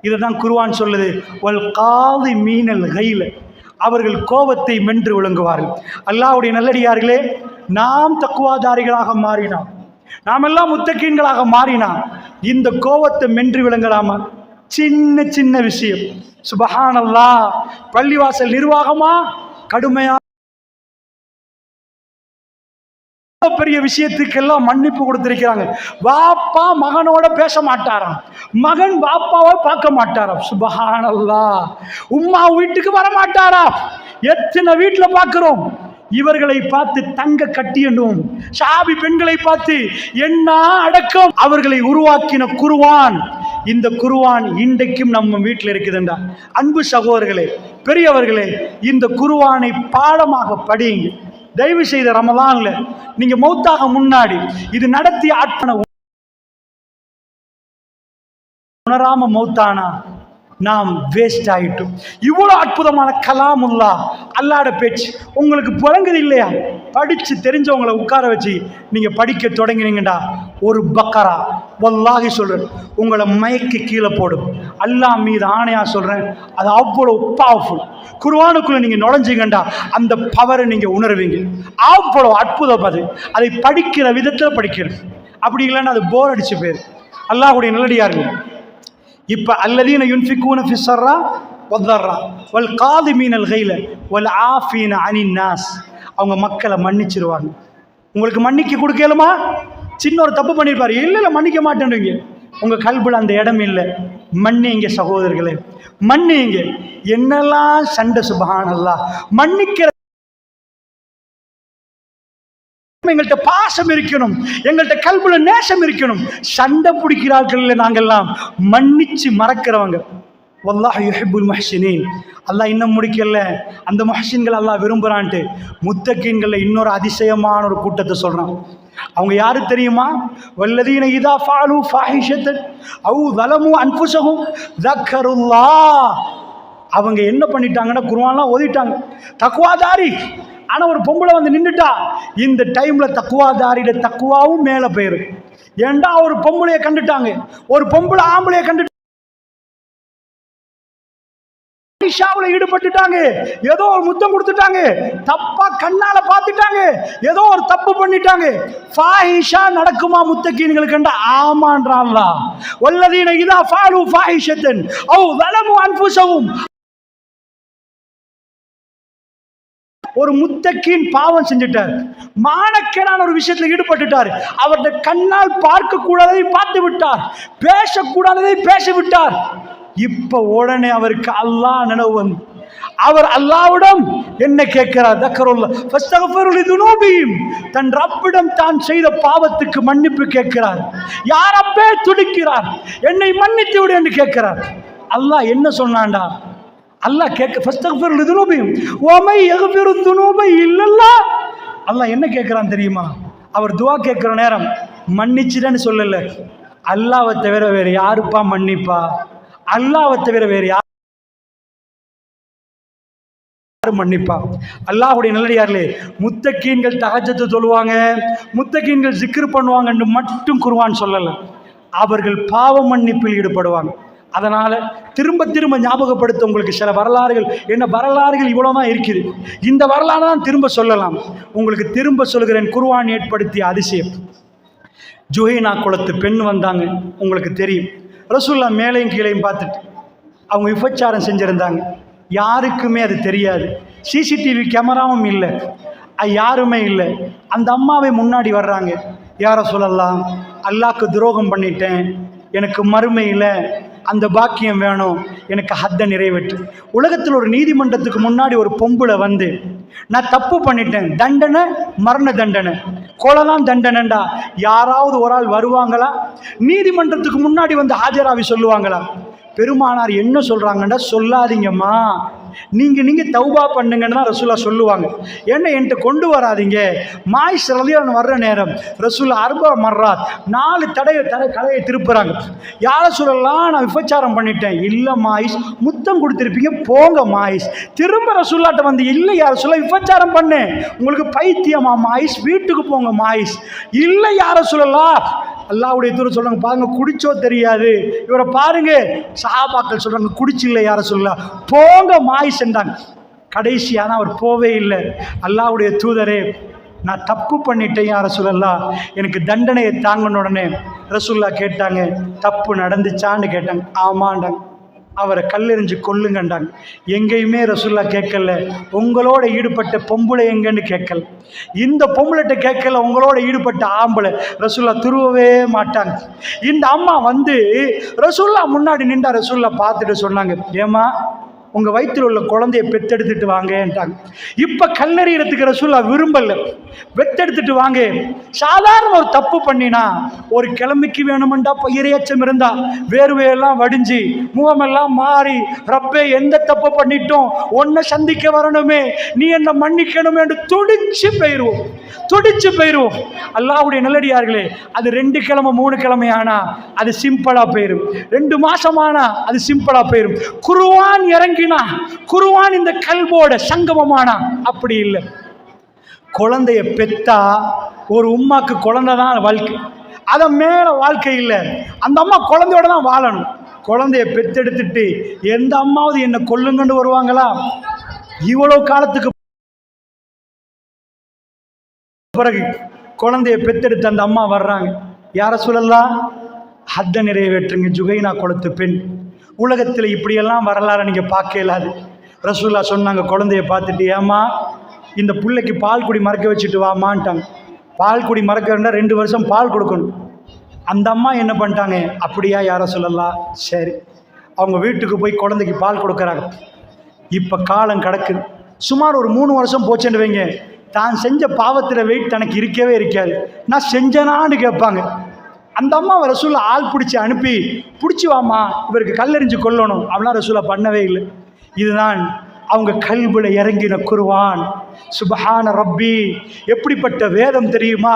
இதை தான் குர்ஆன் சொல்லுது, வல் காதி மீனல் கைல, அவர்கள் கோபத்தை மென்று விளங்குவார்கள். அல்லாஹ்வுடைய நல்லடியார்களே, நாம் தக்குவாதாரிகளாக மாறினோம், நாம் எல்லாம் முத்தகீன்களாக மாறினா இந்த கோபத்தை மென்று விளங்கலாமா? சின்ன சின்ன விஷயம். சுபஹானல்லாஹ், பள்ளிவாசல் நிர்வாகமா கடுமையா பெரிய விஷயத்துக்கெல்லாம் மன்னிப்பு கொடுத்திருக்கிறாங்க. வாப்பா மகனோட பேச மாட்டாராம், மகன் வாப்பாவை பார்க்க மாட்டாராம். சுபஹானல்லாஹ், உம்மா வீட்டுக்கு வர மாட்டாராம். எத்தனை வீட்டில் பார்க்கிறோம். இவர்களை பார்த்து தங்க கட்டியணும். ஷாபி பெண்களை பார்த்து என்ன அடக்கம். அவர்களை உருவாக்கின குர்ஆன். இந்த குர்ஆன் இன்றைக்கும் நம்ம வீட்டில் இருக்குதுண்டா. அன்பு சகோதரர்களே, பெரியவர்களே, இந்த குர்ஆனை பாடமாக படியுங்க. தயவு செய்த ரமலான்ல நீங்க மௌத்தாக முன்னாடி இது நடத்திய ஆட்பன உணராம மௌத்தானா நாம் வேஸ்ட் ஆயிட்டோம். இவ்வளவு அற்புதமான கலாமுல்லாஹ் அல்லாஹ்ட பேச்சு உங்களுக்கு புழங்குது இல்லையா? படிச்சு தெரிஞ்சவங்களை உட்கார வச்சு நீங்க படிக்க தொடங்கினீங்கடா, ஒரு பக்கரா வல்லாஹி சொல்றேன் உங்களை மயக்கி கீழே போடும். அல்லாஹ் மீது ஆணையா சொல்றேன், அது அவ்வளவு பவர்ஃபுல். குர்ஆனுக்குள்ள நீங்க நுழைஞ்சிங்கண்டா அந்த பவரை நீங்க உணர்வீங்க. அவ்வளவு அற்புதம் அது. அதை படிக்கிற விதத்தில் படிக்கிறது. அப்படி இல்லைன்னா அது போர் அடிச்சு போயிரு. அல்லாஹ்வுடைய நல்லடியார்கள், இப்ப அல்லதீன யுன்ஃபிகூன ஃபிஸ்ஸர்ரா வத்தர்ரா வல் காதிமீனல் கைல வல் ஆஃபீன அனின் நாஸ், அவங்க மக்களை மன்னிச்சிருவாங்க. உங்களுக்கு மன்னிக்க கொடுக்கலுமா? சின்ன ஒரு தப்பு பண்ணியிருப்பாரு, இல்லை மன்னிக்க மாட்டேன்றீங்க. உங்க கல்புல அந்த இடம் இல்லை. மன்னிங்க சகோதரர்களே, மன்னிங்க. என்னெல்லாம் சண்டை, சுப்ஹானல்லாஹ். மன்னிக்கிற எங்கள்கிட்ட பாசம் இருக்கணும், எங்கள்கிட்ட கல்புல நேசம் இருக்கணும். சண்டை பிடிக்கிறார்கள் நாங்கள்லாம் மன்னிச்சு மறக்கிறவங்க. வல்லாஹி யுஹிப்புல் முஹ்சினீன். அல்லாஹ் இன்னும் முடிக்கல, அந்த முஹ்சின்கள் அல்லாஹ் விரும்புகிறான்ட்டு முத்தகீன்களை இன்னொரு அதிசயமான ஒரு கூட்டத்தை சொல்கிறான். அவங்க யாரு தெரியுமா? வல்லதீன இதா ஃபாலு ஃபாஹிஷத்தன் அவ் ஸலமு அன்ஃபுஸஹும் ஸக்கருல்லாஹ். அவங்க என்ன பண்ணிட்டாங்கன்னா குர்ஆன்லாம் ஓதிட்டாங்க, தக்வாதாரி. ஆனால் ஒரு பொம்பளை வந்து நின்றுட்டா, இந்த டைம்ல தக்குவாதாரிட தக்குவாவும் மேலே போயிடும். ஏண்டா ஒரு பொம்பளையை கண்டுட்டாங்க, ஒரு பொம்பளை ஆம்பளையை கண்டு ஈடுபட்டுட்டாங்க, ஏதோ ஒரு முத்தம் கொடுத்துட்டாங்க, தப்பா கண்ணால பார்த்துட்டாங்க, ஏதோ ஒரு தப்பு பண்ணிட்டாங்க. ஃபாஹிஷா நடக்குமா முத்தகீன்களுக்கு? ஆமான்றான் அல்லாஹ். வல்லதீன இதா ஃபாலு ஃபாஹிஷத்தன் அவ் ஸலமு அன்ஃபுஸஹும். ஒரு முத்தகீன் பாவம் செஞ்சிட்டார், மானக்கேடான ஒரு விஷயத்தில் ஈடுபட்டுட்டார். அவருடைய கண்ணால் பார்க்க கூடாததை பார்த்து விட்டார், பேசக்கூடாததை பேச விட்டார். இப்ப உடனே அவருக்கு அல்லாஹ் நினைவு வந்து அவர் அல்லாஹ்விடம் என்ன கேட்கிறார்? தக்கருல்லாஹ் ஃபஸ்தக்ஃபிரு லிதுனூபிஹிம். தன் ரப்பிடம் தான் செய்த பாவத்துக்கு மன்னிப்பு கேட்கிறார். யா ரப்பே துடிக்கிறார், என்னை மன்னித்து விடு என்று கேட்கிறார். அல்லாஹ் என்ன சொன்னான்டா? அல்லாஹ் கேட்க ஃபஸ்தக்ஃபிரு லிதுனூபிஹிம் வ மை யக்ஃபிரு துனூப இல்லல்லாஹ். அல்லாஹ் என்ன கேட்கிறான் தெரியுமா? அவர் துஆ கேட்கிற நேரம் மன்னிச்சிடன்னு சொல்லல, அல்லாஹ்வை தவிர வேற யாருப்பா மன்னிப்பா? அல்லாஹ்வை தவிர வேற யார் மன்னிப்பா? அல்லாஹ்வுடைய நல்லடியார்களே, முத்தகீன்கள் தஹஜ்ஜத் தொழுவாங்க, முத்தகீன்கள் ஜிக்ர் பண்ணுவாங்கன்னு மட்டும் குர்ஆன் சொல்லல. அவர்கள் பாவ மன்னிப்பில் ஈடுபடுவாங்க. அதனால திரும்ப திரும்ப ஞாபகப்படுத்த உங்களுக்கு சில வரலாறுகள், என்ன வரலாறுகள் இவ்வளவுதான் இருக்குது. இந்த வரலாறு தான் திரும்ப சொல்லலாம். உங்களுக்கு திரும்ப சொல்கிறேன், குர்ஆன் ஏற்படுத்திய அதிசயம். ஜுஹைனா குலத்து பெண் வந்தாங்க, உங்களுக்கு தெரியும். ரசூலுல்லாஹ் மேலையும் கீழையும் பார்த்துட்டு அவங்க விபச்சாரம் செஞ்சுருந்தாங்க. யாருக்குமே அது தெரியாது. சிசிடிவி கேமராவும் இல்லை, யாருமே இல்லை. அந்த அம்மாவை முன்னாடி வர்றாங்க. யார சொல்லலாம், அல்லாஹ்க்கு துரோகம் பண்ணிட்டேன், எனக்கு மறுமையில் அந்த பாக்கியம் வேணும், எனக்கு ஹத்தை நிறைவேற்று. உலகத்தில் ஒரு நீதிமன்றத்துக்கு முன்னாடி ஒரு பொம்பளை வந்து, நான் தப்பு பண்ணிட்டேன், தண்டனை மரண தண்டனை, கொலை தான் தண்டனைண்டா, யாராவது ஒரு ஆள் வருவாங்களா? நீதிமன்றத்துக்கு முன்னாடி வந்து ஆஜராகி சொல்லுவாங்களா? பெருமானார் என்ன சொல்கிறாங்கன்னா, சொல்லாதீங்கம்மா, நீங்கள் தௌபா பண்ணுங்கன்னு தான் ரசூலா சொல்லுவாங்க. ஏன்னா என்கிட்ட கொண்டு வராதிங்க. மாயிஷ் ரலியல்லாஹு வர்ற நேரம் ரசூலா அர்பா மர்ராத் 4 கலையை திருப்புறாங்க. யார சொல்லலாம், நான் விபச்சாரம் பண்ணிட்டேன். இல்லை மாயிஷ், முத்தம் கொடுத்துருப்பீங்க, போங்க மாயிஷ். திரும்ப ரசூலாட்ட வந்து, இல்லை யார சொல்ல, விபச்சாரம் பண்ணு, உங்களுக்கு பைத்தியமா மாயிஷ், வீட்டுக்கு போங்க மாயிஷ். இல்லை யார சொல்லலாம், அல்லாஹ்வுடைய தூதர் சொல்றாங்க, பாருங்க குடிச்சோ தெரியாது இவரை பாருங்க. சஹாபாக்கள் சொல்றாங்க, குடிச்சில்லை யார சொல்ல, போங்க மாயிஷ் என்றாங்க. கடைசியான அவர் போவே இல்லை. அல்லாஹ்வுடைய தூதரே, நான் தப்பு பண்ணிட்டேன் யார சொல்லலாம், எனக்கு தண்டனையை தாங்கன்னு உடனே ரசூல்லா கேட்டாங்க, தப்பு நடந்துச்சான்னு கேட்டாங்க. ஆமாண்டாங்க. அவரை கல்லெறிஞ்சு கொல்லுங்கண்டாங்க. எங்கேயுமே ரசூல்லா கேட்கல, உங்களோட ஈடுபட்ட பொம்பளை எங்கன்னு கேட்கல, இந்த பொம்பளைட்ட கேட்கல, உங்களோட ஈடுபட்ட ஆம்பளை ரசூல்லா துருவவே மாட்டாங்க. இந்த அம்மா வந்து ரசூல்லா முன்னாடி நின்றா. ரசூல்லா பார்த்துட்டு சொன்னாங்க, ஏமா உங்கள் வயிற்றில் உள்ள குழந்தைய பெத்தெடுத்துட்டு வாங்கன்ட்டாங்க. இப்போ கல்லெறியறதுக்கு ரசூல்லா விரும்பல, பெத்தெடுத்துட்டு வாங்க. சாதாரண ஒரு தப்பு பண்ணினா, ஒரு கிழமைக்கு வேணுமெண்டா இரையச்சம் இருந்தா வேர்வையெல்லாம் வடிஞ்சு முகமெல்லாம் மாறி, ரப்பே எந்த தப்பு பண்ணிட்டோம், ஒன்றை சந்திக்க வரணுமே, நீ என்ன மன்னிக்கணுமே என்று துடிச்சு போயிடுவோம். அல்லாஹ்வுடைய நல்லடியார்களே, அது 2 கிழமை 3 கிழமை ஆனா அது சிம்பிளா போயிடும், 2 மாசம் ஆனா அது சிம்பிளா போயிடும். குர்ஆன் இறங்கினா, குர்ஆன் இந்த கல்போட சங்கமமானா அப்படி இல்லை. குழந்தைய பெத்தா ஒரு உம்மாக்கு குழந்தை தான் வாழ்க்கை, அதை மேல வாழ்க்கை இல்லை. அந்த அம்மா குழந்தையோட தான் வாழணும். குழந்தைய பெத்தெடுத்துட்டு எந்த அம்மாவது என்ன கொல்லுங்கன்னு வருவாங்களா? இவ்வளவு காலத்துக்கு பிறகு குழந்தைய பெத்தெடுத்து அந்த அம்மா வர்றாங்க. யார சொல்லலாம், ஹத்த நிறைவேற்றுங்க, ஜுகைனா கொடுத்த பெண். உலகத்தில் இப்படியெல்லாம் வரலாறு நீங்கள் பார்க்க இயலாது. ரசூல்லா சொன்னாங்க, குழந்தைய பார்த்துட்டு, ஏமா இந்த பிள்ளைக்கு பால் குடி மறக்க வச்சுட்டு வாமான்ட்டாங்க. பால் குடி மறக்க வேண்டாம், 2 வருஷம் பால் கொடுக்கணும். அந்த அம்மா என்ன பண்ணிட்டாங்க, அப்படியா யார சொல்லலாம், சரி. அவங்க வீட்டுக்கு போய் குழந்தைக்கு பால் கொடுக்குறாங்க. இப்போ காலம் கிடக்குது. சுமார் ஒரு 3 வருஷம் போச்சுன்னு வைங்க, தான் செஞ்ச பாவத்தில் வெயிட் தனக்கு இருக்கவே இருக்காது. நான் செஞ்சனான்னு கேட்பாங்க. அந்த அம்மா ரசூலா ஆள் பிடிச்சி அனுப்பி, பிடிச்சி வாமா இவருக்கு கல்லெறிஞ்சு கொல்லணும் அப்படின்னா ரசூலா பண்ணவே இல்லை. இதுதான் அவங்க கல்புல இறங்கின குர்ஆன். சுப்ஹான ரப்பி, எப்படிப்பட்ட வேதம் தெரியுமா?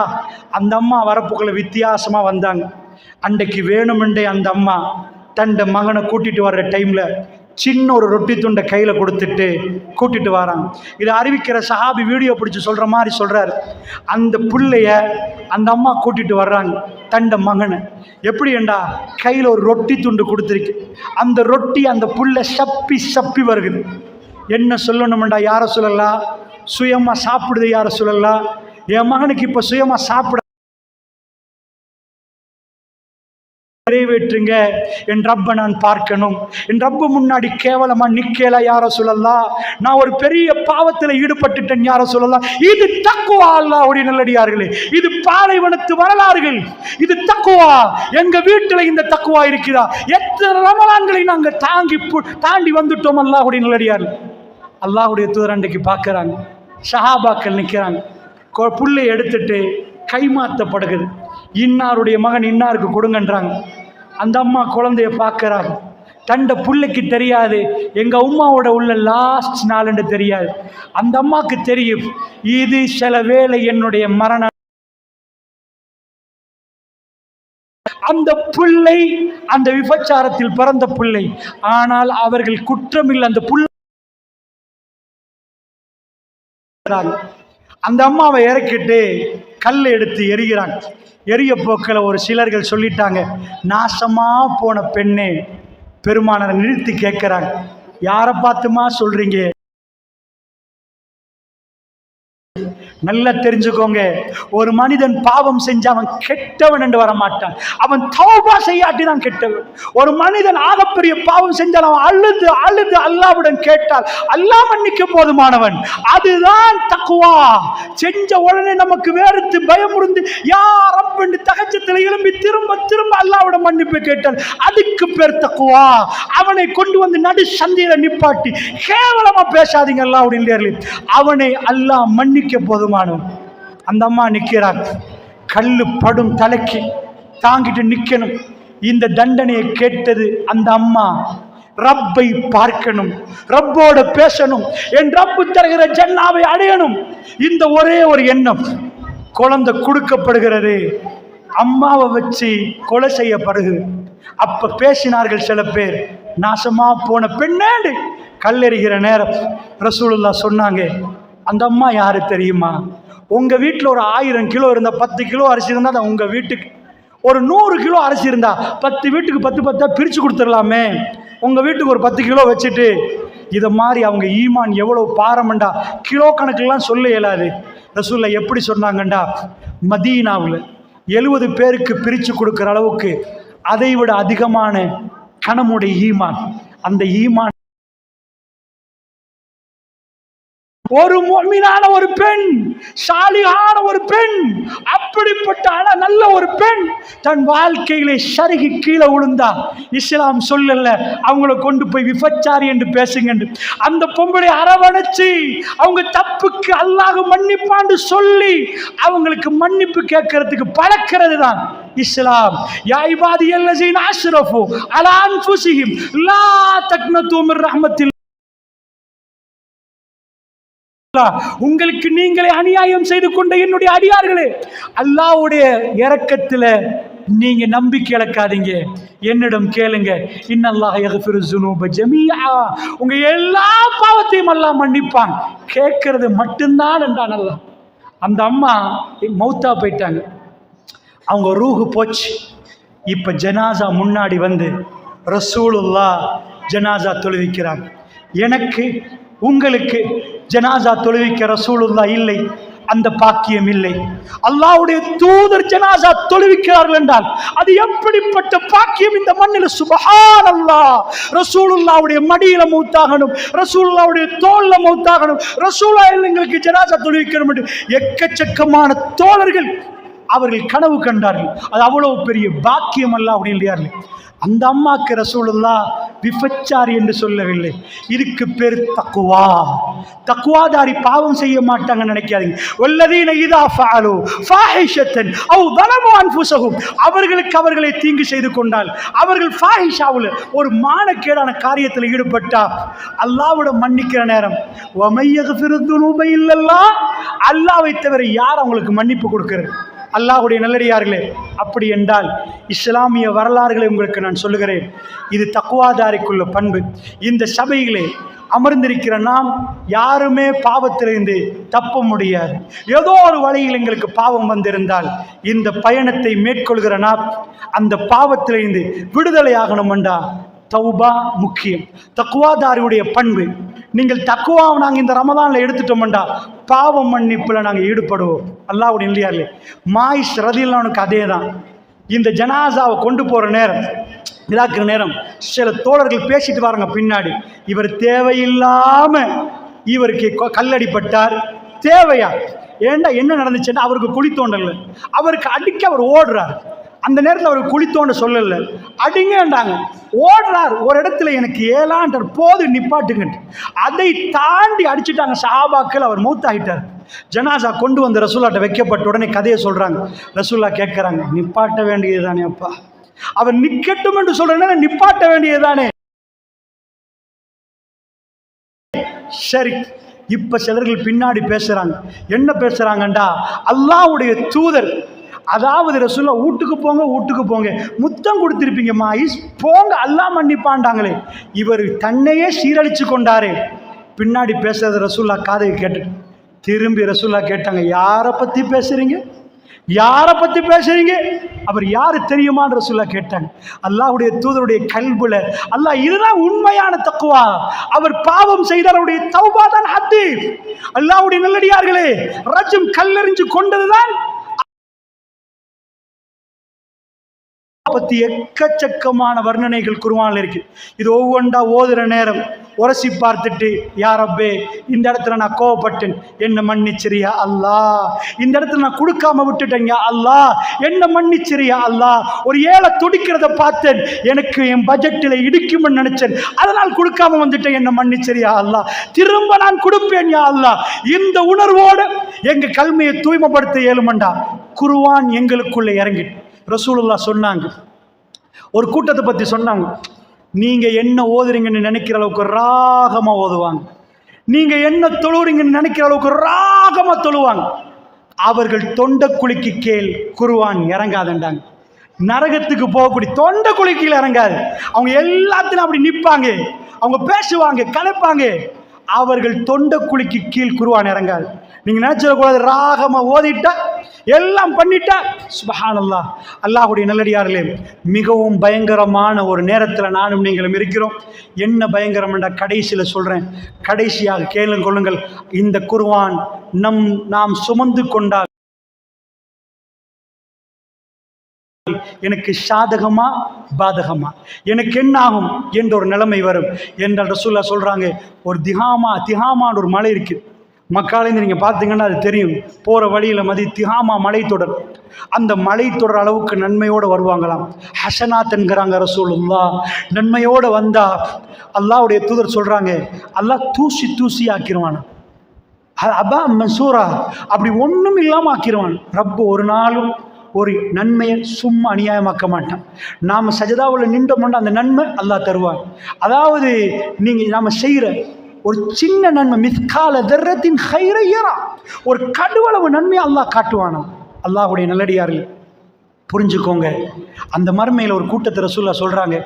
அந்த அம்மா வரப்புக்குள்ள வித்தியாசமாக வந்தாங்க. அன்றைக்கு வேணுமென்றே அந்த அம்மா தண்ட மகனை கூட்டிட்டு வர்ற டைமில் சின்ன ஒரு ரொட்டி துண்டை கையில் கொடுத்துட்டு கூட்டிட்டு வராங்க. இதை அறிவிக்கிற சஹாபி வீடியோ பிடிச்சி சொல்கிற மாதிரி சொல்கிறார். அந்த பிள்ளைய அந்த அம்மா கூட்டிட்டு வர்றாங்க, தண்ட மகனை. எப்படி என்றா, கையில் ஒரு ரொட்டி துண்டு கொடுத்துருக்கு. அந்த ரொட்டி அந்த புள்ள சப்பி வருகுது. என்ன சொல்லணுமெண்டா, யார சொல்லலாம், சுயமாக சாப்பிடுது யார சொல்லலாம். என் மகனுக்கு இப்போ சுயமாக சாப்பிட நிறைவேற்றுங்க, என் ரப்பை நான் பார்க்கணும், என் ரப்பு முன்னாடி கேவலமா நிக்கல யார சொல்லலாம், நான் ஒரு பெரிய பாவத்தில் ஈடுபட்டுட்டேன் யார சொல்லலாம். இது தக்குவா, அல்லாஹ்வுடைய நல்லடியார்களே, இது பாலைவனத்து வரலாறுகள், இது தக்குவா. எங்க வீட்டில் இந்த தக்குவா இருக்கிறா. எத்தனை ரமலான்களை நாங்கள் தாண்டி வந்துட்டோம் அல்லாஹ்வுடைய நல்லடியார்கள். அல்லாஹ்வுடைய தூதர் அன்றைக்கு பார்க்குறாங்க, சஹாபாக்கள் நிற்கிறாங்க, புள்ளை எடுத்துட்டு கைமாற்றப்படுகிறது. இன்னாருடைய மகன் இன்னாருக்கு கொடுங்கன்றாங்க. அந்த அம்மா குழந்தைய பார்க்குறாங்க. தண்ட பிள்ளைக்கு தெரியாது எங்கள் அம்மாவோட உள்ள லாஸ்ட் நாள்னு தெரியாது. அந்த அம்மாவுக்கு தெரியும், இது சில வேளை என்னுடைய மரணம். அந்த பிள்ளை அந்த விபச்சாரத்தில் பிறந்த பிள்ளை, ஆனால் அவர்கள் குற்றமில்லை. அந்த புள்ளை அந்த அம்மாவை இறக்கிட்டு கல் எடுத்து எரிகிறாங்க. எரிய போக்கில் ஒரு சிலர்கள் சொல்லிட்டாங்க, நாசமா போன பெண்ணே. பெருமானாரை நிறுத்தி கேட்கிறாங்க, யாரை பார்த்துமா சொல்றீங்க? நல்லா தெரிஞ்சுக்கோங்க, ஒரு மனிதன் பாவம் செஞ்ச அவன் கெட்டவன் என்று வரமாட்டான். அவன் தௌபா செய்யாட்டி தான் கெட்டவன். ஒரு மனிதன் ஆகப்பெரிய பாவம் செஞ்சால் அவன் அழுது அழுது அல்லாஹ்விடம் கேட்டால் அல்லாஹ் மன்னிக்க போதுமானவன். அதுதான் தக்வா. செஞ்ச உடனே நமக்கு வேறுத்து பயமுறுந்து யா ரப் என்று தஹஜ்ஜுதில் எழும்பி திரும்ப திரும்ப அல்லாஹ்விடம் மன்னிப்பு கேட்டால் அதுக்கு பேர் தக்வா. அவனை கொண்டு வந்து நடு சந்தையில நிப்பாட்டி கேவலமா பேசாதீங்க அல்லாஹ்வுடைய, அவனை அல்லாஹ் மன்னிக்க போதுமானவன். அந்த அம்மா நிற்கிறார், கல்லு படும் தலைக்கு தாங்கிட்டு நிற்கணும். இந்த தண்டனையை கேட்டது அந்த அம்மா. ரப்பை பார்க்கணும், ரப்போட பேசணும், என் ரப்பு தருகிற ஜன்னாவை அடையணும். இந்த ஒரே ஒரு எண்ணம். குழந்தை கொடுக்கப்படுகிறது, அம்மாவை வச்சு கொலை செய்யப்படுகிறது. அப்ப பேசினார்கள் சில பேர், நாசமா போன பெண்ணேடு. கல்லெறிகிற நேரம் ரசூலுல்லாஹ் சொன்னாங்க, அந்த அம்மா யாரு தெரியுமா? உங்க வீட்டில் ஒரு 1000 கிலோ இருந்தா 10 கிலோ அரிசி இருந்தா அது உங்க வீட்டுக்கு. ஒரு 100 கிலோ அரிசி இருந்தா 10 வீட்டுக்கு 10 பிரிச்சு கொடுத்துடலாமே. உங்க வீட்டுக்கு ஒரு 10 கிலோ வச்சுட்டு, இதை மாதிரி அவங்க ஈமான் எவ்வளவு பாரமண்டா கிலோ கணக்கெல்லாம் சொல்ல இயலாது. ரசூலுல்லாஹ் எப்படி சொன்னாங்கண்டா, மதீனாவில் 70 பேருக்கு பிரித்து கொடுக்குற அளவுக்கு அதை விட அதிகமான கணமுடைய ஈமான். அந்த ஈமான் ஒரு முஃமினான ஒரு பெண், சாலிஹான ஒரு பெண், அப்படிப்பட்ட நல்ல ஒரு பெண் தன் வாழ்க்கையிலே சருகி கீழே விழுந்தா. இஸ்லாம் சொல்லல அவங்கள கொண்டு போய் விபச்சாரி என்று பேசுங்க. அந்த பொம்பளை அரவணைச்சு அவங்க தப்புக்கு அல்லாஹ் மன்னிப்பான்னு சொல்லி அவங்களுக்கு மன்னிப்பு கேட்கறதுக்கு பழக்கிறது தான் இஸ்லாம். யா இபாதியல்லஸீன அஸ்ரஃபு அலா அன்ஃபுஸிஹிம் லா தக்னது மிர் ரஹ்மத்தில், உங்களுக்கு நீங்களே அநியாயம் செய்து கொண்ட என்னுடைய அடியார்களே, அல்லாஹ்வுடைய இரக்கத்தில் நீங்க நம்பிக்கை இழக்காதீங்க, என்னிடம் கேளுங்க. இன்னல்லாஹ் யக்ஃபிரு ஸுனூப ஜமீஆ, உங்க எல்லா பாவத்தையும் அல்லாஹ் மன்னிப்பான். கேட்கறது மட்டும்தான் என்றான் அல்லாஹ். அந்த அம்மா மௌத்தா போயிட்டாங்க, அவங்க ரூஹு போச்சு. இப்ப ஜனாசா முன்னாடி வந்து ரசூலுல்லாஹ் ஜனாசா தொழுவிக்கிறாங்க. எனக்கு உங்களுக்கு ஜனாசா தொழுவிக்க ரசூலுல்லாஹ் இல்லை, அந்த பாக்கியம் இல்லை. அல்லாஹ்வுடைய தூதர் ஜனாசா தொழுவிக்கிறார்கள் என்றால் அது எப்படிப்பட்ட பாக்கியம் இந்த மண்ணில்! சுப்ஹானல்லாஹ். ரசூலுல்லாஹ்வுடைய மடியில மௌத்தாகணும், ரசூலுல்லாஹ்வுடைய தோல்ல மௌத்தாகணும், ரசூலுல்லாஹ் எங்களுக்கு ஜனாசா தொழுவிக்கணும் என்று எக்கச்சக்கமான தோழர்கள் அவர்கள் கனவு கண்டார்கள். அது அவ்வளவு பெரிய பாக்கியம் அல்லாஹ்வுடைய. அந்த அம்மாக்கு ரசூலுல்லாஹ் விபச்சாரி என்று சொல்லவில்லை, இதுக்கு பேர் தக்வா. தக்வாதாரி பாவம் செய்ய மாட்டாங்கன்னு நினைக்காதீங்க. வல்லதீன இதா ஃபஅலு ஃபாஹிஷத்தன் அவ் ஸலமு அன்ஃபுஸஹும், அவர்களுக்கு அவர்களை தீங்கு செய்து கொண்டால், அவர்கள் ஃபாஹிஷாவுல ஒரு மானக்கேடான காரியத்தில் ஈடுபட்டா அல்லாஹ்விடம் மன்னிக்கிற நேரம் வமை யக்ஃபிரு ஸுனூப இல்லல்லாஹ், அல்லாஹ்வை தவிர யார் அவங்களுக்கு மன்னிப்பு கொடுக்கிறது? அல்லாஹ்வுடைய நல்லடியார்களே, அப்படி என்றால் இஸ்லாமிய வரலாறுகளை உங்களுக்கு நான் சொல்லுகிறேன். இது தக்வாதாரிக்குள்ள பண்பு. இந்த சபையிலே அமர்ந்திருக்கிற நாம் யாருமே பாவத்திலிருந்து தப்ப முடியாது. ஏதோ ஒரு வழியில் எங்களுக்கு பாவம் வந்திருந்தால் இந்த பயணத்தை மேற்கொள்கிற நாம் அந்த பாவத்திலிருந்து விடுதலை ஆகணும் என்றா தௌபா முக்கியம். தக்வாதாரியுடைய பண்பு. நீங்கள் தக்குவாவை நாங்கள் இந்த ரமதானில் எடுத்துட்டோம்டா பாவ மன்னிப்பில் நாங்கள் ஈடுபடுவோம். அல்லாஹ்வுடைய இல்லையார்களே, மாயிஸ் ரலியல்லாஹு அதே தான். இந்த ஜனாசாவை கொண்டு போகிற நேரம், இதாக்குற நேரம் சில தோழர்கள் பேசிட்டு வராங்க பின்னாடி, இவர் தேவையில்லாமல் இவருக்கு கல்லடிப்பட்டார், தேவையா? ஏண்டா என்ன நடந்துச்சுன்னா அவருக்கு குழி தோண்டல, அவருக்கு அடிக்க அவர் ஓடுறார். அந்த நேரத்தில் அவர் குழி தோண்ட சொல்லலை, அடிங்கன்றாங்க, ஓடுறார். ஒரு இடத்துல எனக்கு ஏலான்றார், போது நிப்பாட்டுங்க. அதை தாண்டி அடிச்சுட்டாங்க சஹாபாக்கள், அவர் மௌத்தாகிட்டார். ஜனாசா கொண்டு வந்து ரசூல்லாட்ட வைக்கப்பட்ட உடனே கதையை சொல்றாங்க. ரசூல்லா கேட்கறாங்க, நிப்பாட்ட வேண்டியதுதானே அப்பா? அவர் நிக்கட்டும் என்று சொல்ற நிப்பாட்ட வேண்டியதுதானே? சரி. இப்ப சிலர்கள் பின்னாடி பேசுறாங்க. என்ன பேசுறாங்கண்டா, அல்லாஹ்வுடைய தூதர், அதாவது ரசூலுல்லாஹ் வீட்டுக்கு போங்க, வீட்டுக்கு போங்க, முத்தம் கொடுத்திருப்பீங்க மாயிஸ், போங்க அல்லாஹ் மன்னிப்பாண்டாங்களே. இவர் தன்னையே சீரழிச்சு கொண்டாரே. பின்னாடி பேசுறது ரசூலுல்லாஹ் காதை கேட்டு திரும்பி ரசூலுல்லாஹ் கேட்டாங்க, யாரை பற்றி பேசுறீங்க? யாரை பத்தி பேசுறீங்க? அவர் யாரு தெரியுமான்னு ரசூலுல்லாஹ் கேட்டாங்க. அல்லாஹ்வுடைய தூதருடைய கல்புல அல்லாஹ் இதுதான் உண்மையான தக்வா. அவர் பாவம் செய்தால் அவருடைய தௌபா தான் ஹத்து. அல்லாஹ்வுடைய நல்லடியார்களே, ரஜம் கல்லெறிஞ்சு கொண்டதுதான் பத்தி எக்கச்சக்கமான வர்ணனைகள் குர்ஆன்ல இருக்கு. இது ஒவ்வொன்றா ஓதுற நேரம் உரசி பார்த்துட்டு, யா ரப்பே, இந்த இடத்துல நான் கோவப்பட்டேன், என்ன மன்னிச்சிரியா அல்லாஹ். இந்த இடத்துல நான் கொடுக்காம விட்டுட்டேன் யா அல்லாஹ், என்ன மன்னிச்சிரியா அல்லாஹ். ஒரு ஏழை துடிக்கிறத பார்த்தேன், எனக்கு என் பட்ஜெட்டில் இடிக்கும்னு நினைச்சேன், அதனால் கொடுக்காம வந்துட்டேன், என்ன மன்னிச்சிரியா அல்லாஹ். திரும்ப நான் கொடுப்பேன் யா அல்லாஹ். இந்த உணர்வோடு எங்க கல்மையை தூய்மைப்படுத்த இயலுமண்டா குர்ஆன் எங்களுக்குள்ள இறங்கி ரசூலுல்லாஹ் சொன்னாங்க. ஒரு கூட்டத்தை பற்றி சொன்னாங்க, நீங்க என்ன ஓதுறீங்கன்னு நினைக்கிற அளவுக்கு ராகமா ஓதுவாங்க, நீங்க என்ன தொழுறீங்கன்னு நினைக்கிற அளவுக்கு ராகமா தொழுவாங்க. அவர்கள் தொண்டை குழிக்கு கீழ் குர்ஆன் இறங்காதண்டாங்க. நரகத்துக்கு போகக்கூடிய தொண்டை குழிக்கு இறங்காது. அவங்க எல்லாத்திலும் அப்படி நிற்பாங்க, அவங்க பேசுவாங்க, கலைப்பாங்க. அவர்கள் தொண்டை குழிக்கு கீழ் குர்ஆன் இறங்காது. நீங்க நினைச்சிடக்கூடாது ராகமா ஓதிட்டா எல்லாம் பண்ணிட்டா சுப்ஹானல்லாஹ். அல்லாஹ்வுடைய நல்லடியார்களே, மிகவும் பயங்கரமான ஒரு நேரத்தில் நானும் நீங்களும் இருக்கிறோம். என்ன பயங்கரம் என்ற கடைசியில் சொல்றேன், கடைசியாக கேளுங்க கொள்ளுங்கள். இந்த குர்ஆன் நாம் சுமந்து கொண்டால் எனக்கு சாதகமா பாதகமா, எனக்கு என்ன ஆகும் என்ற ஒரு நிலைமை வரும் என்றால் ரசூலுல்லாஹ் சொல்றாங்க. ஒரு திஹாமான்னு ஒரு மலை இருக்கு. மக்காலேருந்து நீங்கள் பார்த்தீங்கன்னா அது தெரியும். போகிற வழியில் திஹாமா மலைத்தொடர், அந்த மலைத்தொடர் அளவுக்கு நன்மையோடு வருவாங்களாம். ஹசனாத் என்கிறாங்க ரசூலுல்லாஹ். நன்மையோடு வந்தா அல்லாஹ்வுடைய தூதர் சொல்கிறாங்க, அல்லாஹ் தூசி ஆக்கிடுவான். அபா மன்சூரா, அப்படி ஒன்றும் இல்லாமல் ஆக்கிடுவான். ரப்பு ஒரு நாளும் ஒரு நன்மையை சும்மா அநியாயமாக்க மாட்டான். நாம் சஜதாவில் நின்றோம்னா அந்த நன்மை அல்லாஹ் தருவான். அதாவது நாம் செய்கிற ஒரு சின்ன நன்மை, மிஸ்கால தர்ரத்தின் ஹைரையரா, ஒரு கடுவளவு நன்மை அல்லாஹ் காட்டுவானாம். அல்லாஹ்வுடைய நல்லடியார்கள் புரிஞ்சுக்கோங்க. அந்த மறுமையில் ஒரு கூட்டத்தை ரசூலுல்லாஹ் சொல்றாங்க,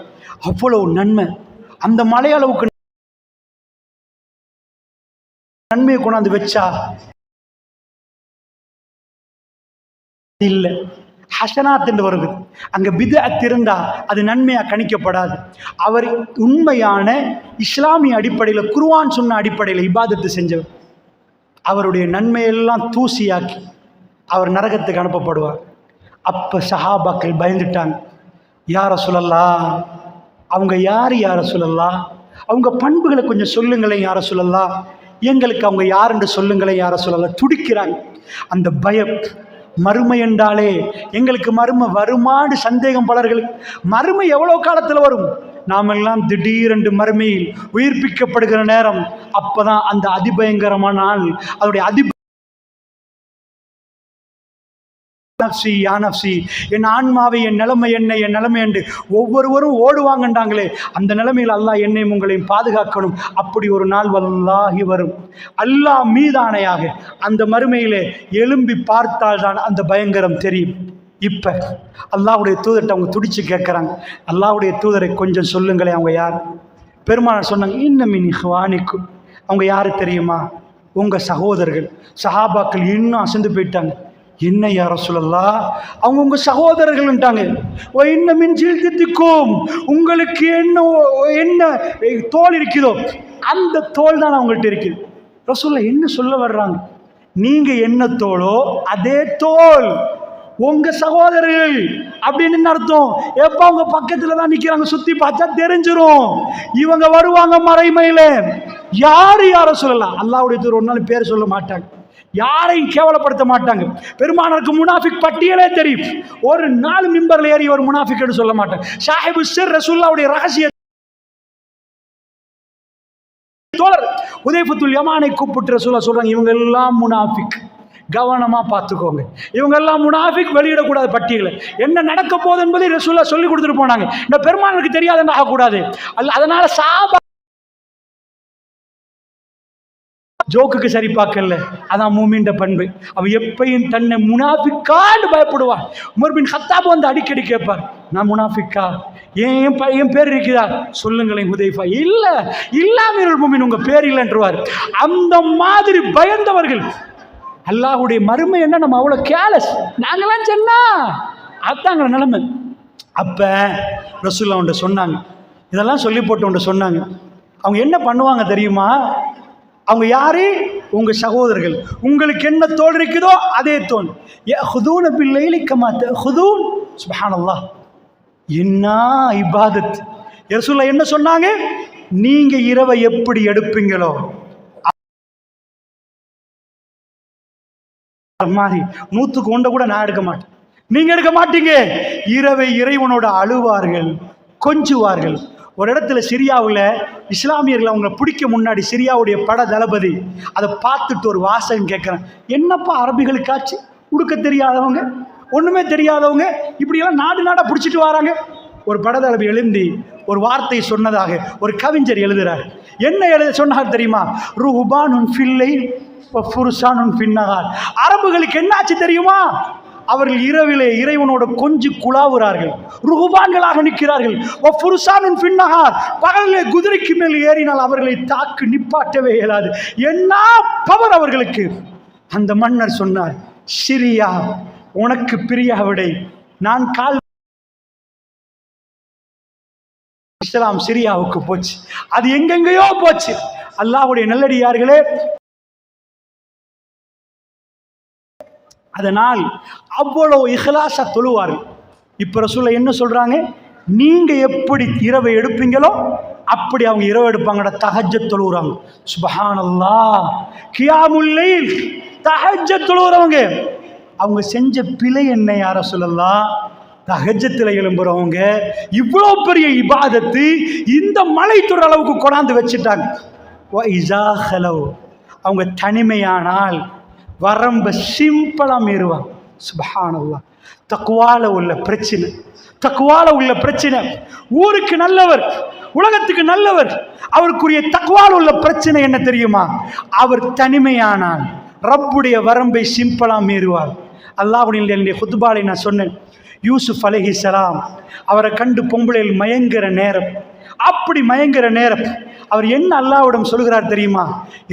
அவ்வளவு நன்மை, அந்த மலையளவுக்கு நன்மையை கொண்டாந்து வச்சா இல்லை. ஹசனாத் என்று வருது, அங்கே பித்அத் இருந்தா அது நன்மையாக கணிக்கப்படாது. அவர் உண்மையான இஸ்லாமிய அடிப்படையில் குர்ஆன் சொன்ன அடிப்படையில் இபாதத்து செஞ்சவர், அவருடைய நன்மையெல்லாம் தூசியாக்கி அவர் நரகத்துக்கு அனுப்பப்படுவார். அப்போ சஹாபாக்கள் பயந்துட்டாங்க. யார சொல்லலாம், அவங்க யார சொல்லலாம், அவங்க பண்புகளை கொஞ்சம் சொல்லுங்களேன் யார சொல்லலாம், எங்களுக்கு அவங்க யாருன்னு சொல்லுங்களேன் யார சொல்லலாம். துடிக்கிறாங்க. அந்த பயம், மறுமை என்றாலே எங்களுக்கு மறுமை வருமாறு சந்தேகம் பலர்களுக்கு. மறுமை எவ்வளோ காலத்தில் வரும்? நாமெல்லாம் திடீரென்று மறுமையில் உயிர்ப்பிக்கப்படுகிற நேரம், அப்போதான் அந்த அதிபயங்கரமான நாள். அதோடைய நஃப்சி யா நஃப்சி, என் ஆன்மாவை, என் நிலைமை என்ன, என் நிலைமை என்று ஒவ்வொருவரும் ஓடுவாங்கன்றாங்களே, அந்த நிலைமையில் அல்லாஹ் என்னையும் உங்களையும் பாதுகாக்கணும். அப்படி ஒரு நாள் வல்லாஹி வரும். அல்லாஹ் மீதானையாக அந்த மறுமையிலே எழும்பி பார்த்தால் தான் அந்த பயங்கரம் தெரியும். இப்போ அல்லாஹ்வுடைய தூதர்கிட்ட அவங்க துடிச்சு கேட்குறாங்க, அல்லாஹ்வுடைய தூதரை கொஞ்சம் சொல்லுங்களேன், அவங்க யார்? பெருமானார் சொன்னாங்க, இன்னமின் இஹ்வானிக்கும், அவங்க யாரு தெரியுமா? உங்கள் சகோதரர்கள். சஹாபாக்கள் இன்னும் அசந்து போயிட்டாங்க. என்ன யா ரசூலல்லாஹ், அவங்க உங்கள் சகோதரர்கள்ட்டாங்க. ஓ இன்னமின் ஜில்திக்கும், உங்களுக்கு என்ன தோல் இருக்குதோ அந்த தோல் தான் அவங்கள்ட்ட இருக்குது. ரசூலுல்லாஹ் என்ன சொல்ல வர்றாங்க? நீங்கள் என்ன தோலோ அதே தோல் உங்க சகோதரர்கள் அப்படின்னு அர்த்தம். எப்போ அவங்க பக்கத்தில் தான் நிற்கிறாங்க, சுற்றி பார்த்தா தெரிஞ்சிரும் இவங்க வருவாங்க மறைமையில். யார சொல்லலாம், அல்லாஹ்வுடைய தூதர் ஒரு நாள் பேர் சொல்ல மாட்டாங்க, யாரையும் கேவலப்படுத்த மாட்டாங்க. பெருமானாருக்கு முனாஃபிக் பட்டியலே தெரியும். ஒரு நாள் மிம்பர்ல ஏறி ஒரு முனாஃபிக் சொல்ல மாட்டாங்க. ஷாஹிபு சிர் ரசூலுல்லாஹ்வுடைய ரகசிய தோழர் உதைஃபத்துல் யமானை கூப்பிட்டு ரசூலுல்லாஹ் சொல்றாங்க, இவங்க எல்லாம் முனாஃபிக், கவனமா பார்த்துக்கோங்க, இவங்க எல்லாம் முனாஃபிக், வெளியிடக்கூடாது பட்டியலை. என்ன நடக்க போகுது என்பதை ரசூலுல்லாஹ் சொல்லி கொடுத்துட்டு போனாங்க. இந்த பெருமானாருக்கு தெரியாதுன்னு ஆகக்கூடாது. அதனால சாபா ஜோக்குக்கு சரி பார்க்கல. அதான் மூமின்ற பண்பு. அவன் எப்பையும் தன்னை முனாஃபிக்கான்னு பயப்படுவான். உமர் பின் கத்தாப் வந்து அடிக்கடி கேட்பார், நான் முனாஃபிக்கா, என் பேர் இருக்குதா சொல்லுங்களேன் ஹுதைஃபா. இல்ல அமீருல் முஃமினீன் உங்க பேர் இல்லைன்றவார். அந்த மாதிரி பயந்தவர்கள் அல்லாஹ்வுடைய மறுமை என்ன நம்ம அவ்வளோ கேலஸ், நாங்களாம் சொன்னா அதாங்கிற நிலைமை. அப்போ ரசூலுல்லாஹ் ஒன்று சொன்னாங்க, இதெல்லாம் சொல்லி போட்டு ஒன்று சொன்னாங்க. அவங்க என்ன பண்ணுவாங்க தெரியுமா? அவங்க யாரு? உங்கள் சகோதரர்கள். உங்களுக்கு என்ன தோல் இருக்குதோ அதே தோல். ஹுதூன பில்லைலி கமா தஹுதூன். சுப்ஹானல்லாஹ், என்ன இபாதத்! ரசூலுல்லாஹ் என்ன சொன்னாங்க? நீங்க இரவை எப்படி எடுப்பீங்களோ மாதிரி 100க்கு 1 கூட நான் எடுக்க மாட்டேன், நீங்க எடுக்க மாட்டீங்க. இரவை இறைவனோட அழுவார்கள், கொஞ்சுவார்கள். ஒரு இடத்துல சிரியாவில் இஸ்லாமியர்கள் அவங்க பிடிக்க முன்னாடி சிரியாவுடைய பட தளபதி அதை பார்த்துட்டு ஒரு வாசகம் கேட்குறேன், என்னப்பா அரபிகளுக்காச்சு உடுக்க தெரியாதவங்க, ஒன்றுமே தெரியாதவங்க இப்படியெல்லாம் நாடு நாடாக பிடிச்சிட்டு வராங்க. ஒரு பட தளபதி எழுந்தி ஒரு வார்த்தை சொன்னதாக ஒரு கவிஞர் எழுதுறார். என்ன எழுத சொன்னார் தெரியுமா? ருஹ்பானுன் ஃபில்லை ஃபுர்சானுன் ஃபின்னஹார். அரபுகளுக்கு என்னாச்சு தெரியுமா? அவர்கள் இரவிலே இறைவனோட கொஞ்சி குழாவுறார்கள், ருஹ்பான்களாக நிற்கிறார்கள். ஃபுர்சானுன் ஃபின்னஹார், பகலிலே குதிரைக்கு மேல் ஏறினால் அவர்களை தாக்கு நிப்பாட்டவே இயலாது. என்ன பவர் அவர்களுக்கு! அந்த மன்னர் சொன்னார், சிரியா உனக்கு பிரியாவிடை, நான் கால் இஸ்லாம் சிரியாவுக்கு போச்சு, அது எங்கெங்கேயோ போச்சு. அல்லாஹ்வுடைய நல்லடியார்களே, அதனால் அவ்வளவு இஹ்லாஸா தொழுவார்கள். இப்போ ரசூலுல்லாஹ் என்ன சொல்றாங்க? நீங்க எப்படி இரவை எடுப்பீங்களோ அப்படி அவங்க இரவு எடுப்பாங்கடா. தஹஜ்ஜத் தொழுகிறாங்க. சுப்ஹானல்லாஹ், கியாமுல் லைல், தஹஜ்ஜத் தொழுகிறவங்க. அவங்க செஞ்ச பிழை என்ன யா ரசூலல்லாஹ்? தஹஜ்ஜத்தில் எழும்புறவங்க இவ்வளோ பெரிய இபாதத்து இந்த மலை தொடுற அளவுக்கு கொண்டாந்து வச்சுட்டாங்க. அவங்க தனிமையானால் வரம்ப சிம்பிளாக மீறுவாங்க. சுப்ஹானல்லாஹ், தக்வால உள்ள பிரச்சனை, தக்வால உள்ள பிரச்சனை. ஊருக்கு நல்லவர், உலகத்துக்கு நல்லவர், அவருக்குரிய தக்வால உள்ள பிரச்சனை என்ன தெரியுமா? அவர் தனிமையானால் ரப்புடைய வரம்பை சிம்பிளாக மீறுவார். அல்லாஹ்வுடைய என்னுடைய குத்பாலை நான் சொன்னேன், யூசுப் அலைஹிஸ்ஸலாம் அவரை கண்டு பொம்பளையில் மயங்குற நேரம், அப்படி மயங்குற நேரம் அவர் என்ன அல்லாஹ்விடம் சொல்கிறார் தெரியுமா?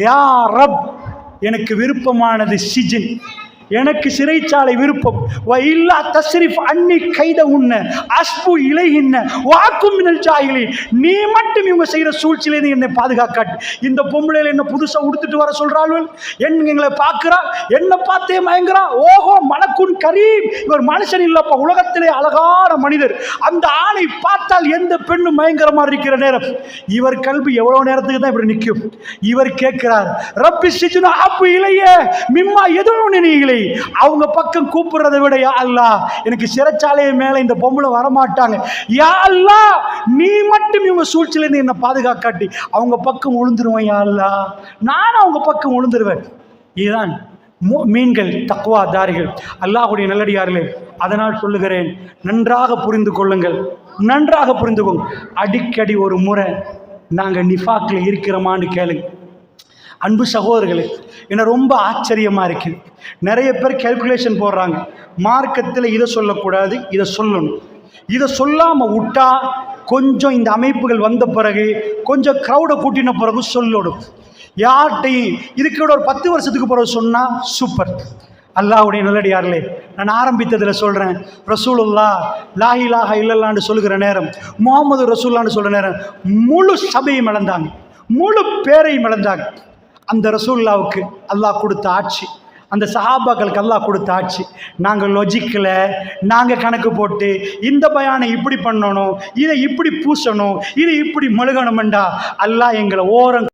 யா ரப், எனக்கு விருப்பமானது சிஜின், எனக்கு சிறைச்சாலை விருப்பம். இல்லா தஸ்ரிஃப் அன்னி கைத உன்ன அஸ்பு இலைகின்ன வாக்கும் மினல் ஜாஹிலீன். நீ மட்டும் இவங்க செய்கிற சூழ்ச்சியிலேருந்து என்னை பாதுகாக்காட்டு. இந்த பொம்பளையில் என்ன புதுசாக உடுத்துட்டு வர சொல்கிறாள், எங்களை பார்க்குறா, என்னை பார்த்தே மயங்குறா. ஓஹோ மலக்குன் கரீம், இவர் மனுஷன் இல்லப்பா, உலகத்திலே அழகான மனிதர். அந்த ஆணை பார்த்தால் எந்த பெண்ணும் மயங்குற மாதிரி இருக்கிற நேரம் இவர் கல்வி எவ்வளோ நேரத்துக்கு தான் இப்படி நிற்கும்? இவர் கேட்கிறார், ரப்பி சிஜ்னு அஹப்பு இலைய மிம்மா எதுவும் நீங்களே. அவங்க பக்கம் கூப்பிடுறதை விட, யா அல்லாஹ் எனக்கு சிறைச்சாலையை மேலே இந்த பொம்பளை வரமாட்டாங்க, யா அல்லாஹ் நீ மட்டும் இவங்க சூழ்ச்சியிலேருந்து என்னை பாதுகாக்காட்டி அவங்க பக்கம் விழுந்துருவேன், யா அல்லாஹ் நானும் அவங்க பக்கம் விழுந்துருவேன். இதுதான் மீன்கள் தக்வாதாரிகள், அல்லாஹ்வுடைய நல்லடியார்களே. அதனால் சொல்லுகிறேன், நன்றாக புரிந்து கொள்ளுங்கள், நன்றாக புரிந்து கொள்ளுங்கள். அடிக்கடி ஒரு முறை நாங்கள் நிஃபாக்கில் இருக்கிறோமான்னு கேளுங்க. அன்பு சகோதரர்களே, என்ன ரொம்ப ஆச்சரியமாக இருக்குது. நிறைய பேர் கேல்குலேஷன் போடுறாங்க, மார்க்கத்தில் இதை சொல்லக்கூடாது, இதை சொல்லணும். இதை சொல்லாமல் விட்டா கொஞ்சம் இந்த அமைப்புகள் வந்த பிறகு கொஞ்சம் க்ரௌடை கூட்டின பிறகு சொல்லணும். யார்கிட்டையும் இதுக்கு ஒரு 10 வருஷத்துக்கு பிறகு சொன்னால் சூப்பர். அல்லாஹ்வுடைய நல்லடியார்களே, நான் ஆரம்பித்ததில் சொல்கிறேன், ரசூலுல்லாஹ் லா இலாஹ இல்லல்லாஹ்னு சொல்லுகிற நேரம், முஹம்மது ரசூலுல்லாஹ்னு சொல்கிற நேரம் முழு சபையும் இழந்தாங்க, முழு பேரையும் இழந்தாங்க. அந்த ரசூலுல்லாஹ்வுக்கு அல்லாஹ் கொடுத்த ஆட்சி, அந்த சஹாபாக்களுக்கு அல்லாஹ் கொடுத்த ஆட்சி. நாங்கள் லொஜிக்கில் நாங்கள் கணக்கு போட்டு இந்த பயானை இப்படி பண்ணணும், இதை இப்படி பூசணும், இதை இப்படி மழுகணுமெண்டா அல்லாஹ் எங்களை ஓரம்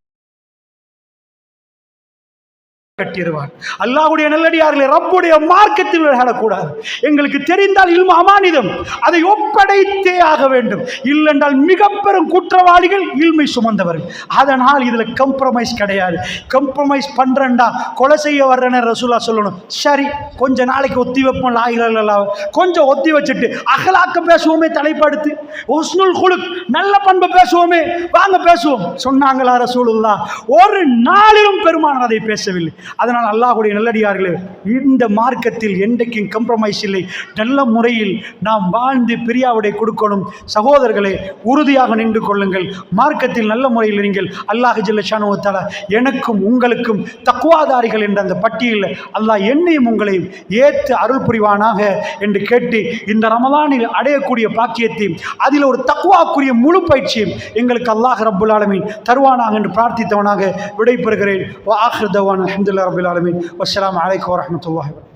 கட்டிடுவார். அல்லாஹ்வுடைய நல்லடியார்களே, ரப்புடைய மார்க்கத்தில் விளையாடக்கூடாது. எங்களுக்கு தெரிந்தால் இல்மு அமானிதம், அதை ஒப்படைத்தே ஆக வேண்டும். இல்லைன்றால் மிக பெரும் குற்றவாளிகள் இல்மை சுமந்தவர்கள். அதனால் இதில் கம்ப்ரமைஸ் கிடையாது. கம்ப்ரமைஸ் பண்ணுறேன்டா கொலை செய்ய வர்றேன்னு ரசூலுல்லாஹ் சொல்லணும். சரி, கொஞ்ச நாளைக்கு ஒத்தி வைப்போம், லா இலாஹ இல்லல்லாஹ் கொஞ்சம் ஒத்தி வச்சுட்டு அகலாக்க பேசுவோமே, தலைப்படுத்து உஸ்னுல் குலுக் நல்ல பண்பை பேசுவோமே, வாங்க பேசுவோம் சொன்னாங்களா ரசூலுல்லாஹ்? ஒரு நாளிலும் பெருமானார் அதை பேசவில்லை. அதனால் அல்லாஹ்வுடைய நல்லடியார்களே, இந்த மார்க்கத்தில் என்றைக்கும் கம்ப்ரமைஸ் இல்லை. நல்ல முறையில் நாம் வாழ்ந்து பிரியாவிடை கொடுக்கணும். சகோதரர்களே, உறுதியாக நின்று கொள்ளுங்கள். மார்க்கத்தில் நல்ல முறையில் நீங்கள் அல்லாஹ் ஜல்ல ஷானஹு வ தஆலா எனக்கும் உங்களுக்கும் தக்வாதாரிகள் என்ற அந்த பட்டியலில் அல்லாஹ் என்னையும் உங்களையும் ஏற்று அருள் புரிவானாக என்று கேட்டு, இந்த ரமலானில் அடையக்கூடிய பாக்கியத்தையும் அதில் ஒரு தக்வாக்குரிய முழு பயிற்சியும் எங்களுக்கு அல்லாஹ் ரப்புல் ஆலமீன் தருவானாக என்று பிரார்த்தித்தவனாக விடைபெறுகிறேன். வ ஆகிரு தவானா அல்ஹம்துலில்லாஹி ரப்பில் ஆலமீன். வஸ்ஸலாமு அலைக்கும் வரஹ்மத்துல்லாஹி வபரகாத்துஹு.